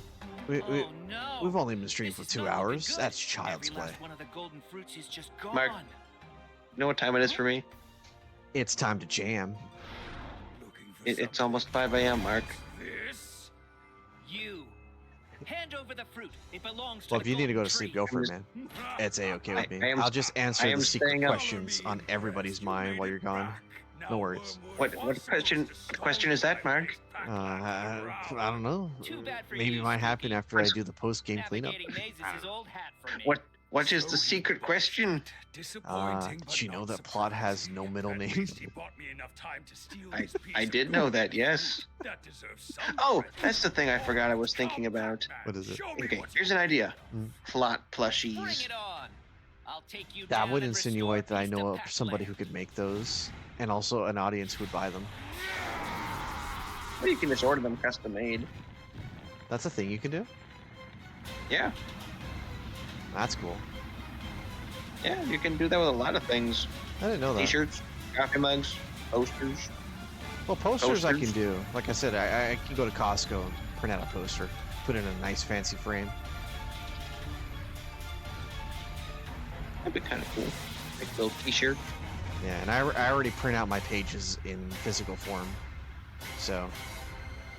Oh no! We've only been streaming This for is 2 not looking hours. good. That's child's Every play. last one of the golden fruits is just gone. Mark. You know what time it is for me? It's time to jam. It's almost 5 a.m., Mark. This? You. Hand over the fruit. It belongs to Well, the if you need to go golden to sleep, tree. go for it, man. It's a-okay with me. I am- I'll just I answer am the secret staying up. questions on everybody's mind while you're gone. No worries. What question is that, Mark? I don't know. Too bad for Maybe you, it might happen Spooky. after I do the post-game cleanup. Navigating mazes is old hat for me. What is the secret question? Did you know that Plot has no middle name? I did know that, yes. Oh, that's the thing I forgot I was thinking about. What is it? Okay, here's an idea. Hmm. Plot Bring plushies. it on. I'll I'll take you That down would and insinuate restore that I peace to know of Pac-Land. somebody who could make those, and also an audience who would buy them. Well, you can just order them custom made. That's a thing you can do? Yeah. That's cool. Yeah, you can do that with a lot of things. I didn't know that. T-shirts, coffee mugs, posters. Well, posters I can do. Like I said, I can go to Costco and print out a poster, put it in a nice fancy frame. That'd be kind of cool. Like a little T-shirt. Yeah, and I already print out my pages in physical form. So,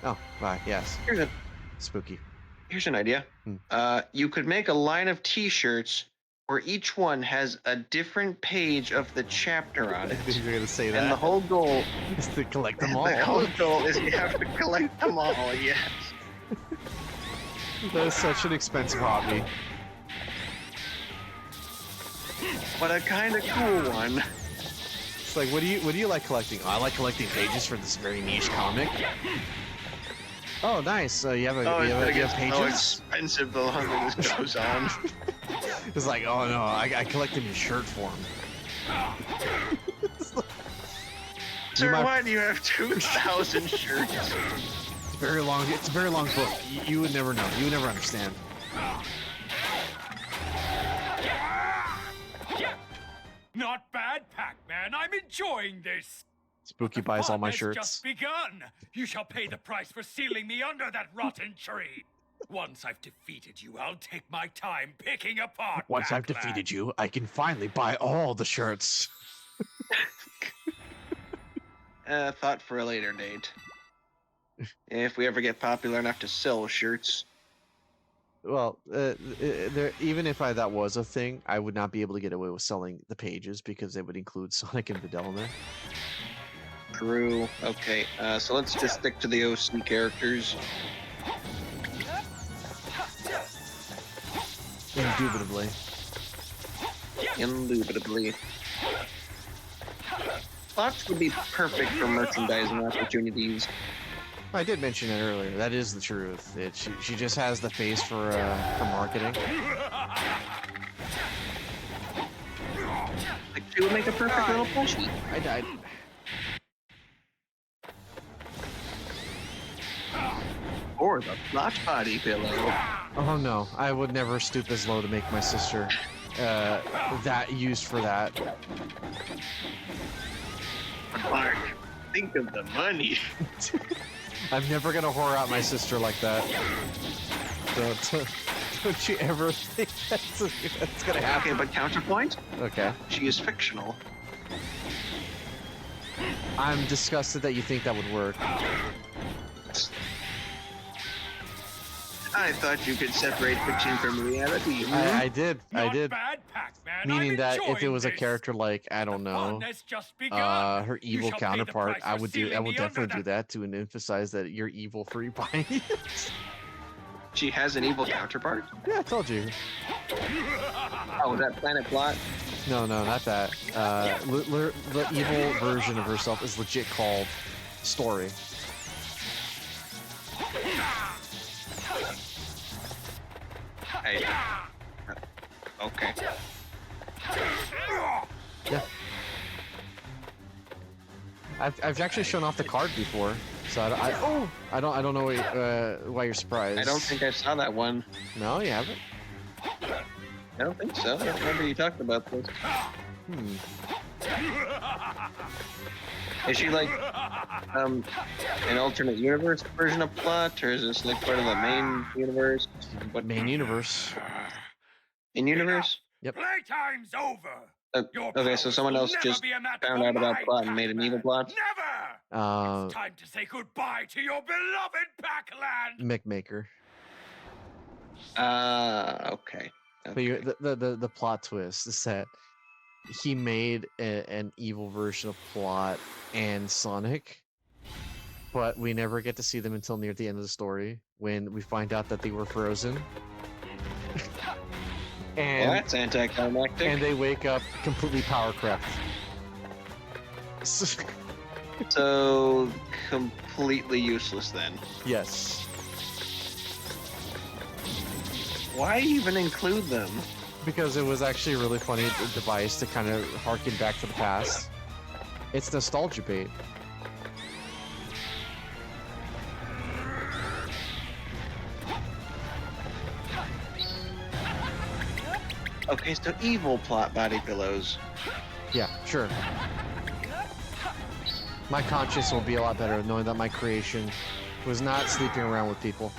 oh, right, yes. Spooky. Here's an idea. You could make a line of T-shirts where each one has a different page of the chapter on it. You're gonna say that. And the whole goal is to collect them all. The whole goal is you have to collect them all. Yes. That is such an expensive hobby. But a kind of cool one. It's like, what do you like collecting? Oh, I like collecting pages for this very niche comic. Oh, nice. So you have you have pages? So expensive the longer this goes on. It's like, oh no, I collect them in shirt form. Sir, why do you have 2,000 shirts? It's very long. It's a very long book. You would never know. You would never understand. Not bad, Pac-Man. I'm enjoying this. Spooky buys all my Fun has shirts. just begun. You shall pay the price for sealing me under that rotten tree. Once I've defeated you, I'll take my time picking apart Once I've Pac-Man. defeated you, I can finally buy all the shirts. Thought for a later date. If we ever get popular enough to sell shirts. Well, even if that was a thing, I would not be able to get away with selling the pages because they would include Sonic and Videl in there. True. Okay, so let's just stick to the OC characters. Indubitably. Indubitably. Plots would be perfect for merchandising opportunities. I did mention it earlier. That is the truth. She just has the face for marketing. Like she would make a perfect little plushie. I died. Or the plot body pillow. Oh no, I would never stoop as low to make my sister that used for that. Mark, think of the money. I'm never gonna whore out my sister like that. Don't you ever think that's gonna happen? Okay, but counterpoint? Okay. She is fictional. I'm disgusted that you think that would work. I thought you could separate fiction from reality. I did. I did. Bad, Pac-Man. Meaning I'm that if it enjoying was a this. character like, I don't The know, fun has just begun. her You evil shall pay the counterpart, price I for would sealing me definitely under do that to emphasize that you're evil for you buying it. She has an evil counterpart? Yeah, I told you. Oh, that Planet Plot? No, not that. The evil version of herself is legit called Story. Okay. Yeah. I've actually shown off the card before, so I don't know why you're surprised. I don't think I saw that one. No, you haven't. I don't think so. I don't remember you talking about this. Is she like an alternate universe version of Plot, or is this like part of the main universe? What main universe? In universe? Yep. Playtime's over. Okay, so someone else just found out about Plot and made an evil Plot? Never! It's time to say goodbye to your beloved Pac-Land! McMaker. Okay. But the plot twist is that he made an evil version of Plot and Sonic, but we never get to see them until near the end of the story when we find out that they were frozen. And, well, that's anticlimactic. And they wake up completely power crept. So completely useless then. Yes. Why even include them? because it was actually a really funny device to kind of harken back to the past. It's nostalgia bait. Okay, so evil plot body pillows. Yeah, sure. My conscience will be a lot better knowing that my creation was not sleeping around with people.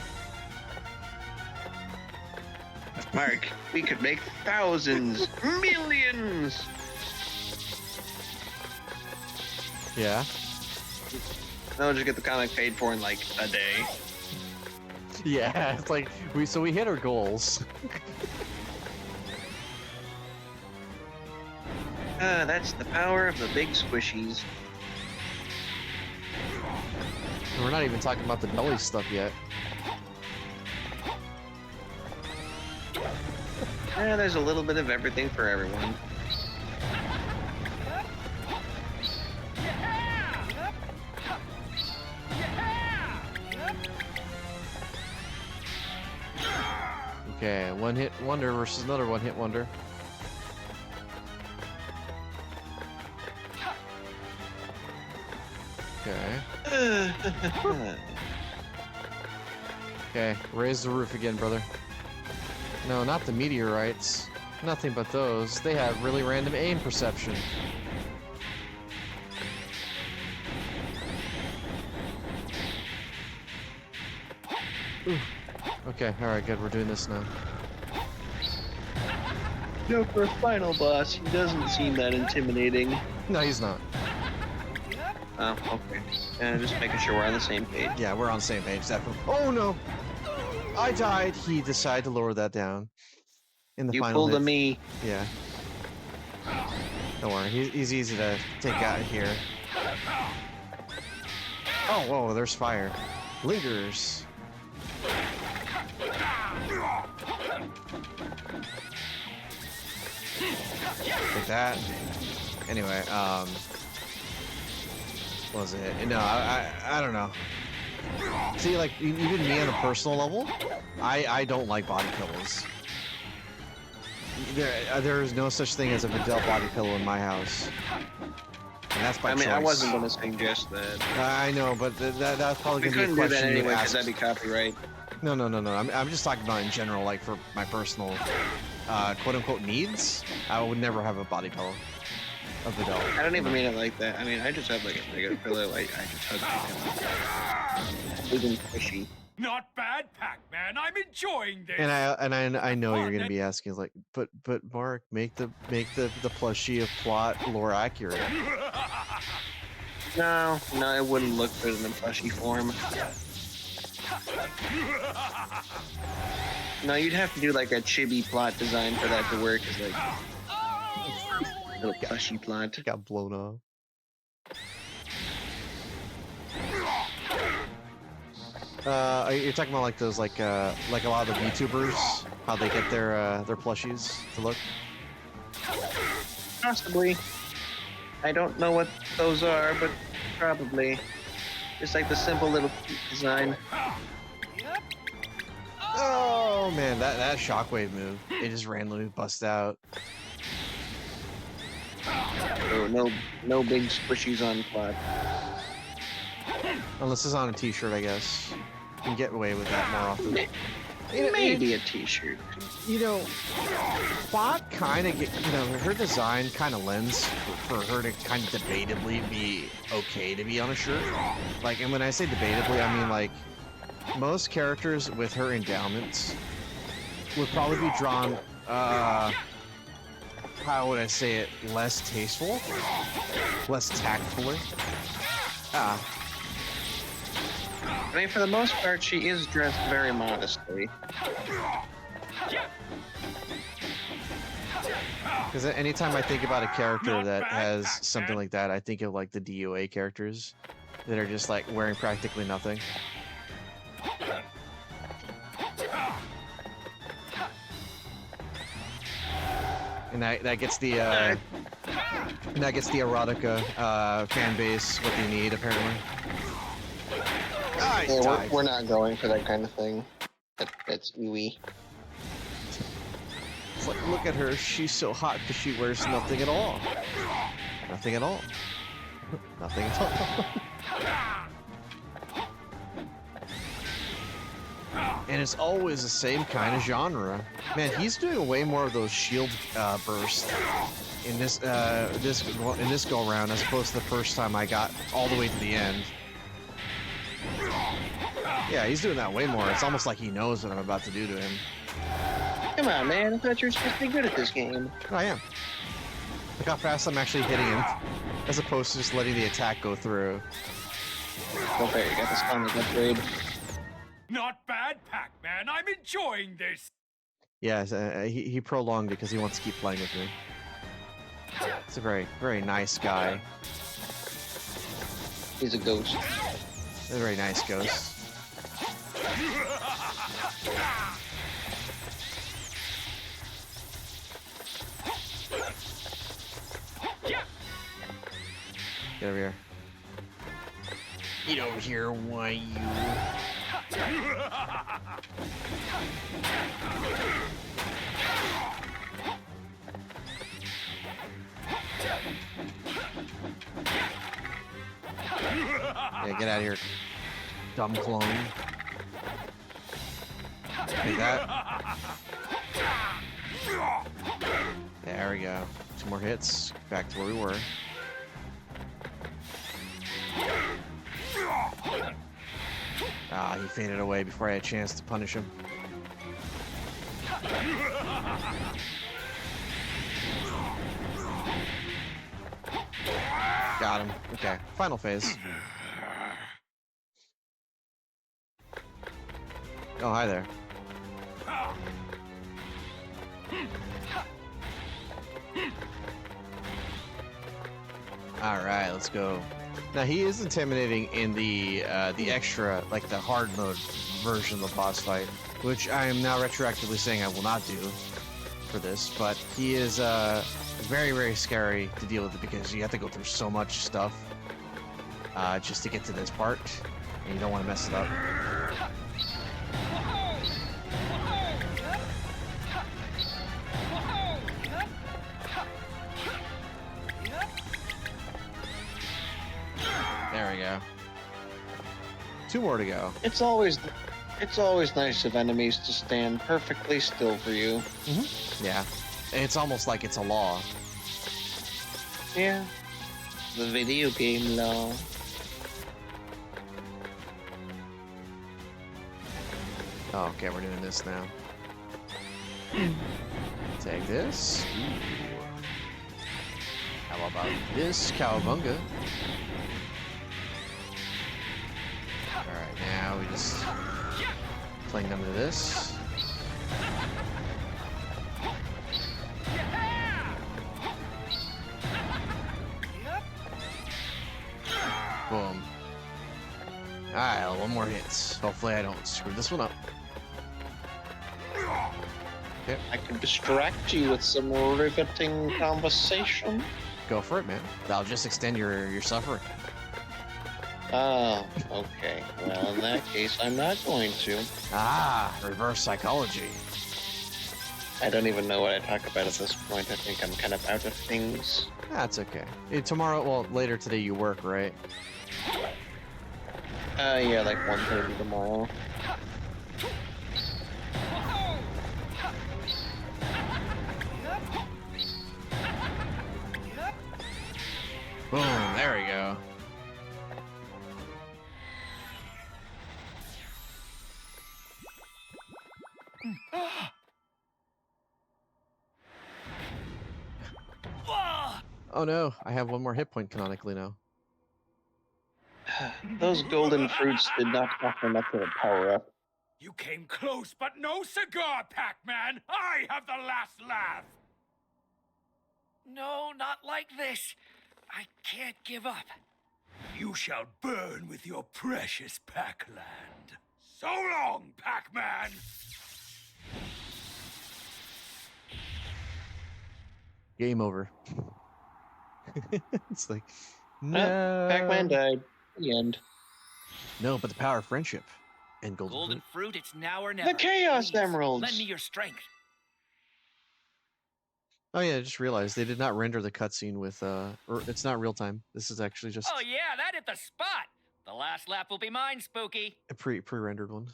Mark, we could make thousands, millions. Yeah. I'll just get the comic paid for in like a day. Yeah, it's like we hit our goals. That's the power of the big squishies. And we're not even talking about the belly stuff yet. Yeah, there's a little bit of everything for everyone. Okay, one hit wonder versus another one hit wonder. Okay. Okay, raise the roof again, brother. No, not the meteorites. Nothing but those. They have really random aim perception. Ooh. Okay, alright, good. We're doing this now. No, for a final boss, he doesn't seem that intimidating. No, he's not. Oh, okay. Just making sure we're on the same page. Yeah, we're on the same page, definitely. Oh no! I died! He decided to lower that down. In the You final pulled hit. a me. Yeah. Don't worry, he's easy to take out here. Oh, whoa, there's fire. Lingers. Like that. Anyway, what was it? No, I don't know. See, like, even me on a personal level, I don't like body pillows. There is no such thing as a Vidal body pillow in my house. And that's by choice. I wasn't going to suggest that. I know, but that's probably We going to be a couldn't do that question you anyway, because ask. that'd be copyright. No. I'm just talking about in general, like for my personal, quote-unquote needs. I would never have a body pillow of Vidal. I don't even mean it like that. I mean, I just have like a regular pillow. I just hug my pillow. Even squishy. Not bad, Pac-Man. I'm enjoying this. And I know you're gonna be asking like, but Mark, make the plushie of plot lore accurate. No, it wouldn't look good in a plushy form. No, you'd have to do like a chibi plot design for that to work. It's like little plushy plot. Got blown off. You're talking about like those like a lot of the VTubers, how they get their plushies to look. Possibly. I don't know what those are, but probably. Just like the simple little design. Oh man, that shockwave move, it just randomly busts out. Oh, no big squishies on plot. Unless it's on a t-shirt, I guess. You can get away with that more often. Maybe a t-shirt. You know, Plot kind of get, her design kind of lends for her to kind of debatably be okay to be on a shirt. Like, and when I say debatably, I mean like most characters with her endowments would probably be drawn, how would I say it, less tasteful, less tactfully. I mean, for the most part, she is dressed very modestly. Because anytime I think about a character that has something like that, I think of like the DOA characters that are just like wearing practically nothing. And that gets the erotica fan base what they need apparently. Yeah, we're not going for that kind of thing. That's ooey. It's like, look at her. She's so hot because she wears nothing at all. Nothing at all. Nothing at all. And it's always the same kind of genre. Man, he's doing way more of those shield bursts in this go around as opposed to the first time I got all the way to the end. Yeah, he's doing that way more. It's almost like he knows what I'm about to do to him. Come on, man. I thought you were supposed to be good at this game. I am. Look how fast I'm actually hitting him, as opposed to just letting the attack go through. Okay, you got this on the upgrade. Not bad, Pac-Man. I'm enjoying this. Yes, he prolonged it because he wants to keep playing with me. He's a very, very nice guy. He's a ghost. A very nice ghost. Get over here. Get over here, why you? Yeah, get out of here, dumb clone. Like that. There we go. 2 more hits. Back to where we were. Ah, he faded away before I had a chance to punish him. Got him. Okay, final phase. Oh, hi there. All right, let's go. Now he is intimidating in the extra, like the hard mode version of the boss fight, which I am now retroactively saying I will not do for this. But he is very, very scary to deal with because you have to go through so much stuff just to get to this part, and you don't want to mess it up. There we go. 2 more to go. It's always nice of enemies to stand perfectly still for you. Mm-hmm. Yeah, it's almost like it's a law. Yeah, the video game law. Oh, okay, we're doing this now. Take this. Ooh. How about this cowabunga? Alright, now we just fling them to this. Boom. Alright, 1 more hits. Hopefully I don't screw this one up. Okay. I can distract you with some riveting conversation. Go for it, man. That'll just extend your suffering. Oh, okay. Well, in that case, I'm not going to. Ah, reverse psychology. I don't even know what I talk about at this point. I think I'm kind of out of things. That's okay. Tomorrow, well, later today you work, right? Yeah, like 1:30 tomorrow. Boom, there we go. Oh no, I have 1 more hit point canonically now. Those golden fruits did not offer much of a power up. You came close, but no cigar, Pac-Man! I have the last laugh! No, not like this. I can't give up. You shall burn with your precious Pac-Land. So long, Pac-Man! Game over. It's like, no. Pac-Man died. The end. No, but the power of friendship and golden Golden fruit. fruit, it's now or never. The Chaos Please, Emeralds! lend me your strength. Oh yeah, I just realized they did not render the cutscene with or it's not real time. This is actually just Oh yeah, that hit the spot. The last lap will be mine, Spooky. a pre-rendered one.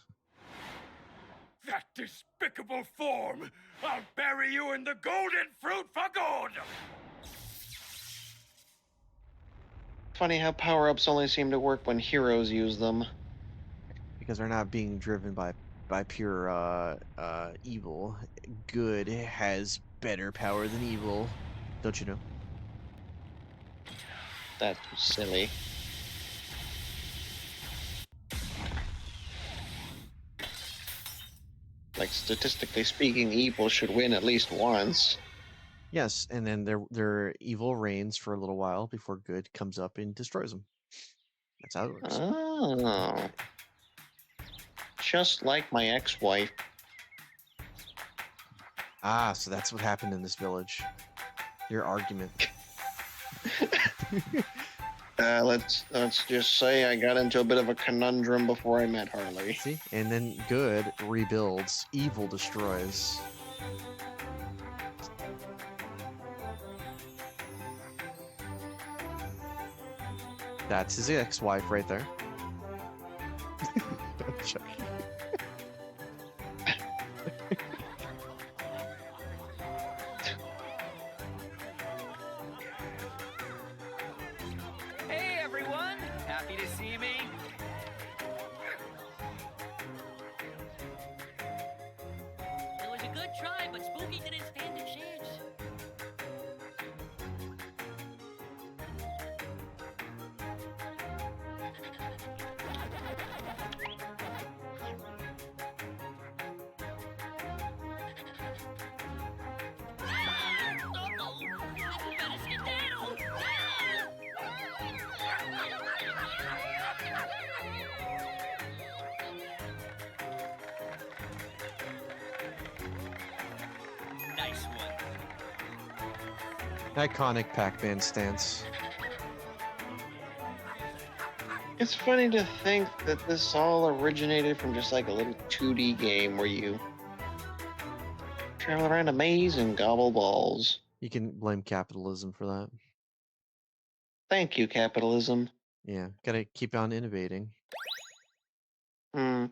That despicable form! I'll bury you in the golden fruit for good! Funny how power-ups only seem to work when heroes use them. Because they're not being driven by pure evil. Good has better power than evil. Don't you know? That's silly. Like, statistically speaking, evil should win at least once. Yes, and then their evil reigns for a little while before good comes up and destroys them. That's how it works. Oh. Just like my ex-wife. Ah, so that's what happened in this village. Your argument. Let's just say I got into a bit of a conundrum before I met Harley. See? And then good rebuilds, evil destroys. That's his ex-wife right there. I'm joking. Hey everyone, happy to see me. It was a good try, but Spooky didn't stand a chance. Nice one. Iconic Pac-Man stance. It's funny to think that this all originated from just like a little 2D game where you travel around a maze and gobble balls. You can blame capitalism for that. Thank you, capitalism. Yeah, gotta keep on innovating. Hmm.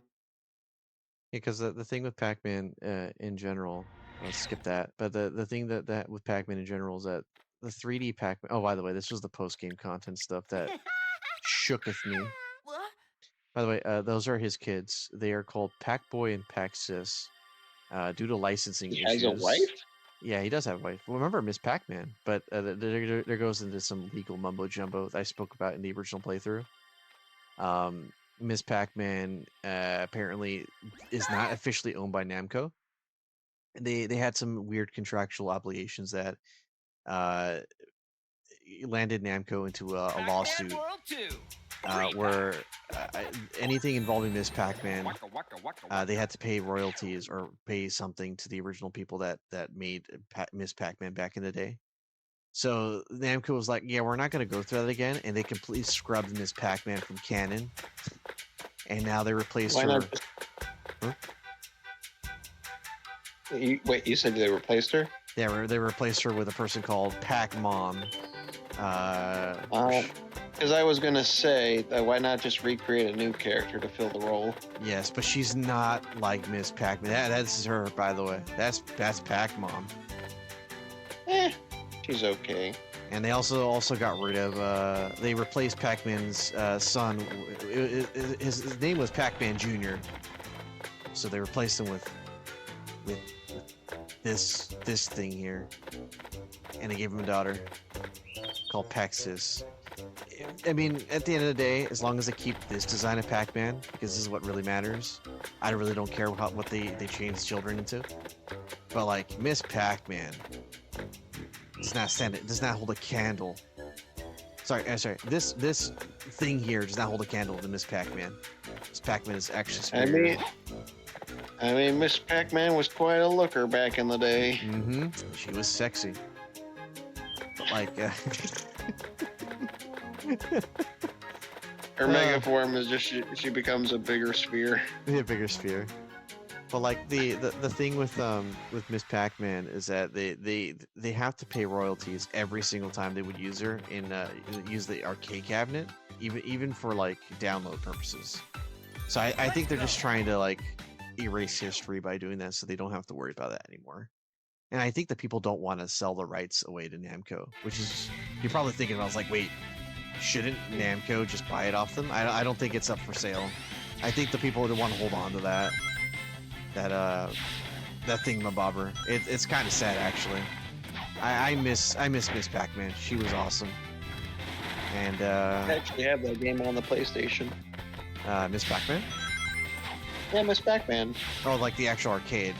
Because the thing with Pac-Man in general, let's skip that. But the thing that with Pac-Man in general is that the 3D Pac-Man. Oh, by the way, this was the post-game content stuff that shooketh me. What? By the way, those are his kids. They are called Pac-Boy and Pac-Sis. Due to licensing He issues. has a wife? Yeah, he does have a wife. Well, remember Miss Pac-Man, but there goes into some legal mumbo jumbo that I spoke about in the original playthrough. Miss Pac-Man apparently is not officially owned by Namco. They had some weird contractual obligations that landed Namco into a Pac-Man lawsuit World 2. where anything involving Miss Pac-Man, they had to pay royalties or pay something to the original people that made Miss Pac-Man back in the day. So Namco was like, "Yeah, we're not going to go through that again," and they completely scrubbed Miss Pac-Man from canon, and now they replaced Why her. not just... Huh? Wait, you said they replaced her? Yeah, they replaced her with a person called Pac-Mom. Because I was gonna say, why not just recreate a new character to fill the role? Yes, but she's not like Miss Pac-Man. That's her, by the way. That's Pac-Mom. She's okay. And they also got rid of. They replaced Pac-Man's son. His name was Pac-Man Jr. So they replaced him with this thing here, and they gave him a daughter called Pac-Sis. I mean, at the end of the day, as long as they keep this design of Pac-Man, because this is what really matters, I really don't care what they change children into. But like Miss Pac-Man does not hold a candle. Sorry. This thing here does not hold a candle to Miss Pac-Man. Miss Pac-Man is actually superior. I mean, Miss Pac-Man was quite a looker back in the day. Mm-hmm. She was sexy. But like, her mega form is just she becomes a bigger sphere. a bigger sphere. But like the thing with Miss Pac-Man is that they have to pay royalties every single time they would use her in use the arcade cabinet, even for like download purposes. So I think they're just trying to like erase history by doing that, so they don't have to worry about that anymore. And I think that people don't want to sell the rights away to Namco, which is you're probably thinking. I was like, wait, shouldn't Namco just buy it off them? I don't think it's up for sale. I think the people would want to hold on to that thingamabobber. It's kind of sad actually. I miss Miss Pac-Man. She was awesome. And I actually have that game on the PlayStation. Miss Pac-Man? Yeah, Miss Pac-Man. Oh, like the actual arcade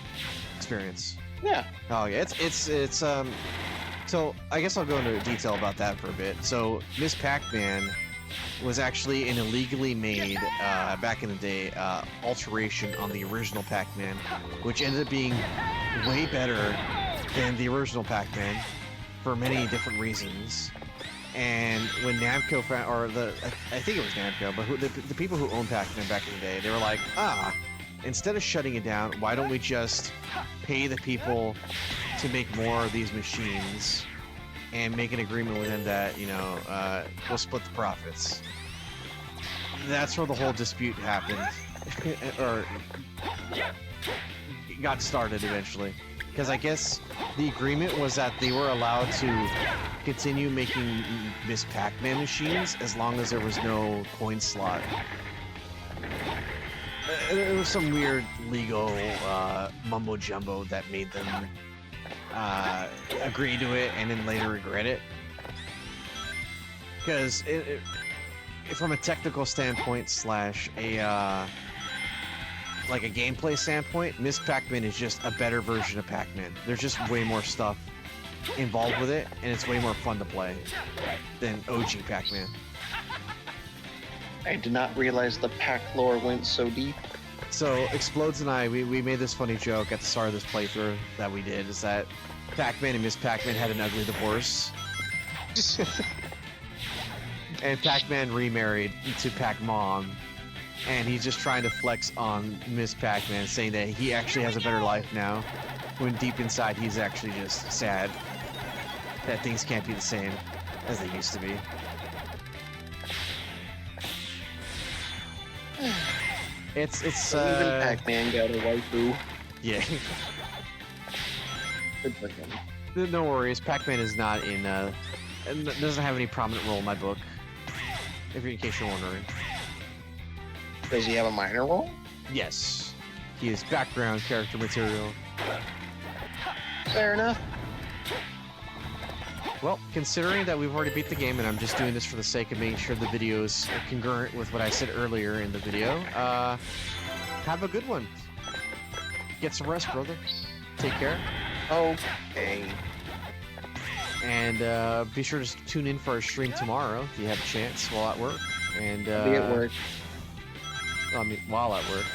experience. Yeah. Oh yeah, it's so I guess I'll go into detail about that for a bit. So Miss Pac-Man was actually an illegally made back in the day alteration on the original Pac-Man, which ended up being way better than the original Pac-Man for many different reasons. And when Namco found, or I think it was Namco, but the people who owned Pac-Man back in the day, they were like, instead of shutting it down, why don't we just pay the people to make more of these machines and make an agreement with them that, you know, we'll split the profits. That's where the whole dispute happened, or got started eventually. Because I guess the agreement was that they were allowed to continue making Miss Pac-Man machines as long as there was no coin slot. It was some weird legal mumbo jumbo that made them agree to it and then later regret it. Because from a technical standpoint slash a like a gameplay standpoint, Miss Pac-Man is just a better version of Pac-Man. There's just way more stuff involved with it, and it's way more fun to play than OG Pac-Man. I did not realize the Pac lore went so deep. So Explodes and I, we made this funny joke at the start of this playthrough that we did, is that Pac-Man and Miss Pac-Man had an ugly divorce. And Pac-Man remarried to Pac-Mom, and he's just trying to flex on Miss Pac-Man, saying that he actually has a better life now, when deep inside he's actually just sad that things can't be the same as they used to be. It's even Pac-Man got a waifu. Yeah. Good for him. No worries, Pac-Man is not in doesn't have any prominent role in my book. In case you're wondering. Does he have a minor role? Yes. He is background character material. Fair enough. Well, considering that we've already beat the game and I'm just doing this for the sake of making sure the video is congruent with what I said earlier in the video, have a good one. Get some rest, brother. Take care. Okay. And be sure to tune in for our stream tomorrow if you have a chance while at work. And be at work. I mean, while at work.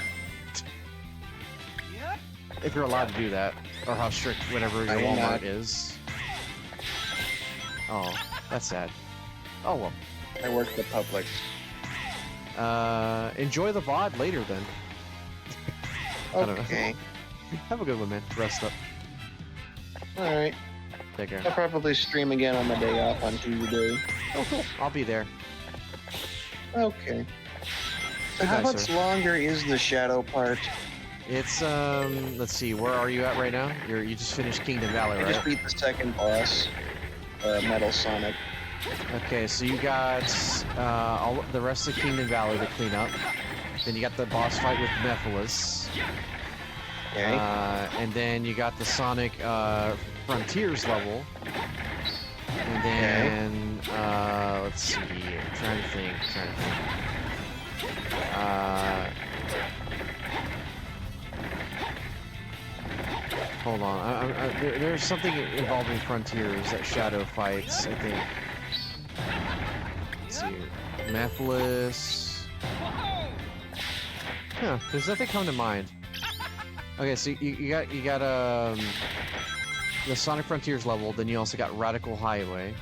If you're allowed to do that, or how strict whatever your Walmart is. Oh, that's sad. Oh well. I work the Publix. Enjoy the VOD later then. I don't know. Okay. Have a good one, man. Rest up. Alright. Take care. I'll probably stream again on my day off on Tuesday. Oh, cool. I'll be there. Okay. So Goodbye, how much sir. longer is the shadow part? It's let's see, where are you at right now? You just finished Kingdom Valley, I right? just beat the second boss, Metal Sonic. Okay, so you got all the rest of Kingdom Valley to clean up. Then you got the boss fight with Mephiles. Okay. And then you got the Sonic Frontiers level. And then let's see, I'm trying to think. Hold on, there's something involving Frontiers that Shadow fights, I think. Let's see, Mephiles. Huh, there's nothing come to mind. Okay, so you got the Sonic Frontiers level, then you also got Radical Highway,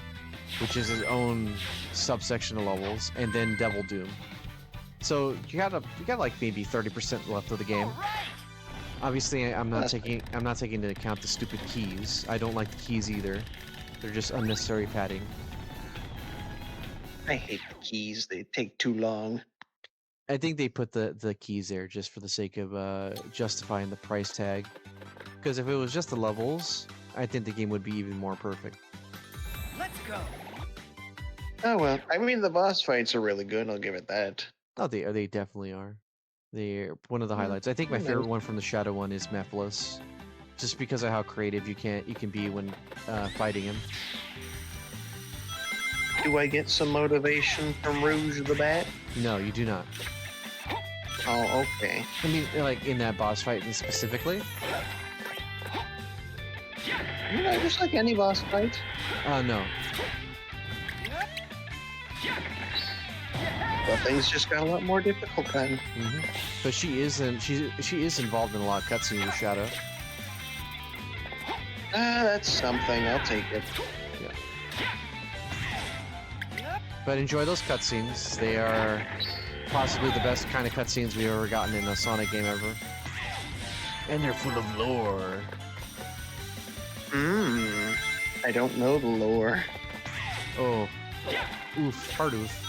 which is his own subsection of levels, and then Devil Doom. So you got like maybe 30% left of the game. Obviously, I'm not taking into account the stupid keys. I don't like the keys either. They're just unnecessary padding. I hate the keys. They take too long. I think they put the keys there just for the sake of justifying the price tag. Because if it was just the levels, I think the game would be even more perfect. Let's go. Oh well, I mean the boss fights are really good. I'll give it that. Oh, they definitely are. They're one of the highlights. I think my favorite one from the Shadow one is Mephiles, just because of how creative you can be when fighting him. Do I get some motivation from Rouge the Bat? No, you do not. Oh, okay. I mean, like in that boss fight specifically. You know, just like any boss fight. No. Well, things just got a lot more difficult then. But she is involved in a lot of cutscenes with Shadow. That's something. I'll take it. Yeah. But enjoy those cutscenes. They are possibly the best kind of cutscenes we've ever gotten in a Sonic game ever. And they're full of lore. I don't know the lore. Oh. Oof. Hard oof.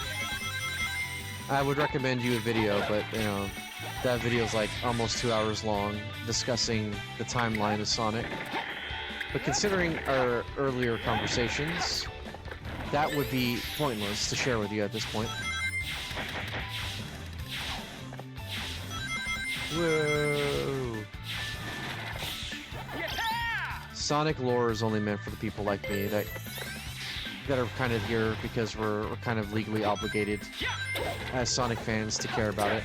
I would recommend you a video, but, you know, that video is like almost 2 hours long, discussing the timeline of Sonic. But considering our earlier conversations, that would be pointless to share with you at this point. Whoa! Sonic lore is only meant for the people like me that are kind of here because we're kind of legally obligated as Sonic fans to care about it.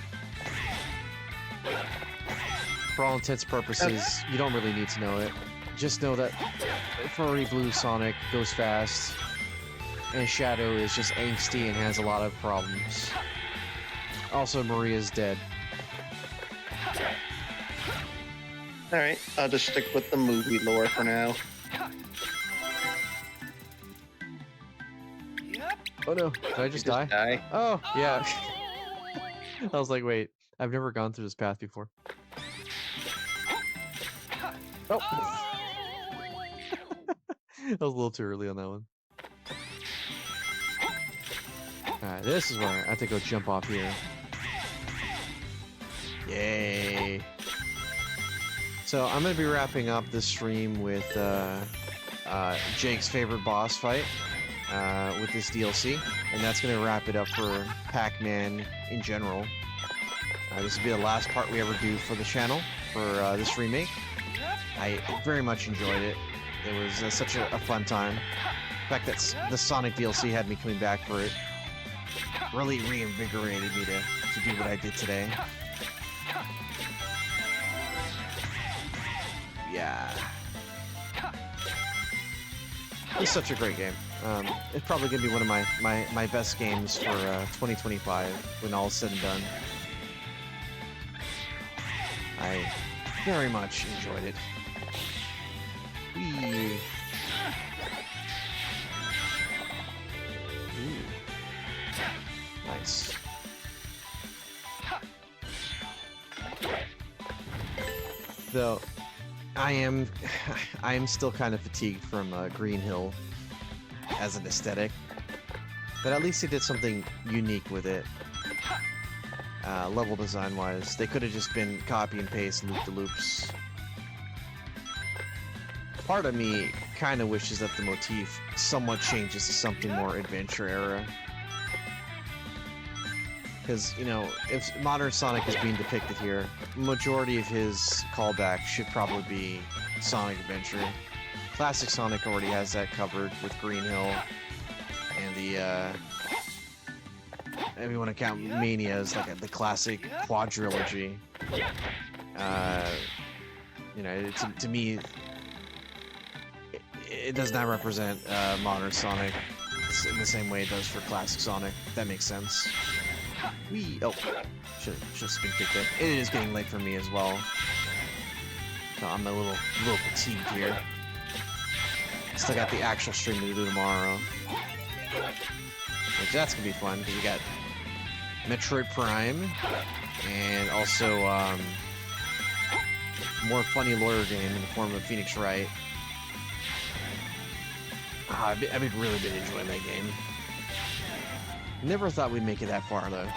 For all intents and purposes, you don't really need to know it. Just know that furry blue Sonic goes fast, and Shadow is just angsty and has a lot of problems. Also, Maria's dead. Alright, I'll just stick with the movie lore for now. Oh no, did I just die? Oh, yeah. I was like, wait, I've never gone through this path before. Oh! I was a little too early on that one. Alright, this is where I have to go jump off here. Yay! So I'm going to be wrapping up this stream with Jake's favorite boss fight. With this DLC, and that's going to wrap it up for Pac-Man in general. This will be the last part we ever do for the channel for this remake. I very much enjoyed it. It was such a fun time. The fact that the Sonic DLC had me coming back for it really reinvigorated me to do what I did today. Yeah. It's such a great game. It's probably going to be one of my best games for 2025 when all is said and done. I very much enjoyed it. Whee. Ooh. Nice. Though I am still kind of fatigued from Green Hill as an aesthetic, but at least they did something unique with it. Level design wise, they could have just been copy and paste loop-de-loops. Part of me kind of wishes that the motif somewhat changes to something more adventure era. Because, you know, if modern Sonic is being depicted here, majority of his callbacks should probably be Sonic Adventure. Classic Sonic already has that covered with Green Hill and the, if you want to count Mania as like the classic quadrilogy. You know, to me, it does not represent modern Sonic in the same way it does for classic Sonic. If that makes sense. Wee. Oh, should spin kicked it. It is getting late for me as well. So I'm a little fatigued here. Still got the actual stream to do tomorrow, which that's gonna be fun because we got Metroid Prime and also more funny lawyer game in the form of Phoenix Wright. I've been really been enjoying that game. Never thought we'd make it that far though.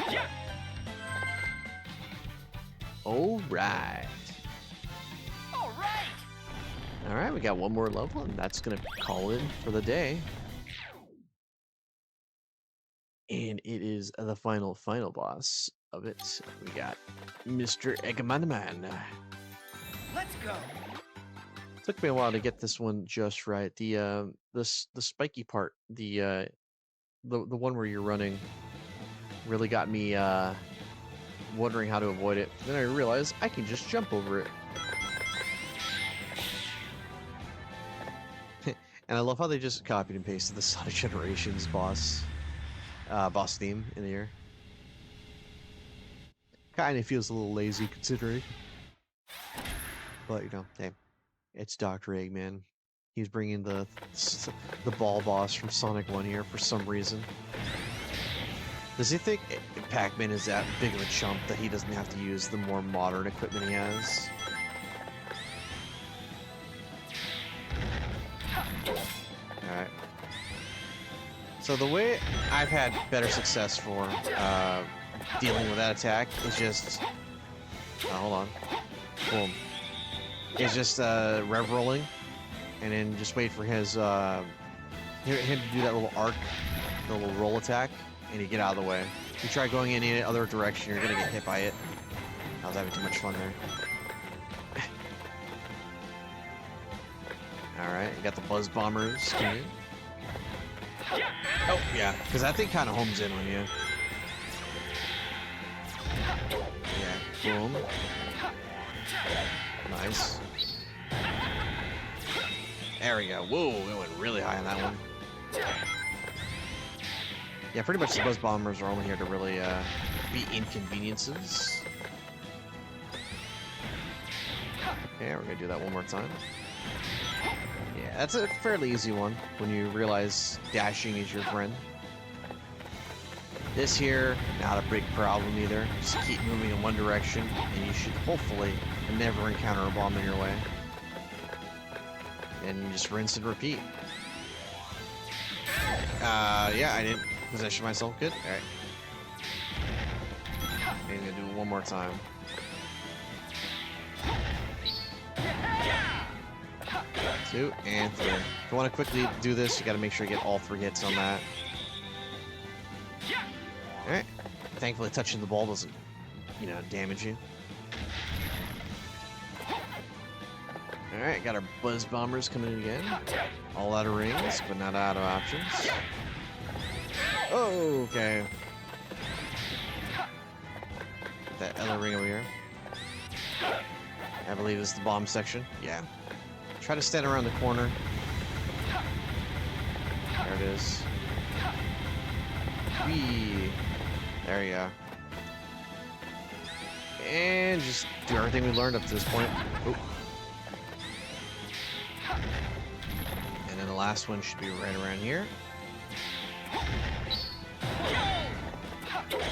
All right. All right, we got one more level, and that's gonna call it for the day. And it is the final boss of it. We got Mr. Eggman Man. Let's go. Took me a while to get this one just right. The spiky part, the one where you're running, really got me wondering how to avoid it. Then I realized I can just jump over it. And I love how they just copied and pasted the Sonic Generations boss theme in here. Kind of feels a little lazy considering, but you know, hey, it's Dr. Eggman. He's bringing the ball boss from Sonic 1 here for some reason. Does he think Pac-Man is that big of a chump that he doesn't have to use the more modern equipment he has? Alright. So the way I've had better success for dealing with that attack is just... hold on. Boom. Is just rev rolling, and then just wait for his him to do that little arc, the little roll attack, and you get out of the way. If you try going in any other direction, you're gonna get hit by it. I was having too much fun there. Alright, you got the Buzz Bombers coming in. Oh, yeah, because that thing kind of homes in on you. Yeah, boom. Nice. There we go. Whoa, it went really high on that one. Yeah, pretty much the Buzz Bombers are only here to really be inconveniences. Okay, we're gonna do that one more time. Yeah, that's a fairly easy one when you realize dashing is your friend. This here, not a big problem either. Just keep moving in one direction, and you should hopefully never encounter a bomb in your way. And you just rinse and repeat. Yeah, I didn't position myself good. Alright. I'm gonna do it one more time. Two and three. If you want to quickly do this, you gotta make sure you get all 3 hits on that. Alright. Thankfully touching the ball doesn't, you know, damage you. Alright, got our Buzz Bombers coming in again. All out of rings, but not out of options. Oh, okay. That other ring over here. I believe this is the bomb section. Yeah. Try to stand around the corner. There it is. Whee! There you go. And just do everything we learned up to this point. Oh. And then the last one should be right around here.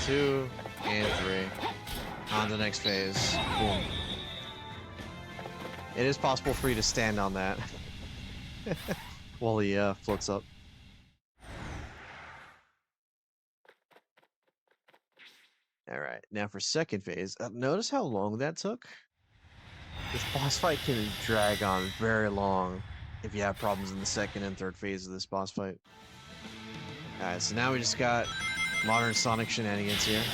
2 and 3. On to the next phase. Boom. It is possible for you to stand on that while he floats up. Alright, now for second phase. Notice how long that took? This boss fight can drag on very long if you have problems in the second and third phase of this boss fight. Alright, so now we just got modern Sonic shenanigans here.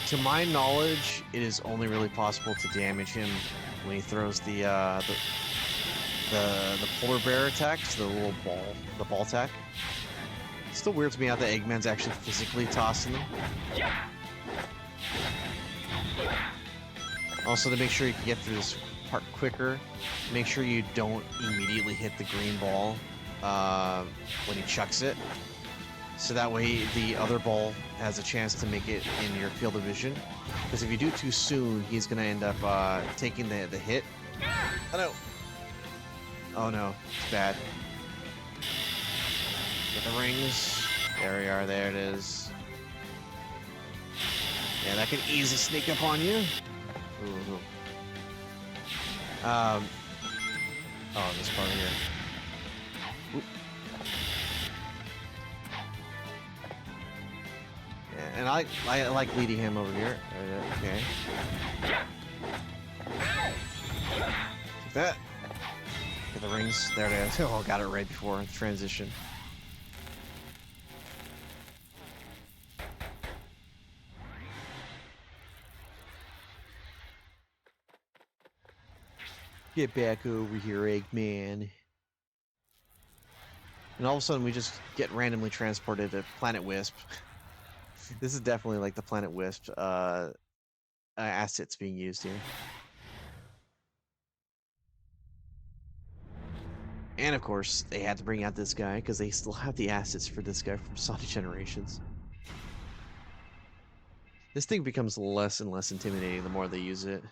To my knowledge, it is only really possible to damage him when he throws the polar bear attacks, the little ball, the ball attack. It's still weird to me how the Eggman's actually physically tossing them. Also, to make sure you can get through this part quicker, make sure you don't immediately hit the green ball when he chucks it. So that way the other ball has a chance to make it in your field of vision. Because if you do too soon, he's going to end up taking the hit. Oh no. Oh no, it's bad. Get the rings. There we are, there it is. Yeah, that can easily sneak up on you. Ooh. Oh, this part here. Oop. Yeah, and I like leading him over here. Okay. Like that. Get the rings. There it is. Oh, got it right before transition. Get back over here, Eggman. And all of a sudden, we just get randomly transported to Planet Wisp. This is definitely like the Planet Wisp assets being used here. And of course, they had to bring out this guy because they still have the assets for this guy from Sonic Generations. This thing becomes less and less intimidating the more they use it.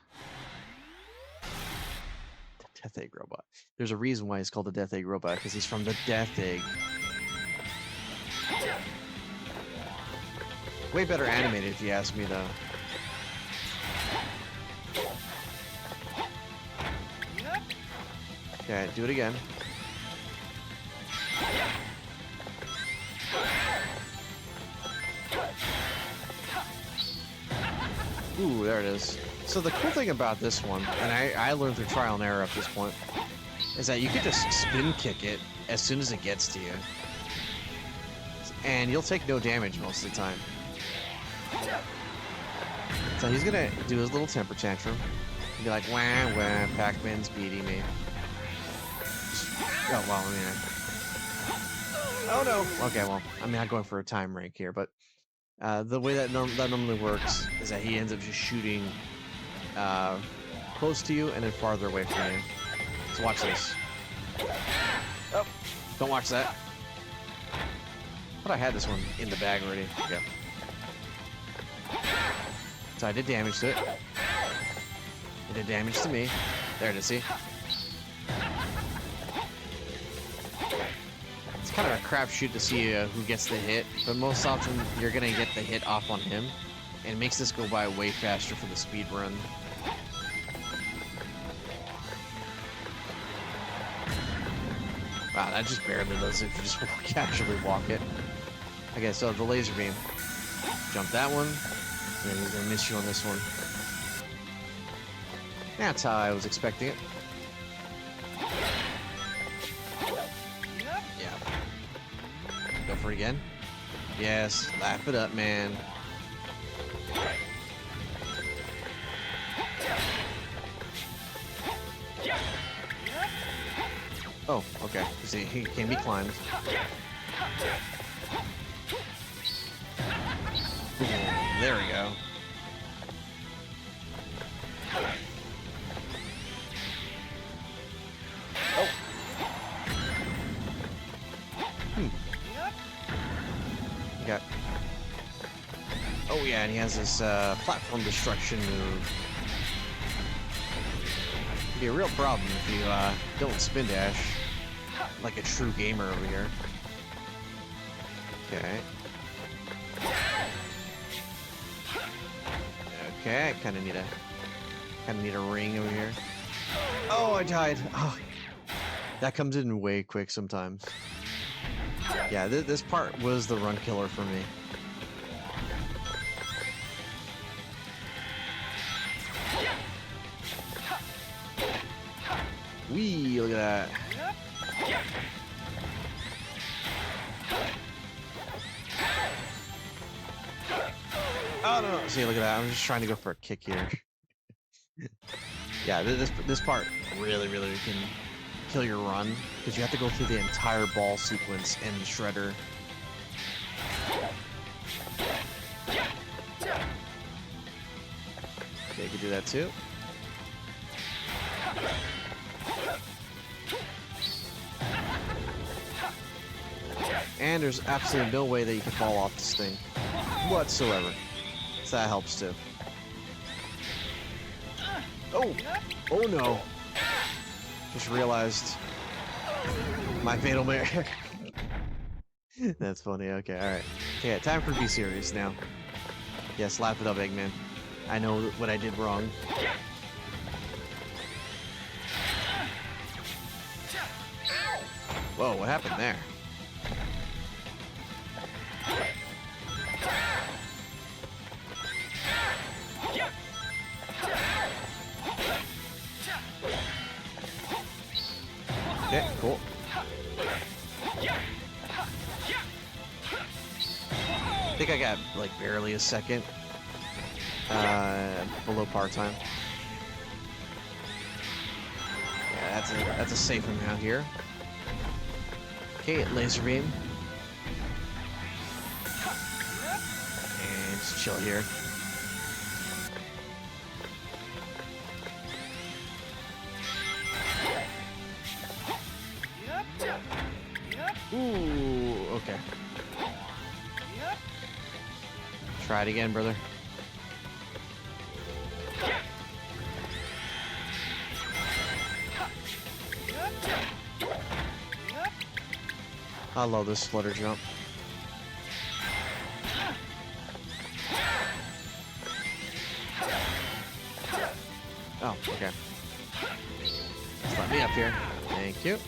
Death Egg Robot. There's a reason why he's called the Death Egg Robot, because he's from the Death Egg. Way better animated, if you ask me, though. Okay, do it again. Ooh, there it is. So the cool thing about this one, and I learned through trial and error at this point, is that you can just spin kick it as soon as it gets to you. And you'll take no damage most of the time. So he's gonna do his little temper tantrum. And be like, wah, wah, Pac-Man's beating me. Oh, well, I mean, oh no! Okay, well, I'm not going for a time rank here, but the way that normally works is that he ends up just shooting close to you and then farther away from you. So watch this. Oh, don't watch that. But I had this one in the bag already. Okay. So I did damage to it. It did damage to me. There it is, see? It's kind of a crapshoot to see who gets the hit, but most often you're gonna get the hit off on him, and it makes this go by way faster for the speed run. Wow, that just barely does it if you just casually walk it. Okay, so the laser beam. Jump that one, and then he's gonna miss you on this one. That's how I was expecting it. Yeah. Go for it again. Yes, laugh it up, man. Oh, okay. See, he can be climbed. Ooh, there we go. Oh. Okay. Oh yeah, and he has this platform destruction move. It'd be a real problem if you don't spin dash like a true gamer over here. Okay. Okay, I kind of need a ring over here. Oh, I died. Oh, that comes in way quick sometimes. Yeah, this part was the run killer for me. Wee, look at that. Oh no! See, look at that. I'm just trying to go for a kick here. Yeah, this part really can kill your run because you have to go through the entire ball sequence in the shredder. Okay, you can do that too. And there's absolutely no way that you can fall off this thing whatsoever. So that helps too. Oh! Oh no! Just realized my fatal mirror. That's funny. Okay, alright. Okay, time for be serious now. Yes, laugh it up, Eggman. I know what I did wrong. Whoa, what happened there? Okay, cool. I think I got like barely a second below par time. Yeah, that's a safe amount here. Okay, laser beam. And just chill here. Ooh, okay. Try it again, brother. I love this flutter jump. Oh, okay. Just let me up here. Thank you.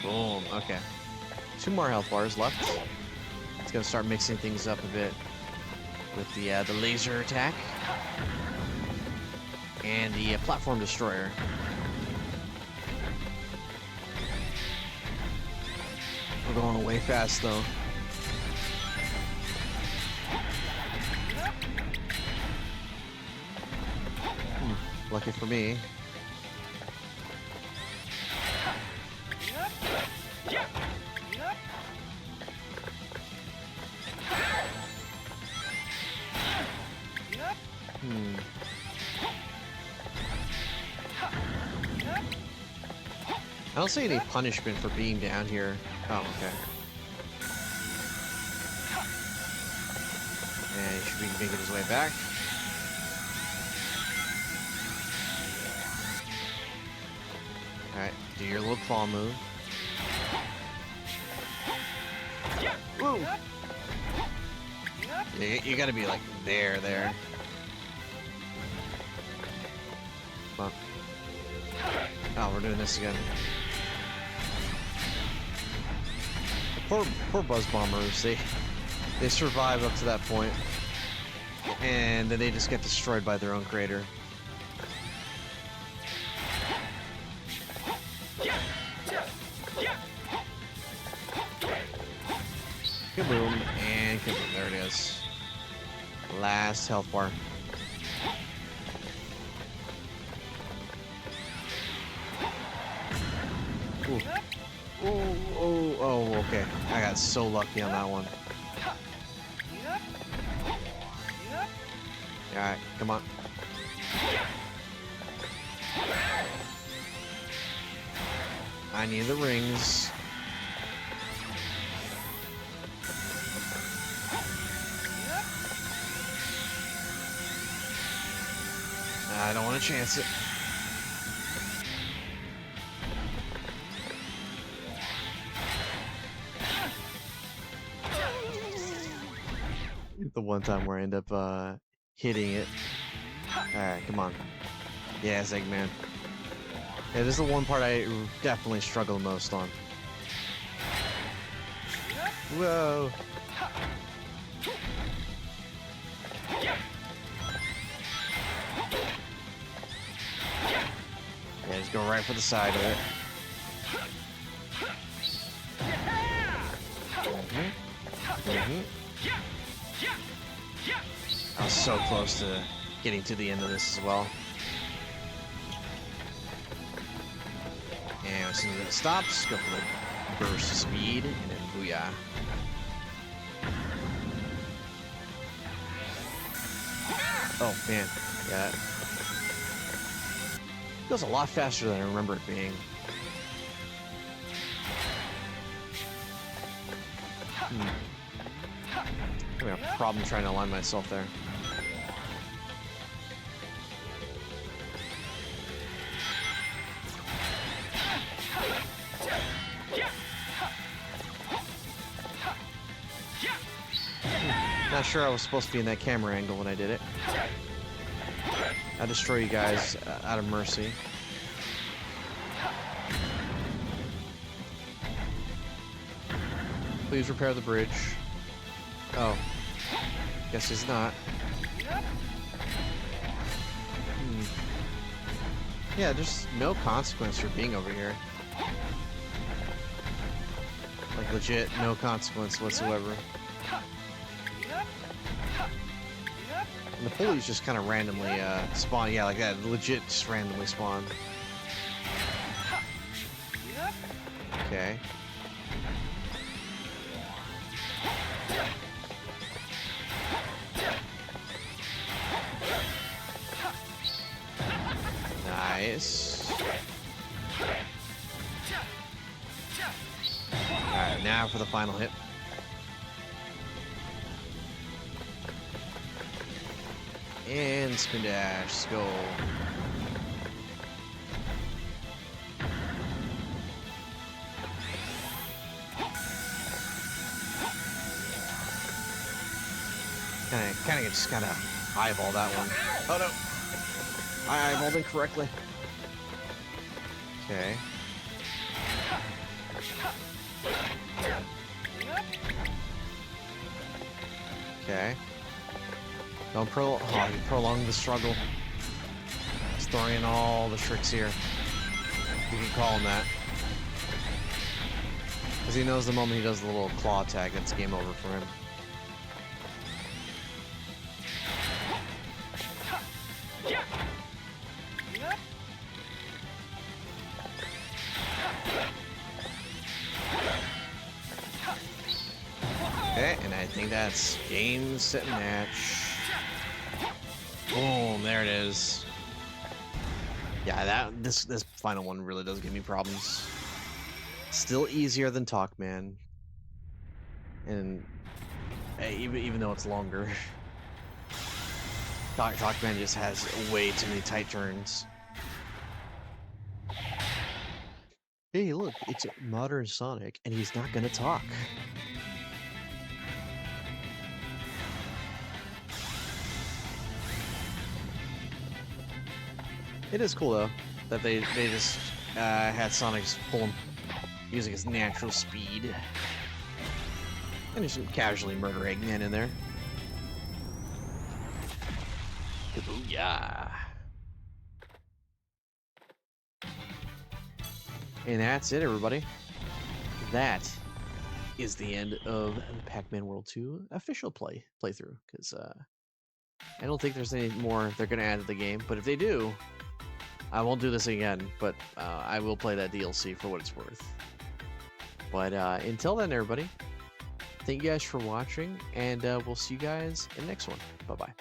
Boom. Okay. 2 more health bars left. It's gonna start mixing things up a bit with the laser attack and the platform destroyer. We're going way fast though. Lucky for me. I don't see any punishment for being down here. Oh, okay. And he should be making his way back. Alright, do your little claw move. Woo! You gotta be like there. Come on. Oh, we're doing this again. Poor buzz bombers. They survive up to that point, and then they just get destroyed by their own creator. Kaboom and kaboom. There it is. Last health bar. Ooh. Oh, okay. I got so lucky on that one. Alright, come on. I need the rings. I don't want to chance it. The one time where I end up hitting it. Alright, come on. Yes, Eggman. Yeah, this is the one part I definitely struggle most on. Whoa! Yeah, just go right for the side of it. I was so close to getting to the end of this as well. And as soon as it stops, go for the burst speed, and then booyah. Oh, man. Yeah. It goes a lot faster than I remember it being. I'm having a problem trying to align myself there. Not sure I was supposed to be in that camera angle when I did it. I destroy you guys out of mercy. Please repair the bridge. Oh. Guess he's not. Yeah, there's no consequence for being over here. Like, legit, no consequence whatsoever. And the pulleys just kind of randomly spawn. Yeah, like that. Legit just randomly spawn. Okay. Nice. Alright, now for the final hit. And spin dash, let's go. Kinda just kinda eyeball that one. Oh no! I eyeballed incorrectly. Okay. Okay. Don't prolong the struggle. He's throwing in all the tricks here. You can call him that. Because he knows the moment he does the little claw attack, that's game over for him. Okay, and I think that's game, set, match. Boom, there it is. Yeah, this final one really does give me problems. Still easier than Pac-Man, and hey, even though it's longer, Pac-Man just has way too many tight turns. Hey, look, it's modern Sonic, and he's not gonna talk. It is cool though that they just had Sonic just pull him using his natural speed, and just casually murder Eggman in there. Booyah! And that's it, everybody. That is the end of the Pac-Man World 2 official playthrough. Because I don't think there's any more they're gonna add to the game, but if they do, I won't do this again, but I will play that DLC for what it's worth. But until then, everybody, thank you guys for watching, and we'll see you guys in the next one. Bye-bye.